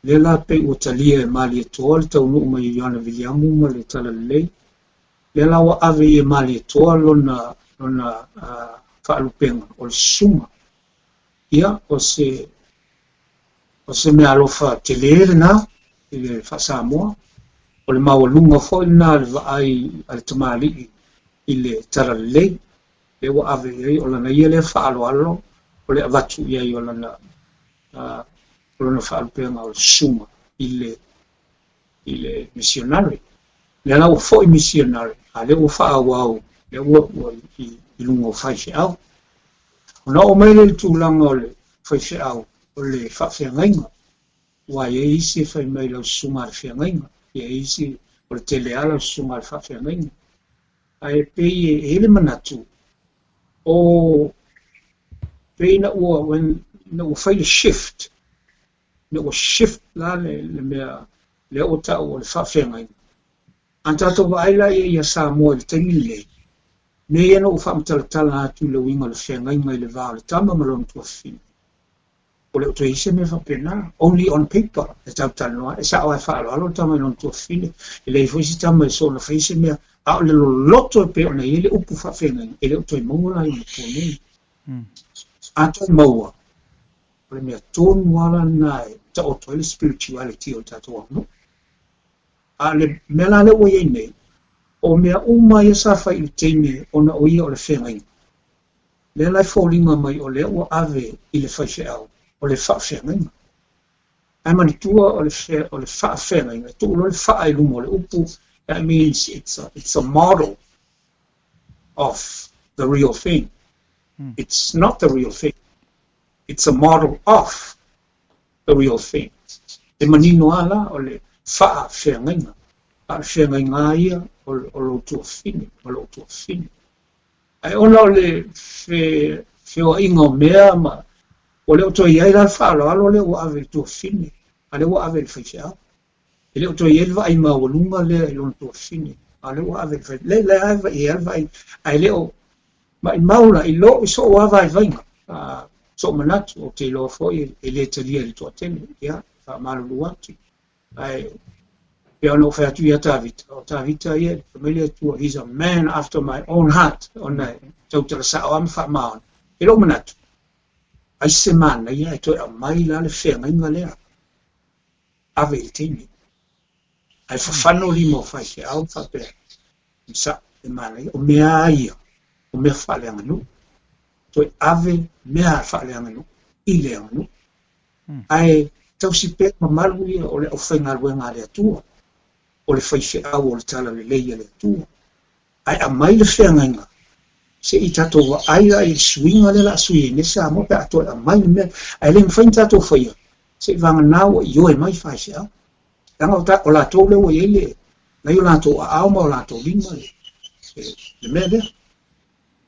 Le la pe o talia e mali e toa le tau nu mai i Ioana Viliamu ma le tala le lei. Le laua ave i e mali e toa lona whaalupenga o le sunga. Ia o se me alofa te leere na, i le whasamoa, o le mawalunga fo i na le vaai ale tamali i le tala le lei. Le wa ave i o lana ia le whaaloalo, o le avatu i o lana whaalupenga o le sunga i le missionary. Le ana ua fo i missionary, a le ua whaawau, le ua i lungo whaiwheau. O na o mai le tūlanga o le whaiwheau, o le whawhengainga, wa e isi whai mai lau sunga le whengainga, e isi o le teleala sunga le whawhengainga. A e pei e ele manatu, o pei na ua, when na ua whai le shift, na ua shift la le mea, le o tau o le whawhengainga. Antato wa aila e ia sa mua le taimi le, ne ia na ua whaamatalatala atu le winga le whengainga i le vao le tama malon tua fina. O le o te ise me whapena, only on paper, e tau talanoa, e sa o e whaaloalo tama malon tua fina, e le i tama e so na whaise mea, a o le loto e pe ona i le upu whawhengainga, e le o toi maua i le tōnei. A toi maua, o le mea tōnu wala nai, ta o toi le spirituality o tato anu. A le mela le oia nei, o mea uma ia sa whai i teine o na oia o le whengainga. Le lai fōringa mai o le ua ave i le whaiwheau, o le whawhengainga. Ai manitua o le whawhengainga, tu ulo le whaailumo o le upu, that means it's a model of the real thing. It's not the real thing. It's a model of the real thing. E manino ala o le whaawhengainga. Whaawhengainga ia o lo tua fine. Ai ona o le whioa inga o mea ma o le o toi iai la whaaloalo le ua ave tua fine. A le ua ave le whaiwheau. E le o toi iai le vai mawalunga le i lona tua fine. A le ua ave le whaiwheau. Le aiva i alva ai le o ma i maula i lo i so o ava i vainga. So manatu o te loa foi e le talia li tua tene. Ia, wha malulu atu. Ai Pea no whea tu ia tāwita. O tāwita ia, familia tua, he's a man after my own heart. O nei, tautara sa o am wha maon. E lo manatu. Ai se mana ia, e toi a mai la le whea ngai lea. Ave il tini. Ai whawhano limo whai ke au whapea. Sa e mana ia, o mea ia. O mea whaleanga nu. Toi ave mea whaleanga nu. I leanga nu. Ai tau si pe mamalu ia o le o whainga luenga le atua. O le whaife au o le tala le leia le atua. Ai a mai le whengainga. Se i tato wa aia i swinga le la sui ne sa mo pe ato a mai me. Ai le mwhain tato whaia. Se i vanga nao i oe mai whaise au. Langa o la tau le o ele. Nai o la tau a au ma o la tau lima le. Le mea lea.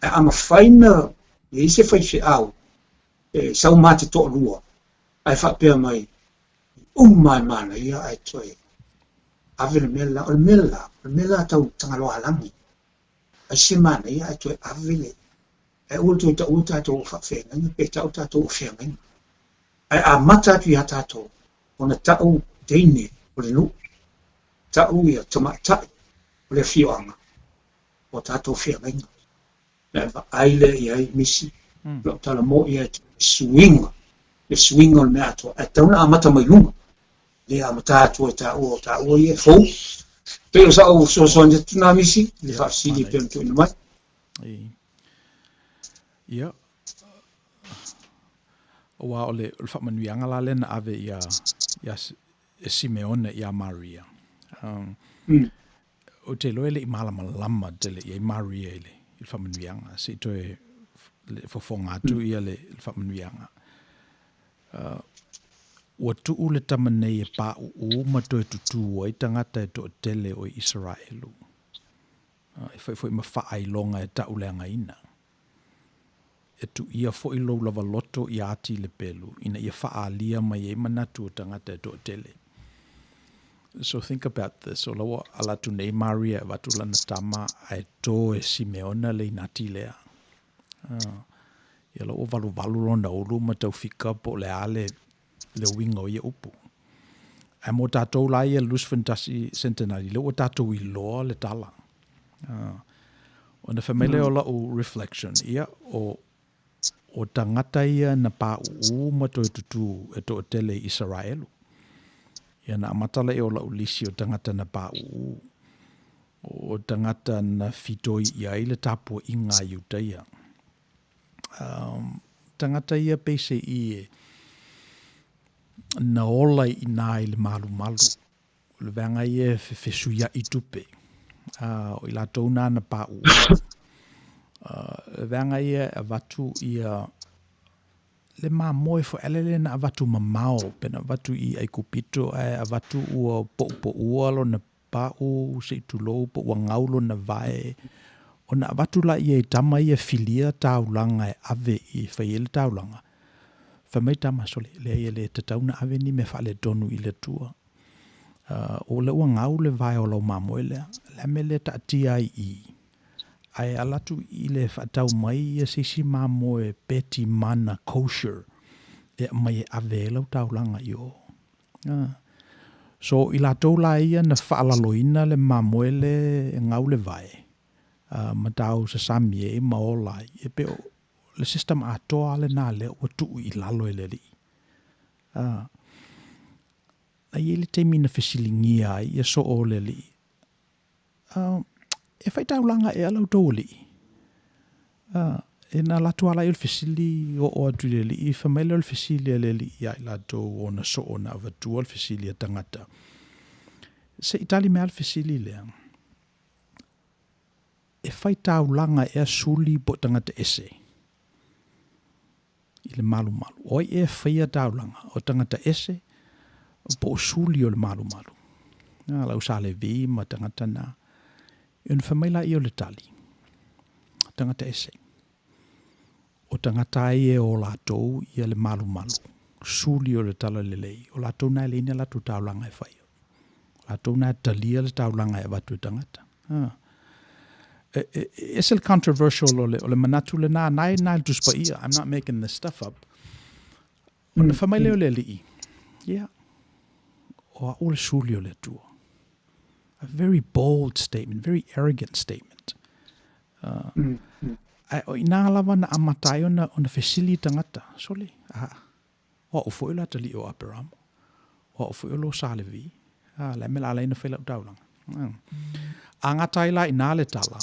Ai ama whaina e se whaife au. Sau mate to lua. Ai whapea mai. Mai mana ia ai toi. Ave le mela, o le mela tau Tagaloa langi. Ai se mana ia ai toi ave le. Ai ulu toi ta tau whawhenga, pe tau tau whenga. Ai a mata tu ia tatou. Ona tau teine o le nu. Tau ia tamatai o le whioanga. O tatou whenga. Ai le ia misi. Lo tala mo ia swinga. Le swinga o le mea ato. Ai tauna a mata mai lunga. Le amata tu ta o ye fo pero sa o so de tuna misi le fa si di pen tu mai ia wa ole fa manuianga la le na ave ia Simeone ia Maria o te loele i malama te le ia Maria ile il fa manuianga si to le fo fonga tu ia le fa manuianga ua tuu le tamanei e pā u mato e tutu ai tangata e to tele o Israelu. E foi ma whaai longa e tau leanga ina. E tu ia foi lo lava loto i ati le pelu, ina ia whaalia mai e manatu o tangata e to tele. So think about this. O lawa ala tu nei Maria e watu lana tama ai to e Simeona le inati lea. Ia lawa valu londa ulu matau fika po le ale le wingo ia upu. Ai mo tātou la ia lus fantasi centenari, le o tātou I loa le tala. O na whamele o la o reflection, ia o tangata ia na pā u mato e tutu e to tele Israelu. Ia na amatala e o la o lisi o tangata na pā u. O tangata na fitoi ia i le tapu I ngā iutaia. Tangata ia peise I na ola I nā I le malu. Le vanga ia fesuia I tupe. O I la tauna na pā u. Le vanga ia a watu ia le moe fo elele na a watu mamao. Pena watu I ai kupito a watu ua po ua lo na pā u se tulo po ua ngaulo na vae. O na watu la ia I tama ia filia taulanga e ave I whaiele taulanga. Whamai tama sole, le ia le tatauna ave ni me whale tonu I le tua. O le ua ngau le vai o lau mamoe lea, le me le taatia I. Ai alatu I le whatau mai ia sisi mamoe peti mana kosher. E mai ave lau taulanga I o. So I la taula ia na whaalaloina le mamoe le ngau le vai. Matau sa samie maolai. E peo le system atoa le nā le ua tuu I lalo e le li. Ai ele te mina whesilingia I so o le li. E whaitaulanga e alau tau li. E nā latu ala I le whesili o atu le li. I whamaila le whesili le li I lato o na so o na avatua le whesili a tangata. Se itali mea le whesili lea. E whaitaulanga e asuli po tangata ese. I le malu. Oi e whaia taulanga o tangata ese po suli o le malu. Lau sa le vi ma tangata na. I un whamaila I o le tali. Tangata ese. O tangata e o latou I le malu. Suli o le tala le lei. O latou na leina latu taulanga e whaia. Latou na talia le taulanga e watu tangata. It's a controversial o le manatu le nai tuspa ia. I'm not making this stuff up. O na whamaile o le li. Yeah. O a ole suli o le tua. a very bold statement, very arrogant statement. O ina lava na amatai ona fesili tangata, sole. O fo ila tali o Abraham. O fo ilo Salevi. La mela ala ina whaila utaulang. Angatai la ina le tala.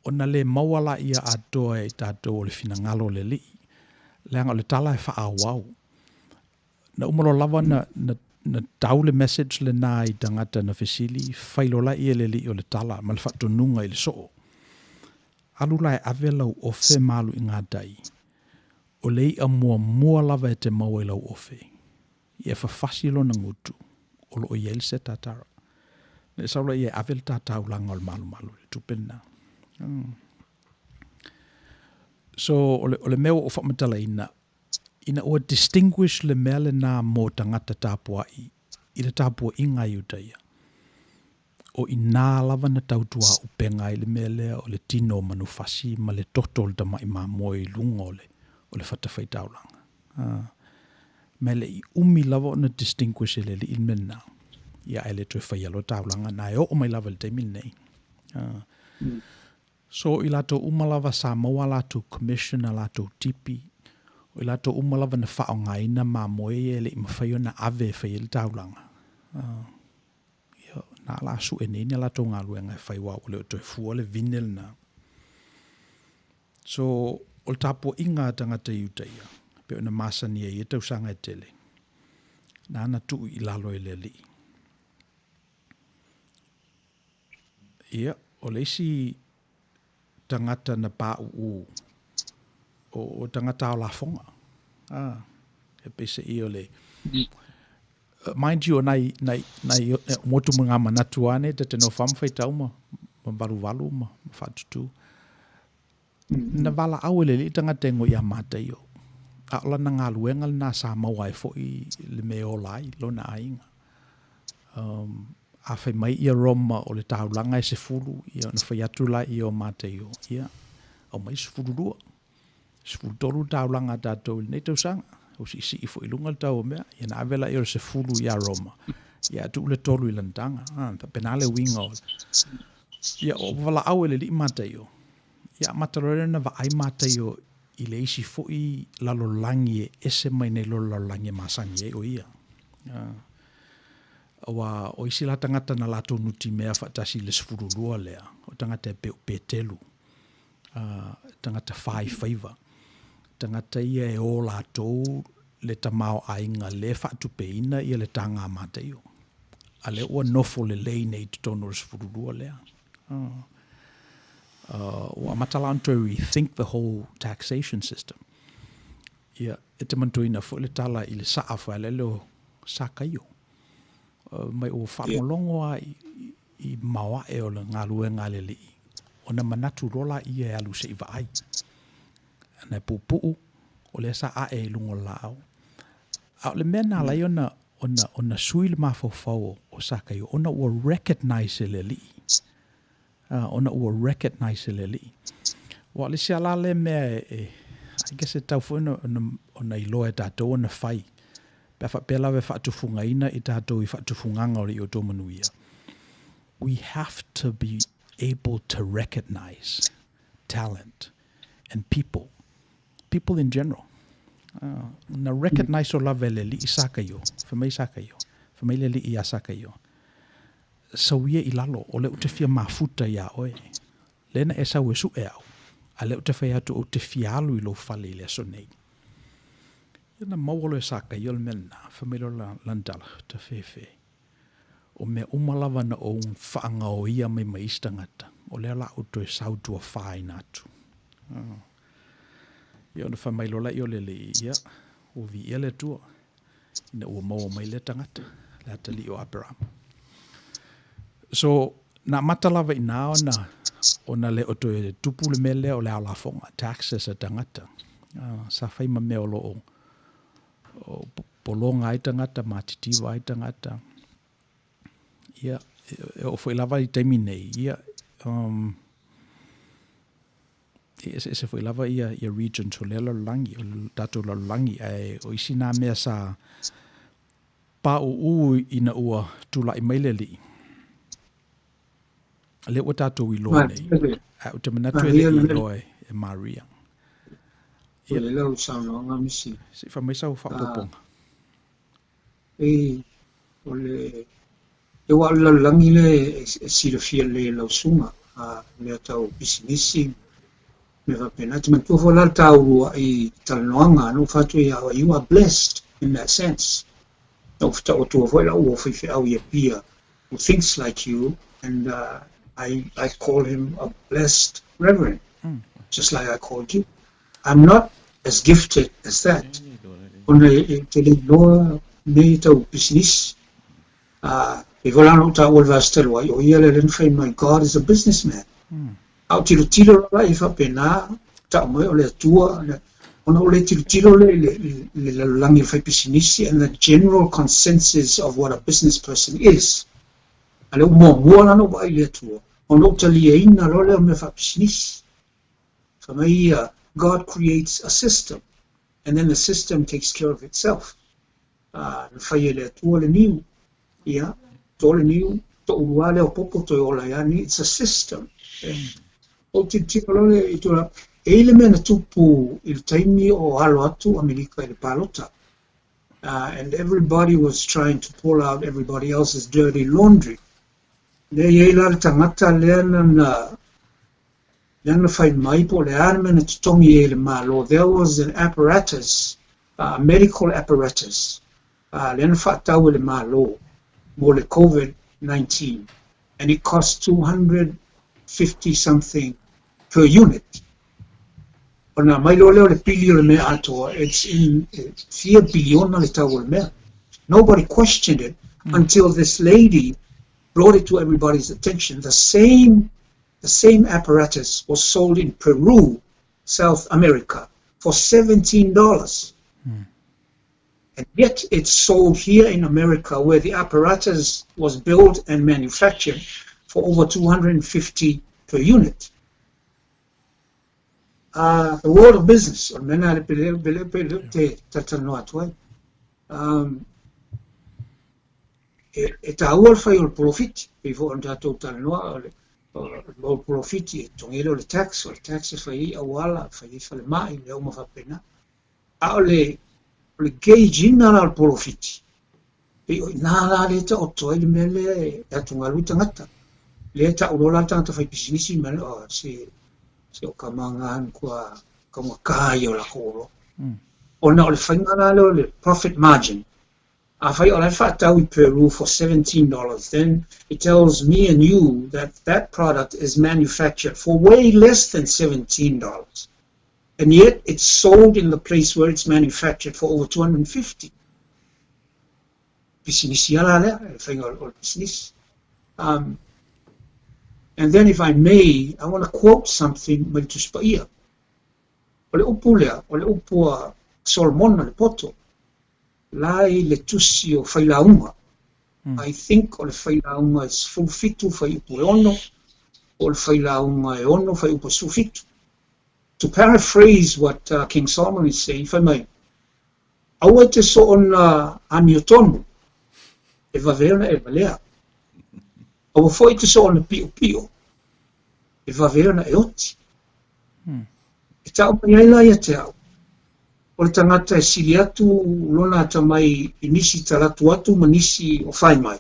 Ona le mawala ia atoa e tātou o le finangalo le li. Leanga o le tala e wha awau. Na umalo lava na tau le message le nā i tangata na fesili, whailola ia le li o le tala, ma le whatonunga i le soo. Alula e avelau o fe malu i ngā dai. O lei a mua lava e te maua i lau o fe. I e whawhasilo na ngutu, o lo o iel se tātara. Ne saula i e avel tātau langa o le malu le tupena. So, o le meo o whamatala ina o distinguish le mea le nā mō tangata tāpua i le tāpua i ngā iutaia. O i nā lava na tautua o penga i le mea lea o le tino manufasi ma le toto le tama i mā moe i lunga o le whatawhai taulanga. Me le i umi lava o na distinguish le li in mena. Ia e le tue whaialo taulanga na e o mai lava le teimi nei. So i lato umalava sa maua lato commissioner lato tipi. O i lato umalava na whao ngaina mā moe e le i mawhaio na ave whai le taulanga. Na la su e nene lato ngā luenga e whaiwa o le o toi fua le vinel na. So o le tapo inga tangata iutaia. Pe o na masania i e tausanga e tele. Na ana tuu i lalo e le li. Ia, o le isi tangata na pā o tangata o la fonga. E pese i o le. Mind you, nai motu mga manatu ane, te te no whamwhai tau ma walu ma whatutu. Na wala awele li tangata ngo i a mātai o. A ola na ngā luenga na sa mawai fo i le me o lai, lo na ainga. A whai mai i a Roma o le taulanga e se furu, i o na whai atu lai i o mātai o. Ia, au mai se furu rua. Se furu toru taulanga tātou nei tau sanga. O si i fo i lunga le tau mea, i na avela i o se fulu i a Roma. Ia tu le tolu i lantanga. Ta penale winga o. Ia o wala au ele li mātai o. Ia matarore na wa ai mātai o i le isi fo i lalolangi e ese mai nei lalolangi e masangi e o ia. O isi la tangata na lato nuti mea whatasi le sfuru lua lea. O tangata e pe telu. Tangata whai whaiva. Tangata ia e o lātou le tamao ainga le whatupeina ia le tanga mātai o. A le ua nofo le lei nei tutono res fururua lea. Ua matalanto e rethink the whole taxation system. Ia, e te mantuina fo le tala i le saafu a leo sakaio. Mai o whamolongo a i mawa e o le ngalue ngale li. O na manatu rola ia e alu se iwa ai. Na pupu o le sa a e lungo lao. A le mena lai ona sui le mafofau o sakai ona ua recognize le li. Ona ua recognize le li. Wa le sia la le mea I guess e tau fu ona iloa e tātou ona whai. Pela we whaatufunga ina I tātou I whaatufunganga o le Outou Manuia. We have to be able to recognize talent and people in general. Na recognize o lave le li I sakaio, whamai sakaio, whamai le li I a sakaio. Sauia I lalo, o le utewhia mafuta ia oe. Lena e sau e su e au, a le utewhia atu o te fialu I lo whale le aso nei. Ia mauolo e sakaio le mena, whamai lo landala, ta whewhe. O mea umalawa na o un whaanga o ia mai maistangata, o le ala uto e sau tua whaai natu. Ia ona whamailola I o le ia, o vi ia le tua, ina ua maua mai le tangata, le atali o Abraham. So, na matalawa I nā ona le oto e tupu le mele o le alafonga, taxes a tangata. Sa whaima mea o lo o polonga ai tangata, matitiwa ai tangata. Ia, o fo ilawa I taimi nei, ia, se foi lava ia region to le langi o tatou langi ai o isi nā mea sa pa o ina ua tula I maileli Le o tātou I loa Ma nei. tele. O te manatu Ma e le hia I le loa e Maria. o le lau sao nga misi. Si whamaisa o whapoponga. E o le e wa la langi le silafia le lau sunga le tau bisinisi me va pena te mantua fo la tau I talanoanga no fatu ia you are blessed in that sense. No fta o tu fo la o fi au ia pia who thinks like you and I call him a blessed reverend just like I called you. I'm not as gifted as that. Ona te le loa nei tau business e volano ta o vastel wai o ia le len fai my God is a businessman. Au tilo la I fa pena ta mo o le tua ona o le tilo le langi fai business and the general consensus of what a business person is. Ale mo la no wai le tua. Ona o tali e ina lo le me fa business. Fa mai God creates a system and then the system takes care of itself. Fai le tua le niu. Ia, to le niu, to ua le o popo to o la yani, it's a system. O te tino le I tua, e le mena tupu il taimi o halo atu Amerika I le palota. And everybody was trying to pull out everybody else's dirty laundry. Le e la le tangata leana fai mai po le ana mena tutongi e le malo. There was an apparatus, medical apparatus. Leana whaatau le malo. More COVID-19, and it cost 250 something per unit. Ona mai lo le pili le me ato, it's in 4 billion le tau le me. Nobody questioned it until this lady brought it to everybody's attention. The same apparatus was sold in Peru, South America, for $17. And yet it's sold here in America where the apparatus was built and manufactured for over 250 per unit. The world of business, e tāua fai o le profit, before on tātou talanoa o le profit e tongele o le tax e fai awala, fai le mai, le au mawhapena. A o le gauge ina la profit. E o ina la le ta o toi le mele e atungalu tangata. Le ta urola tangata fai pisinisi mele o se o kamangan kua kamwakai o la koro. O na o le whaingana le o le profit margin. A whai o le whaatau I Peru for $17. Then it tells me and you that that product is manufactured for way less than $17. And yet it's sold in the place where it's manufactured for over 250. And then if I may, I want to quote something Maltus Paia. O le upu lea, o le upu Solomon le poto. Lai le tusi o whailaunga. I think o le whailaunga is fulfitu whai upu e ono, o le whailaunga e ono whai upu sufitu. To paraphrase what King Solomon is saying, if I may, aua te so ona amiotonu, e vaveona e valea. Aua foi te so ona pio pio, e vaveona e oti. E tau mai aila ia te au. O le tangata e sili atu lona ata mai I nisi talatu atu ma nisi o whai mai.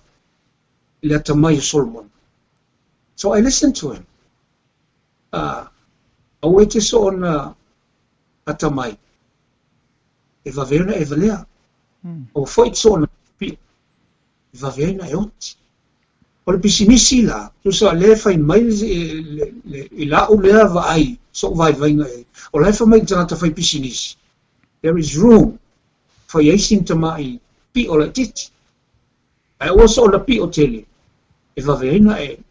Le ata mai o Solomon. So I listened to him. Aue te so ona ata mai. E vaveona e valea. O foi te so ona pio. E vaveona e oti. O le pisinisi la. Tu sa le fai mai I la o lea va ai. So vai vainga e. O lai fa mai tangata fai pisinisi. There is room for yasin tamai pi o la titi. I also o la pi o tele. E vaveona e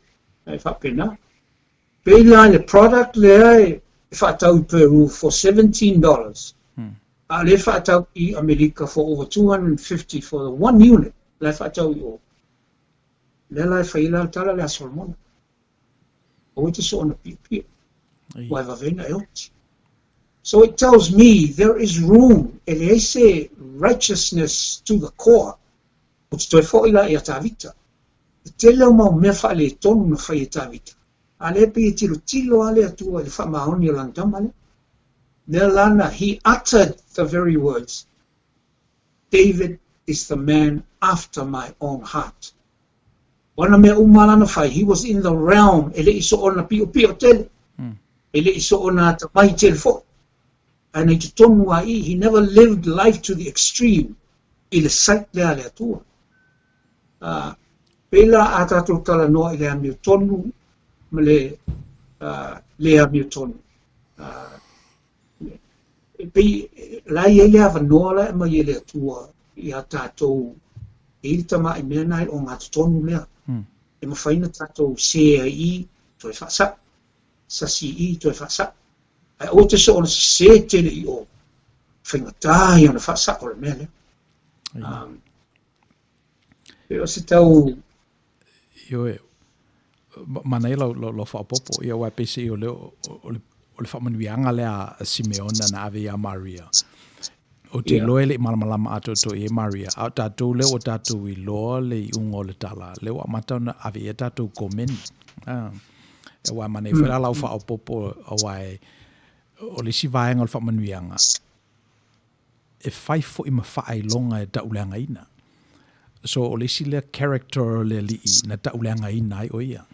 whapena. Pela le product lea e whaatau I Peru for $17. Le whaatau I America for over 250 for the one unit. Le whaatau I o. Le lai whaila tala le Solomon. O te so ona pi pi. Wai vaveona e oti. So it tells me there is room, elese righteousness to the core. Which to fo ila ia tavita. Te leo mau me fa le tonu na fa ia tavita. Ale pi tilo ale atua le whamaoni o lantamale. Nelana, he uttered the very words, David is the man after my own heart. Wana mea umalana fai, he was in the realm, ele iso ona pio tele, ele iso ona tamai tele fo. And I tonu ai, he never lived life to the extreme. Ile sait lea lea tua. Pela atatu tala noa ile amio tonu, mele lea amio tonu. Pei lai ele ava noa la ma ele tua ia tātou e tama i mea nai o ngā tonu lea. E mawhaina tātou sea I toi whasa, sasi I toi whasa. Ai o te so ona se tele I o whaingatai ona whasa o le mea lea. E o se tau... Io e, mana e lo whapopo, ia wai pese o leo, o le whamanuianga lea Simeona na ave a Maria. O te loe le malamalama ato to e Maria. A tātou leo o tātou I loa le I ungo le tala. Leo a matau na ave e tātou komeni. E wai mana e whera lau whaopopo a wai o le si vaenga o le whamanuianga. E whaifo I ma whaai e tauleanga ina. So o le si lea character le li na tauleanga ina ai o ia.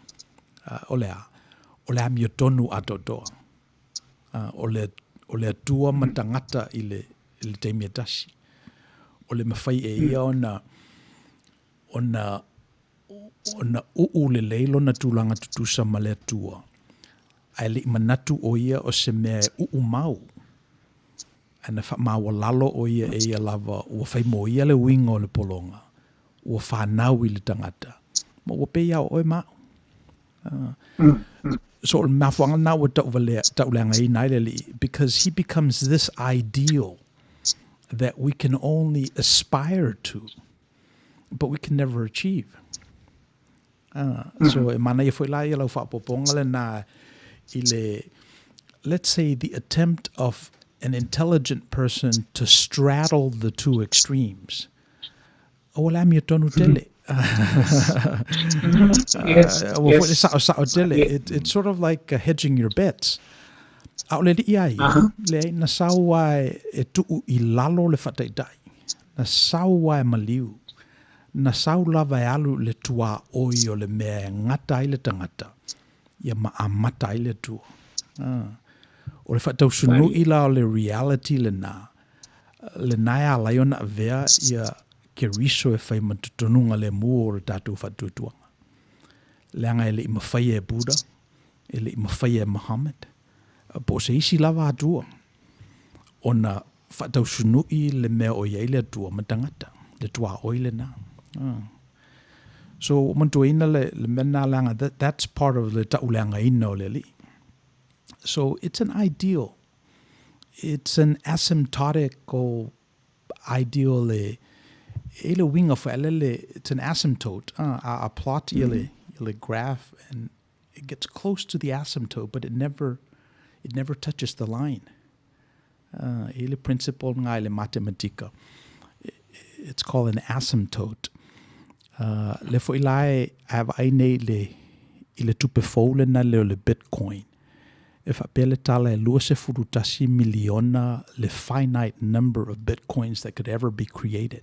O lea mio tonu ato toa. O le tua matangata I le teimia tasi. O le mawhai e ia ona uu le leilo na tūlanga tutusa ma le tua. Ai le manatu o ia o se mea uu mau. Ana wha mawa lalo o ia e ia lava ua whai mo ia le winga o le polonga. Ua whanau I le tangata. Ma ua pe ia o e mau. So mafuanga na ua tauleanga I nai le li, because he becomes this ideal that we can only aspire to, but we can never achieve. So e mana I foi la I lau whapoponga le na I le, let's say the attempt of an intelligent person to straddle the two extremes. O la mi tonu tele. It's sort of like hedging your bets. Au le li ai, le na sawa e tuu I lalo le whataitai. Na sawa e maliu. Na sau lava e alu le tua oi o le mea ngata I le tangata. Ia ma amata I le tua. O le whatau sunu I la o le reality le na. Le nai a laiona vea ia ke riso e whai matutonunga le mua o le tātou whatutuanga. Leanga e le I mawhai e Buddha, e le I mawhai e Muhammad. Po se isi lava atua. O na whatau sunui le mea o iei le atua matangata. Le tua oi le na. So mantua ina le mena leanga, that's part of le tauleanga ina o le li. So it's an ideal. It's an asymptotic ideal le ele winga fa ele it's an asymptote a plot ele graph and it gets close to the asymptote but it never touches the line ele principle nga ele matematika it's called an asymptote le fo ilai have I le ile tupe fole na le Bitcoin if apele tala luase furutasi miliona le finite number of Bitcoins that could ever be created.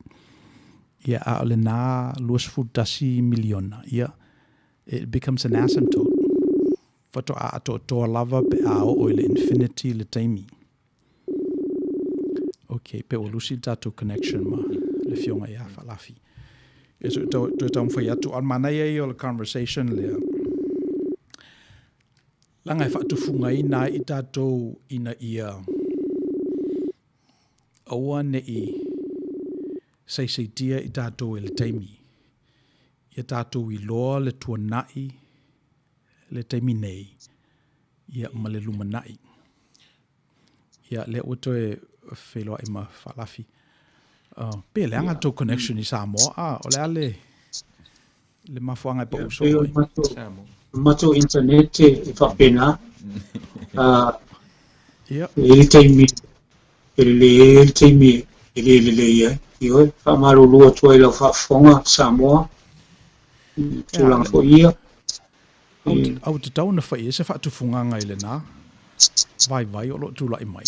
Yeah, ale na luas furutasi miliona. Yeah, it becomes an asymptote. Fato a to lava pe a o le infinity le taimi. Okay, pe o lusi tato connection ma le fionga ia falafi. So to tam fa yatu on mana ye o conversation le. Langa e whaatufunga ina I tātou ina ia aua ne I seiseitia I tātou e le taimi. Ia tātou I loa le tuanai le taimi nei. Ia ma le lumanai. Ia le oto e wheloa I ma whalafi. Pe le anga tō connection I Samoa. O le ale le mafuanga I pa uso. Mato internet e whapena. Ele teimi, ele teimi, ele ia. Io, whamaro lua tua I lau whafonga Samoa. Tūlanga fo ia. au te tau na whai e se whatu whunganga i le nā. Vai o lo tūla i mai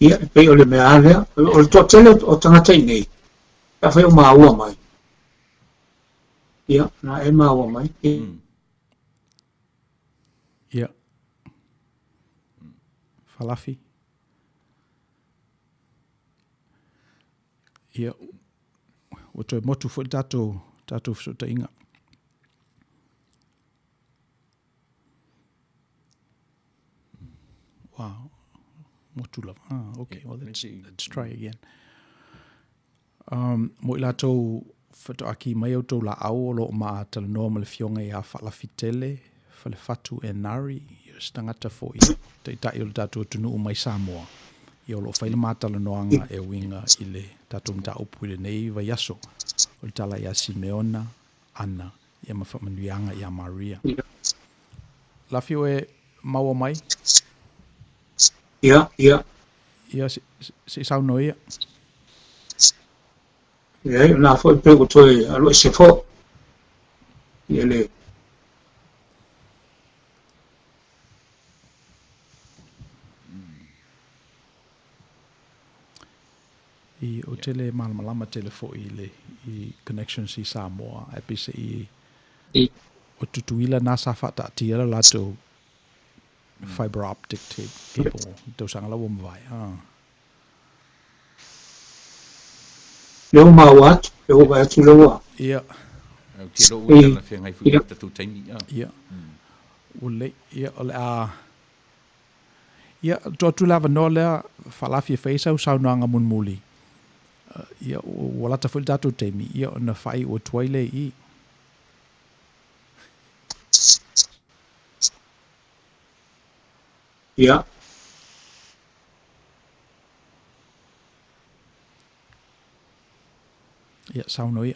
Ia, pe o le mea alea, o le tōtele o tangata i nei. Ka whai o māua mai. Ia, nā e māua mai. Ia. Falafi. Ia. O toi motu fo tātou fsota inga. Wow. Motu lava. Okay. Well, let's try again. Mo i lātou whato aki mai au tau la au o lo maa tala noa ma le fionga i a whalafi tele, whale fatu e nari, i stangata fo i te tai o le tātou tunu o mai Samoa. I o lo whaile maa tala noanga e winga i le tātou mta upu i le nei vai aso. O le tala i a Simeona, Ana, i a mawhamanuianga i a Maria. Lafio e maua mai? Ia. Ia se sauno ia? Ia, nā fo i pego toi alo e se fo. Ia le. I o tele malama tele fo i le i connection si Samoa e pise i o tutuila nasa fata tira lato fiber optic cable do sangala wo vai Leo mawat, leo vai tu leo. Ia. Ke lo ua la fia ngai fu ta tu taimi. Ia. Ole ia ole a ia to tu lava no le falafi face au saunanga mun muli. Ia wala ta ful datu taimi ia na fai o toile I. Ia. Ia sauno ia.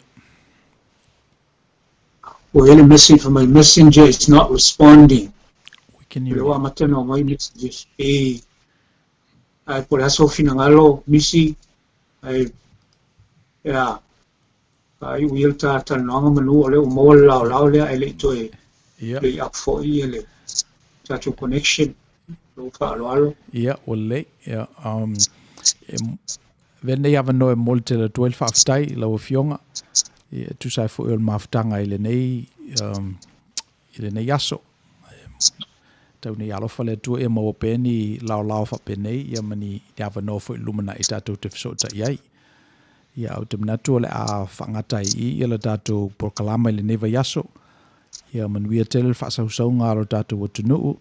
Well, any message from my messenger is not responding. We can hear Leo you. mateno mai messages. Ai por aso finangalo misi ai ya ai wil ta nanga manu ole o mo lao le ai le toi Ia. le up for ile ta to connection lo fa lo Ia ole ia venne ia no e molte le 12 aftai la o fionga ia tu sai fo el maftanga ile nei aso tau nei alo fale tu e mo peni lao fa penei ia mani ia no fo lumana i tatu te so ta iai ia au te mnatu le a fangata I ia le tatu proklama ile nei vai aso ia manuia tele fa sa nga lo tatu o tunu o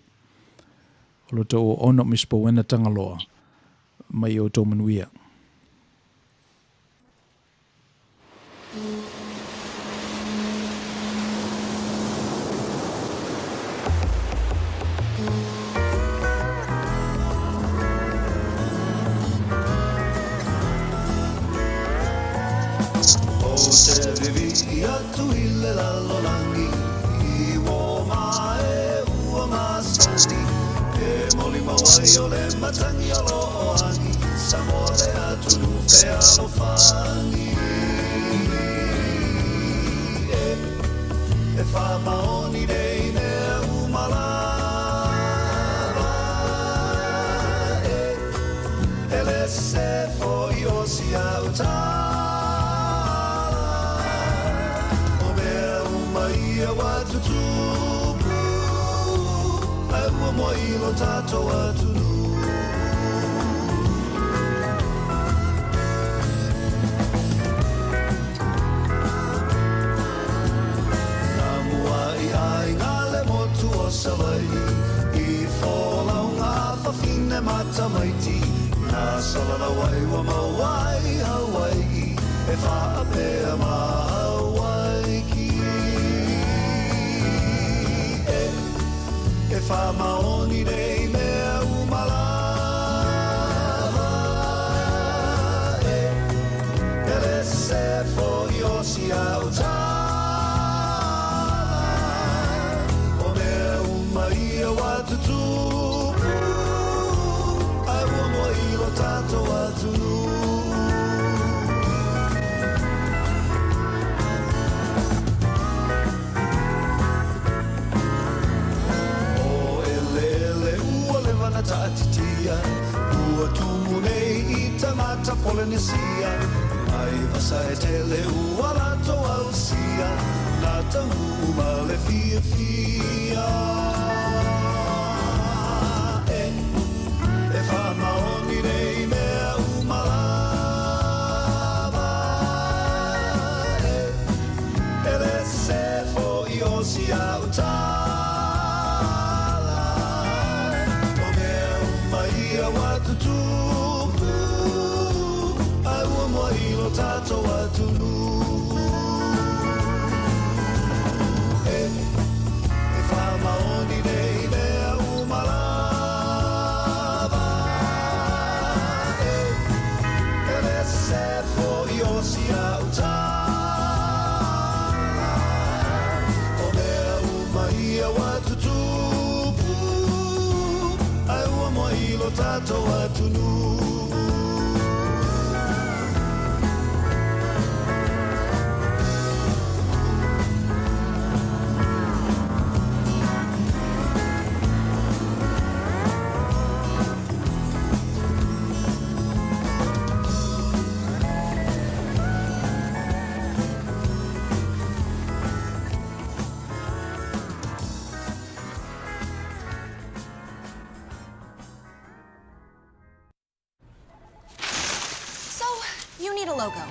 lo to ono Misipouena Tagaloa mai Outou Manuia. te vivi atu I le lalolangi I wo mae ua masani E moli mawai o le matangi o lo angi Samo le atu te alo fangi E wha maoni nei me umala E le se fo I o si au ta Moi lo tato atunu Namua I ai ngale motu o salai I fola unga fafine mata maiti Na salala wai wa mawai Hawaii E wha apea ma Hawaii ki E wha maoni nei mea umala E le se fo I o si au tala O mea umai a watu tupu Ai ua mo I lo tato atunu sia ai vasa e te le uala to au sia na ta uma le fia fia e fa maoni nei mea umalava e le se fo io sia utala o mea umaia watu tupu ai uamo ilo tato watu nu e fa maoni nei mea umalava e le se fo io sia utala o mea umaia watu tupu ai uamo ilo tato watu nu So, you need a logo.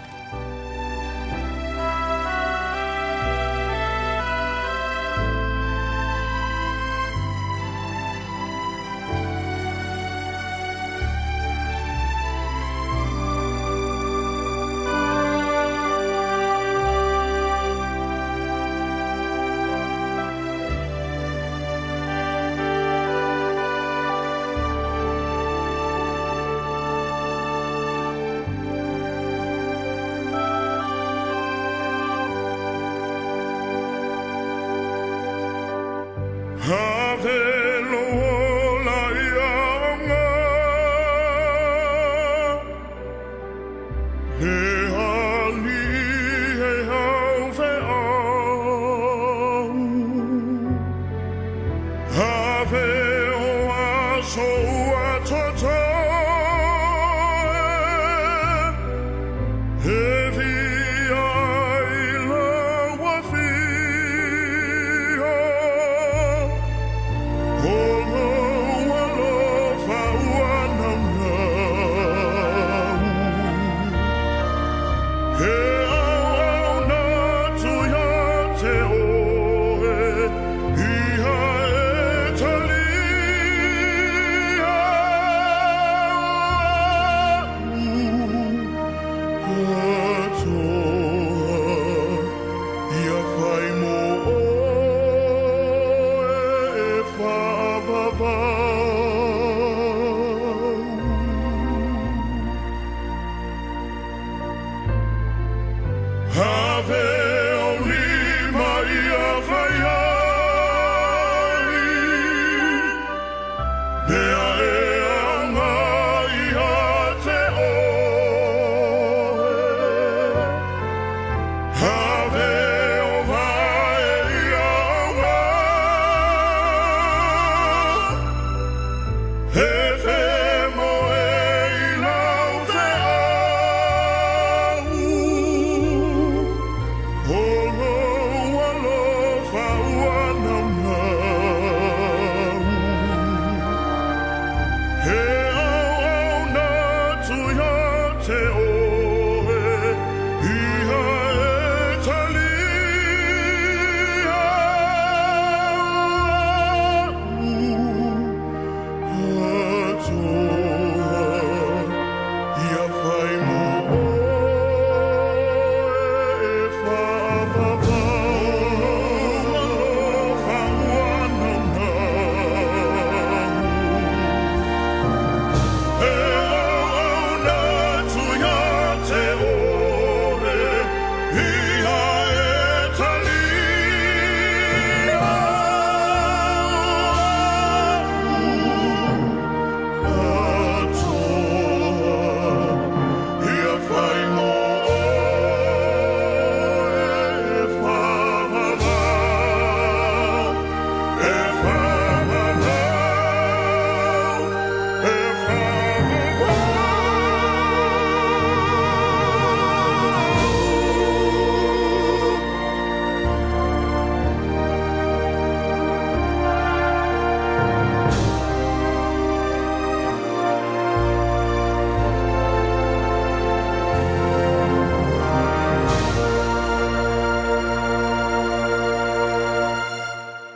Oh,